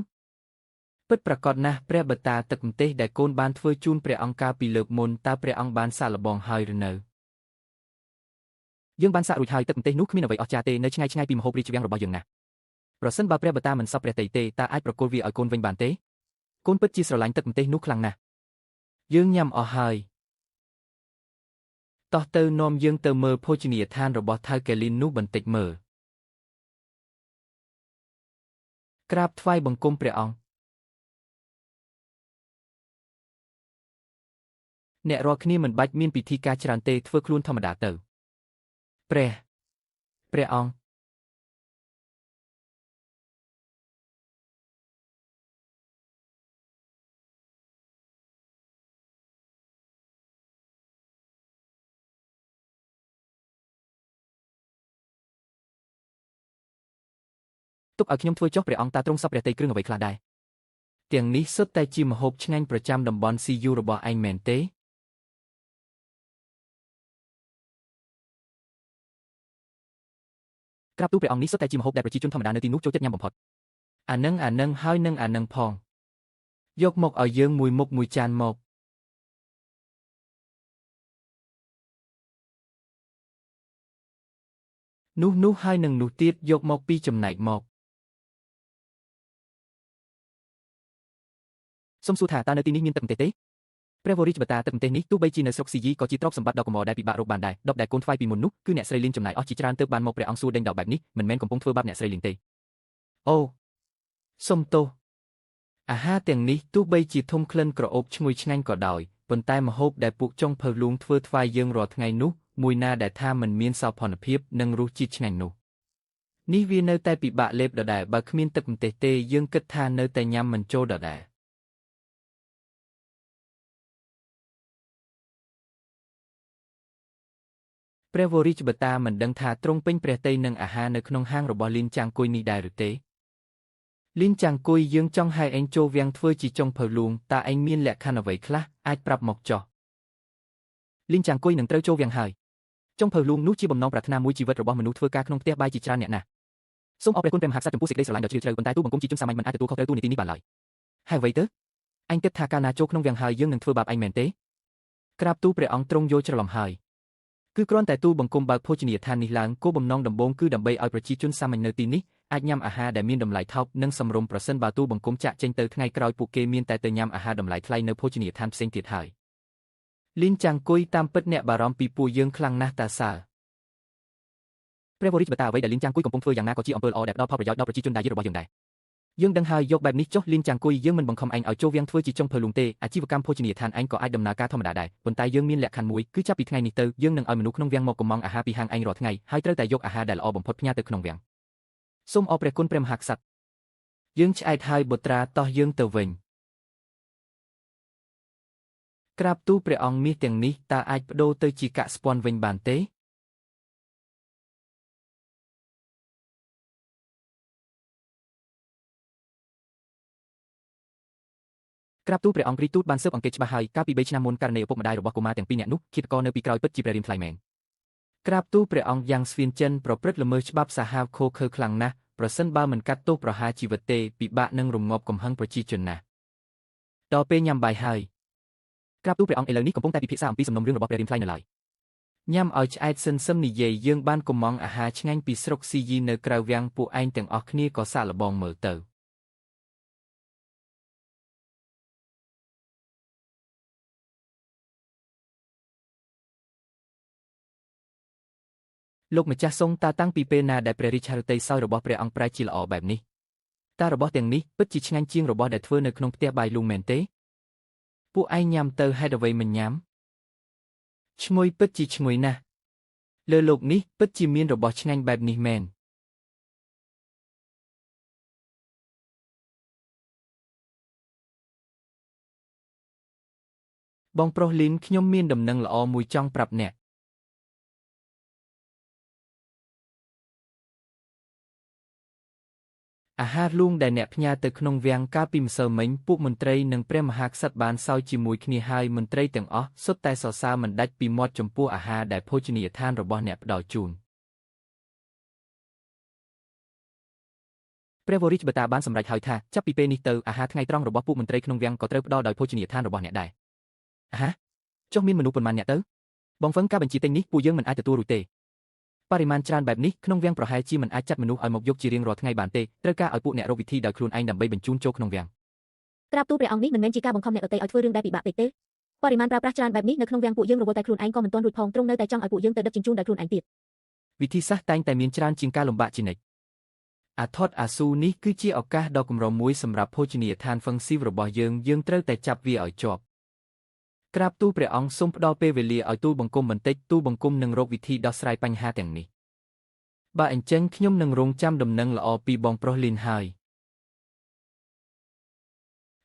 ពិតប្រាកដណាស់ព្រះបតាទឹកម្ទេសដែលកូនបានធ្វើជូនព្រះអង្គកាលពីលើកមុនតើព្រះអង្គបានសាកល្បងហើយឬនៅយើងបានសាករួចហើយទឹកម្ទេសនោះគ្មានអ្វីអស្ចារ្យទេនៅឆ្ងាយឆ្ងាយពីម្ហូបរាជវាំងរបស់យើងណាប្រសិនបើព្រះបតាមិនសពព្រះតីទេតើអាចប្រគល់វាឲ្យកូនវិញបានទេកូនពិតជាស្រឡាញ់ទឹកម្ទេសនោះខ្លាំងណាស់យើងញ៉ាំអស់ហើយតោះទៅនាំយើងទៅមើលភោជនីយដ្ឋានរបស់ថៅកែលីននោះបន្តិចមើលក្រាបថ្វាយបង្គំព្រះអង្គអ្នករាល់គ្នាមិនបាច់មានពិធីការច្រើនទេធ្វើខ្លួនធម្មតាទៅព្រះអង្គទុកឲ្យខ្ញុំធ្វើចុះព្រះអង្គតាទ្រង់សពព្រះតីគ្រឿងអ្វីខ្លះដែរទាំងនេះសុទ្ធតែជាម្ហូបឆ្ងាញ់ប្រចាំតំបន់ស៊ីយូរបស់ឯងមែនទេក្រាបទូលព្រះអង្គនេះសុទ្ធតែជាម្ហូបដែលប្រជាជនធម្មតានៅទីនោះចូលចិត្តញ៉ាំបំផុតអានឹងហើយនឹងអានឹងផងយកមកឲ្យយើងមួយមុខមួយចានមកនោះហើយនឹងនោះទៀតយកមកពីចំណែកមកសូមសួរថាតើនៅទីនេះមានទឹកម្ទេសទេព្រះវររាជបតាទឹកម្ទេសនេះទោះបីជានៅស្រុកស៊ីយីក៏ជាទ្រព្យសម្បត្តិដ៏កម្រដែលពិបាករកបានដែរដប់ដែលកូនថ្វាយពីមុននោះគឺអ្នកស្រីលីនចំណាយអស់ជាច្រើនទើបបានមកព្រះអង្គសួរដេញដោលបែបនេះមិនមែនកំពុងធ្វើបាបអ្នកស្រីលីនទេអូសុំទោសអាហារទាំងនេះទោះបីជាធំក្លិនក្រអូបឈ្ងុយឆ្ងាញ់ក៏ដោយប៉ុន្តែម្ហូបដែលពួកចុងភៅលួងធ្វើថ្វាយយើងរាល់ថ្ងៃនោះមួយណាដែលថាមិនមានសោភ័ណភាពនិងរសជាតិឆ្ងាញ់នោះនេះវានៅតែពិបាកលេបដដែលបើគ្មានទឹកម្ទេសទេយើងគិតថានៅតែញ៉ាំមិនចូលដដែលព្រះវររាជបតាមិនដឹងថាទ្រង់ពេញព្រះទ័យនឹងអាហារនៅក្នុងហាងរបស់លីនចាងគុយនេះដែរឬទេលីនចាងគុយយើងចង់ហៅឯងចូលវាំងធ្វើជាចុងភៅលួងតើឯងមានលក្ខខណ្ឌអ្វីខ្លះអាចប្រាប់មកចុះលីនចាងគុយនឹងត្រូវចូលវាំងហើយចុងភៅលួងនោះជាបំណងប្រាថ្នាមួយជីវិតរបស់មនុស្សធ្វើការក្នុងផ្ទះបាយជាច្រើនអ្នកណាស់សូមអរព្រះគុណព្រះមហាក្សត្រចំពោះសេចក្តីស្រឡាញ់ដ៏ជ្រាលជ្រៅប៉ុន្តែទូបង្គំជាជនសាមញ្ញមិនអាចទទួលខុសត្រូវទូនីតិនេះបានឡើយហើយអ្វីទៅអញគិតថាកាលណាចូលក្នុងវាំងហើយយើងនឹងធ្វើបាបឯងមែនទេក្រាបទូលព្រះអង្គទ្រង់យល់ច្រឡំហើយគឺគ្រាន់តែទូលបង្គំបើកភោជនីយដ្ឋាននេះឡើងគោលបំណងដំបូងគឺដើម្បីឲ្យប្រជាជនសាមញ្ញនៅទីនេះអាចញ៉ាំអាហារដែលមានតម្លៃថោកនិងសមរម្យប្រសិនបើទូលបង្គំចាក់ចេញទៅថ្ងៃក្រោយពួកគេមានតែទៅញ៉ាំអាហារតម្លៃថ្លៃនៅភោជនីយដ្ឋានផ្សេងទៀតហើយលីនចាងគុយតាមពិតអ្នកបារម្ភពីពួកយើងខ្លាំងណាស់តាសើ ព្រះវរិទ្ធបតាអ្វីដែលលីនចាងគុយកំពុងធ្វើយ៉ាងណាក៏ជាអំពើល្អដែលផ្ដល់ផលប្រយោជន៍ដល់ប្រជាជនដែលរបស់យើងដែរយើងដឹងហើយយកបែបនេះចុះលីនចាងគុយយើងមិនបង្ខំឯងឲ្យចូលវាំងធ្វើជាចុងភើលួងទេអាជីវកម្មភោជនីយដ្ឋានឯងក៏អាចដំណើរការធម្មតាដែរប៉ុន្តែយើងមានលក្ខខណ្ឌមួយគឺចាប់ពីថ្ងៃនេះទៅយើងនឹងឲ្យមនុស្សក្នុងវាំងមកកុម្ម៉ង់អាហារពីហាងឯងរាល់ថ្ងៃហើយត្រូវតែយកអាហារដែលល្អបំផុតផ្ញើទៅក្នុងវាំងសូមអរព្រះគុណព្រះមហាក្សត្រយើងឆ្អែតហើយបុត្រាតោះយើងទៅវិញក្រាបទូលព្រះអង្គមាសទាំងនេះតើអាចបដូរទៅជាកាក់ស្ពាន់វិញបានទេក្រាបទូលព្រះអង្គគ្រីទូតបានស៊ើបអង្កេតច្បាស់ហើយកាលពី3ឆ្នាំមុនករណីឪពុកម្ដាយរបស់កុមារទាំងពីរនាក់នោះឃាតករនៅពីក្រោយពិតជាព្រះរាមថ្លៃមែនក្រាបទូលព្រះអង្គយ៉ាងស្វៀនចិនប្រព្រឹត្តល្មើសច្បាប់សាហាវឃោឃៅខ្លាំងណាស់ប្រសិនបើមិនកាត់ទោសប្រហារជីវិតទេពិបាកនឹងរងាប់កំហឹងប្រជាជនណាស់ដល់ពេលញ៉ាំបាយហើយក្រាបទូលព្រះអង្គឥឡូវនេះកំពុងតែពិភាក្សាអំពីសំណុំរឿងរបស់ព្រះរាមថ្លៃនៅឡើយញ៉ាំឲ្យឆ្អែតសិនសឹមនិយាយយើងបានកុម្ម៉ង់អាហារឆ្ងាញ់ពីស្រុកស៊ីយីនៅក្រៅវាំងពួកឯងទាំងអស់គ្នាក៏សាកល្បងមើលទៅលោកម្ចាស់ទ្រង់តើតាំងពីពេលណាដែលព្រះរាជហឫទ័យសោយរបស់ព្រះអង្គប្រែជាល្អបែបនេះតើរបស់ទាំងនេះពិតជាឆ្ងាញ់ជាងរបស់ដែលធ្វើនៅក្នុងផ្ទះបាយលូងមែនទេពួកឯងញ៉ាំទៅហេតុអ្វីមិនញ៉ាំឈ្ងុយពិតជាឈ្ងុយណាស់លើលោកនេះពិតជាមានរបស់ឆ្ងាញ់បែបនេះមែនបងប្រុសលីនខ្ញុំមានដំណឹងល្អមួយចង់ប្រាប់អ្នកអាហារលួងដែលអ្នកផ្ញើទៅក្នុងវាំងកាលពីម្សិលមិញពួកមន្ត្រីនិងព្រះមហាក្សត្របានសោយជាមួយគ្នាហើយមន្ត្រីទាំងអស់សុទ្ធតែសរសើរមិនដាច់ពីមាត់ចំពោះអាហារដែលភោជនីយដ្ឋានរបស់អ្នកផ្ដល់ជូនព្រះវរិទ្ធបតាបានសម្រេចហើយថាចាប់ពីពេលនេះទៅអាហារថ្ងៃត្រង់របស់ពួកមន្ត្រីក្នុងវាំងក៏ត្រូវផ្ដល់ដោយភោជនីយដ្ឋានរបស់អ្នកដែរអាហាចុះមានមនុស្សប៉ុន្មានអ្នកទៅបងហ្វឹងការបញ្ជាទិញនេះពួកយើងមិនអាចទទួលរួចទេបរិមាណច្រើនបែបនេះក្នុងវាំងប្រហែលជាមិនអាចចាត់មនុស្សឲ្យមកយកជារៀងរាល់ថ្ងៃបានទេត្រូវការឲ្យពួកអ្នករកវិធីដោយខ្លួនឯងដើម្បីបញ្ជូនចូលក្នុងវាំងក្រាបទូលព្រះអង្គនេះមិនមែនជាការបង្ខំអ្នកដទៃឲ្យធ្វើរឿងដែលពិបាកពេកទេបរិមាណប្រើប្រាស់ច្រើនបែបនេះនៅក្នុងវាំងពួកយើងរវល់តែខ្លួនឯងក៏មិនទាន់រួចផងទ្រង់នៅតែចង់ឲ្យពួកយើងទៅដឹកជញ្ជូនដោយខ្លួនឯងទៀតវិធីសាស្ត្រតែងតែមានច្រើនជាងការលំបាកជានិច្ចអាថតអាស៊ូនេះគឺជាឱកាសដ៏កម្រមួយសម្រាប់ភោជនីយដ្ឋានហ្វឹងស៊ីវរបស់យើងត្រូវតែចាប់វាឲ្យជាប់ក្រាបទូលព្រះអង្គសូមផ្ដល់ពេលវេលាឲ្យទូលបង្គំបន្តិចទូលបង្គំនឹងរកវិធីដោះស្រាយបញ្ហាទាំងនេះបើអញ្ចឹងខ្ញុំនឹងរងចាំដំណឹងល្អពីបងប្រុសលីនហើយ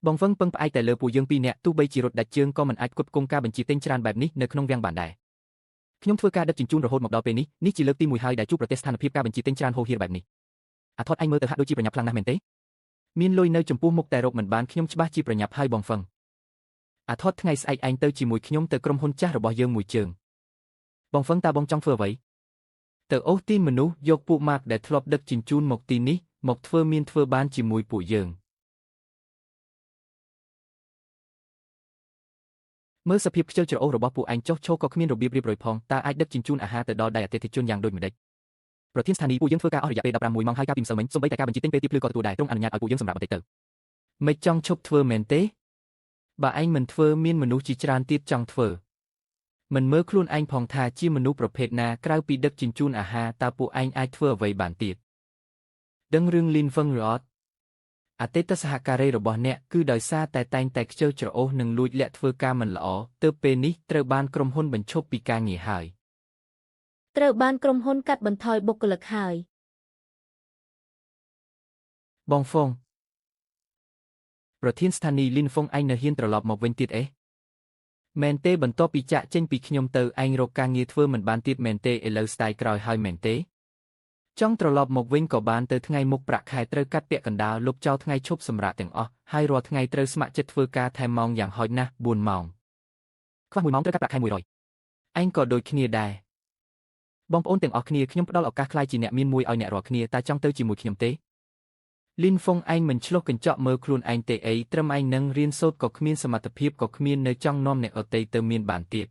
បងហ្វឹងពឹងផ្អែកតែលើពួកយើងពីរនាក់ទោះបីជារត់ដាច់ជើងក៏មិនអាចផ្គត់ផ្គង់ការបញ្ជាទិញច្រើនបែបនេះនៅក្នុងវាំងបានដែរខ្ញុំធ្វើការដឹកជញ្ជូនរហូតមកដល់ពេលនេះជាលើកទី1ហើយដែលជួបប្រទះស្ថានភាពការបញ្ជាទិញច្រើនហូរហៀរបែបនេះអាថតឯងមើលទៅហាក់ដូចជាប្រញាប់ខ្លាំងណាស់មែនទេមានលុយនៅចំពោះមុខតែរកមិនបានខ្ញុំច្បាស់ជាប្រញាប់ហើយបងហ្វឹងអាថតថ្ងៃស្អែកឯងទៅជាមួយខ្ញុំទៅក្រុមហ៊ុនចាស់របស់យើងមួយជើងបងហ្វឹងតើបងចង់ធ្វើអ្វីទៅអូសទីមនុស្សយកពួកម៉ាកដែលធ្លាប់ដឹកជញ្ជូនមកទីនេះមកធ្វើបានជាមួយពួកយើងមើលសភាពខ្ជិលច្រអូសរបស់ពួកឯងចុះឈរក៏គ្មានរបៀបរៀបរយផងតើអាចដឹកជញ្ជូនអាហារទៅដល់ដៃអតិថិជនយ៉ាងដូចម្តេចប្រធានស្ថានីយ៍ពួកយើងធ្វើការអស់រយៈពេល15ម៉ោងហើយកាលពីម្សិលមិញសូម្បីតែការបញ្ជាទិញពេលទៀបភ្លឺក៏ទទួលដែរទ្រង់អនុញ្ញាតឲ្យពួកយើងសម្រាប់បន្តិចទៅមិនចង់ឈប់ធ្វើមែនទេបើឯងមិនធ្វើមានមនុស្សជាច្រើនទៀតចង់ធ្វើមិនមើលខ្លួនឯងផងថាជាមនុស្សប្រភេទណាក្រៅពីដឹកជញ្ជូនអាហារតើពួកឯងអាចធ្វើអ្វីបានទៀតដឹងរឿងលីនហ្វឹងឬអត់អតីតសហការីរបស់អ្នកគឺដោយសារតែតែងតែខ្ជិលច្រអូសនិងលួចលាក់ធ្វើការមិនល្អទើបពេលនេះត្រូវបានក្រុមហ៊ុនបញ្ឈប់ពីការងារហើយត្រូវបានក្រុមហ៊ុនកាត់បន្ថយបុគ្គលិកហើយបងហ្វុងប្រធានស្ថានីយ៍លីនហ្វុងឯងនៅហ៊ានត្រឡប់មកវិញទៀតអេមែនទេបន្ទាប់ពីចាក់ចេញពីខ្ញុំទៅឯងរកការងារធ្វើមិនបានទៀតមែនទេឥឡូវស្ដាយក្រោយហើយមែនទេចង់ត្រឡប់មកវិញក៏បានទៅថ្ងៃមុខប្រាក់ខែត្រូវកាត់ពាក់កណ្ដាលលុបចោលថ្ងៃឈប់សម្រាកទាំងអស់ហើយរាល់ថ្ងៃត្រូវស្ម័គ្រចិត្តធ្វើការថែមម៉ោងយ៉ាងហោចណាស់4ម៉ោងខ្វះ1ម៉ោងត្រូវកាត់ប្រាក់ខែ100ឯងក៏ដូចគ្នាដែរបងប្អូនទាំងអស់គ្នាខ្ញុំផ្ដល់ឱកាសខ្លាយជាអ្នកមានមួយឲ្យអ្នករាល់គ្នាតើចង់ទៅជាមួយខ្ញុំទេលីនហ្វុងឯងមិនឆ្លុះកញ្ចក់មើលខ្លួនឯងទេអីត្រឹមឯងនឹងរៀនសូត្រក៏គ្មានសមត្ថភាពក៏គ្មាននៅចង់នាំអ្នកដទៃទៅមានបានទៀត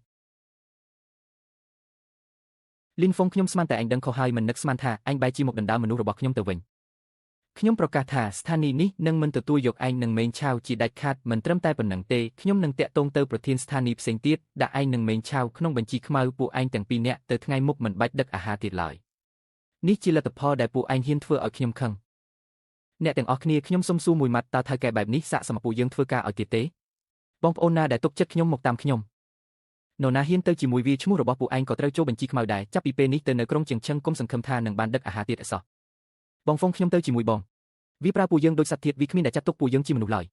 លីនហ្វុងខ្ញុំស្មានតែឯងដឹងខុសហើយមិននឹកស្មានថាឯងបែរជាមកដណ្ដើមមនុស្សរបស់ខ្ញុំទៅវិញខ្ញុំប្រកាសថាស្ថានីយ៍នេះនឹងមិនទទួលយកឯងនឹងមេងឆាវជាដាច់ខាតមិនត្រឹមតែប៉ុណ្ណឹងទេខ្ញុំនឹងតាក់ទងទៅប្រធានស្ថានីយ៍ផ្សេងទៀតដាក់ឯងនឹងមេងឆាវក្នុងបញ្ជីខ្មៅពួកឯងទាំងពីរនាក់ទៅថ្ងៃមុខមិនបាច់ដឹកអាហារទៀតឡើយ នេះជាលទ្ធផលដែលពួកឯងហ៊ានធ្វើឲ្យខ្ញុំខឹងអ្នកទាំងអស់គ្នាខ្ញុំសុំសួរមួយម៉ាត់តើថៅកែបែបនេះសាកសមពួកយើងធ្វើការឲ្យទៀតទេបងប្អូនណាដែលទុកចិត្តខ្ញុំមកតាមខ្ញុំនរណាហ៊ានទៅជាមួយវាឈ្មោះរបស់ពួកឯងក៏ត្រូវចូលបញ្ជីខ្មៅដែរចាប់ពីពេលនេះទៅនៅក្រុងជាងឈឹងគុំសង្ឃឹមថានឹងបានដឹកអាហារទៀតអសោះបងហ្វុងខ្ញុំទៅជាមួយបងវាប្រើពួកយើងដូចសត្វធាតុវាគ្មានដែលចាត់ទុកពួកយើងជាមនុស្សឡើយ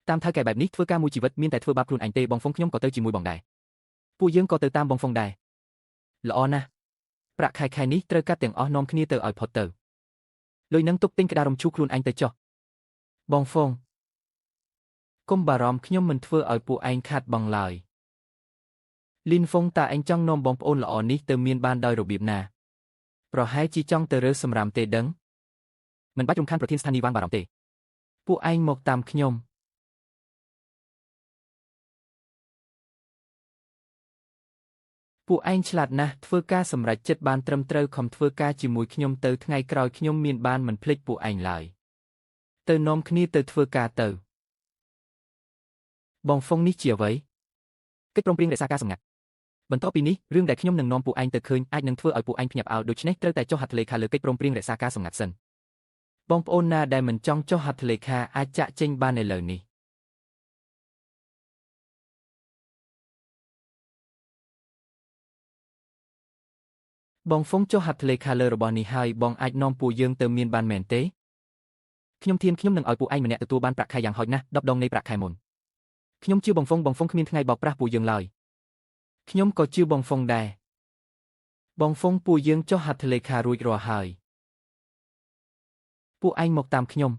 តាមថៅកែបែបនេះធ្វើការមួយជីវិតមានតែធ្វើបាបខ្លួនឯងទេបងហ្វុងខ្ញុំក៏ទៅជាមួយបងដែរពួកយើងក៏ទៅតាមបងហ្វុងដែរល្អណាស់ប្រាក់ខែនេះត្រូវកាត់ទាំងអស់នាំគ្នាទៅឲ្យផុតទៅលុយនឹងទុកទិញក្តាររំឈូសខ្លួនឯងទៅចុះបងហ្វុងកុំបារម្ភខ្ញុំមិនធ្វើឲ្យពួកឯងខាតបង់ឡើយលីនហ្វុងតើឯងចង់នាំបងប្អូនល្អនេះទៅមានបានដោយរបៀបណាប្រហែលជាចង់ទៅរើសម្រាមទេដឹងមិនបាច់រំខានប្រធានស្ថានីយ៍វ៉ាងបារម្ភទេពួកឯងមកតាមខ្ញុំពួកឯងឆ្លាតណាស់ធ្វើការសម្រេចចិត្តបានត្រឹមត្រូវខំធ្វើការជាមួយខ្ញុំទៅថ្ងៃក្រោយខ្ញុំមានបានមិនភ្លេចពួកឯងឡើយទៅនាំគ្នាទៅធ្វើការទៅបងហ្វុងនេះជាអ្វីកិច្ចព្រមព្រៀងរក្សាការសម្ងាត់បន្ទាប់ពីនេះរឿងដែលខ្ញុំនឹងនាំពួកឯងទៅឃើញអាចនឹងធ្វើឲ្យពួកឯងភ្ញាក់ផ្អើលដូច្នេះត្រូវតែចុះហត្ថលេខាលើកិច្ចព្រមព្រៀងរក្សាការសម្ងាត់សិនបងប្អូនណាដែលមិនចង់ចុះហត្ថលេខាអាចចាក់ចេញបានឥឡូវនេះបងហ្វុងចុះហត្ថលេខាលើរបស់នេះហើយបងអាចនាំពួកយើងទៅមានបានមែនទេខ្ញុំធានខ្ញុំនឹងឲ្យពួកឯងម្នាក់ទទួលបានប្រាក់ខែយ៉ាងហោចណាស់10 ដងនៃប្រាក់ខែមុនខ្ញុំជឿបងហ្វុងគ្មានថ្ងៃបោកប្រាស់ពួកយើងឡើយខ្ញុំក៏ជឿបងហ្វុងដែរបងហ្វុងពួកយើងចុះហត្ថលេខារួចរាល់ហើយពួកឯងមកតាមខ្ញុំ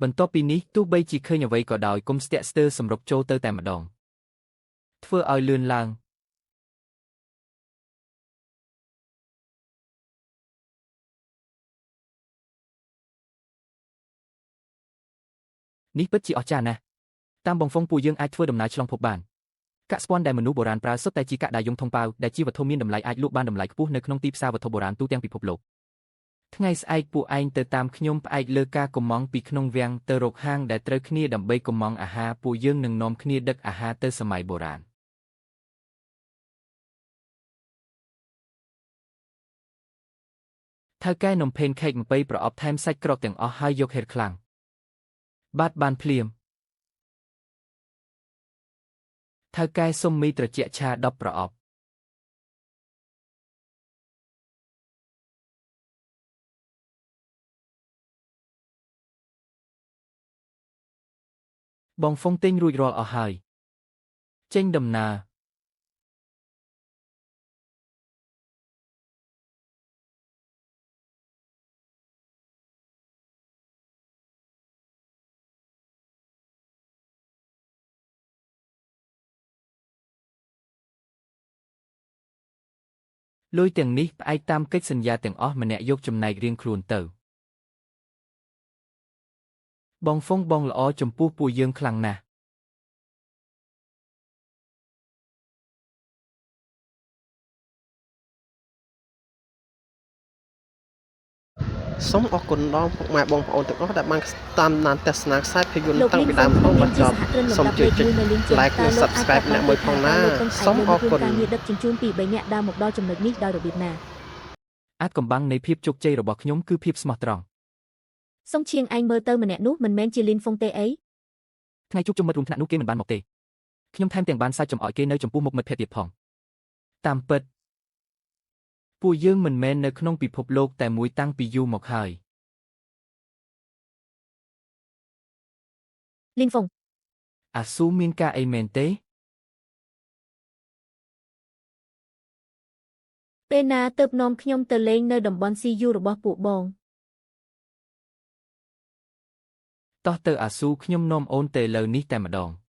បន្ទាប់ពីនេះទោះបីជាឃើញអ្វីក៏ដោយកុំស្ទាក់ស្ទើរសម្រុកចូលទៅតែម្ដងធ្វើឲ្យលឿនឡើងនេះពិតជាអស្ចារ្យណាស់តាមបងហ្វុងពួកយើងអាចធ្វើដំណើរឆ្លងភពបានកាក់ស្ពាន់ដែលមនុស្សបុរាណប្រើសុទ្ធតែជាកាក់ដាយងថងប៉ាវដែលជាវត្ថុមានតម្លៃអាចលក់បានតម្លៃខ្ពស់នៅក្នុងទីផ្សារវត្ថុបុរាណទូទាំងពិភពលោកថ្ងៃស្អែកពួកឯងទៅតាមខ្ញុំផ្អែកលើការកំងពីក្នុងវាំងទៅរកហាងដែលត្រូវគ្នាដើម្បីកំងអាហារពួកយើងនឹងនាំគ្នាដឹកអាហារទៅសម័យបុរាណថៅកែនំផេនខេក20ប្រអប់ថែមសាច់ក្រកទាំងអស់ហើយយកហេតុខ្លាំងបាទបានភ្លាមថៅកែសុំមីត្រជាក់ឆា10ប្រអប់បងហ្វុងទិញរួចរាល់អស់ហើយចេញដំណើរលុយទាំងនេះផ្អែកតាមកិច្ចសន្យាទាំងអស់ម្នាក់យកចំណែករៀងខ្លួនទៅបងហ្វុងបងល្អចំពោះពួកយើងខ្លាំងណាស់សូមអរគុណដល់ពុកម៉ែបងប្អូនទាំងអស់ដែលបានតាមដានទស្សនាខ្សែភាពយន្តតាំងពីដើមរហូតដល់ចប់សូមជួយចុច like និង subscribe អ្នកមួយផងណាសូមអរគុណការងារដឹកជញ្ជូនពី3នាក់ដើរមកដល់ចំណុចនេះដោយរបៀបណាអាចកំបាំងនៃភាពជោគជ័យរបស់ខ្ញុំគឺភាពស្មោះត្រង់សុំឈៀងឯងមើលទៅម្នាក់នោះមិនមែនជាលីនហ្វុងទេអីថ្ងៃជួបជុំមិត្តរួមថ្នាក់នោះគេមិនបានមកទេខ្ញុំថែមទាំងបានសាច់ចំអកគេនៅចំពោះមុខមិត្តភក្តិទៀតផងតាមពិតពួកយើងមិនមែននៅក្នុងពិភពលោកតែមួយតាំងពីយូរមកហើយលីនហ្វុងអាស៊ូមានការអីមែនទេពេលណាទើបនាំខ្ញុំទៅលេងនៅតំបន់ CU របស់ពួកបងតោះទៅអាស៊ូខ្ញុំនាំអូនទៅលើនេះតែម្ដង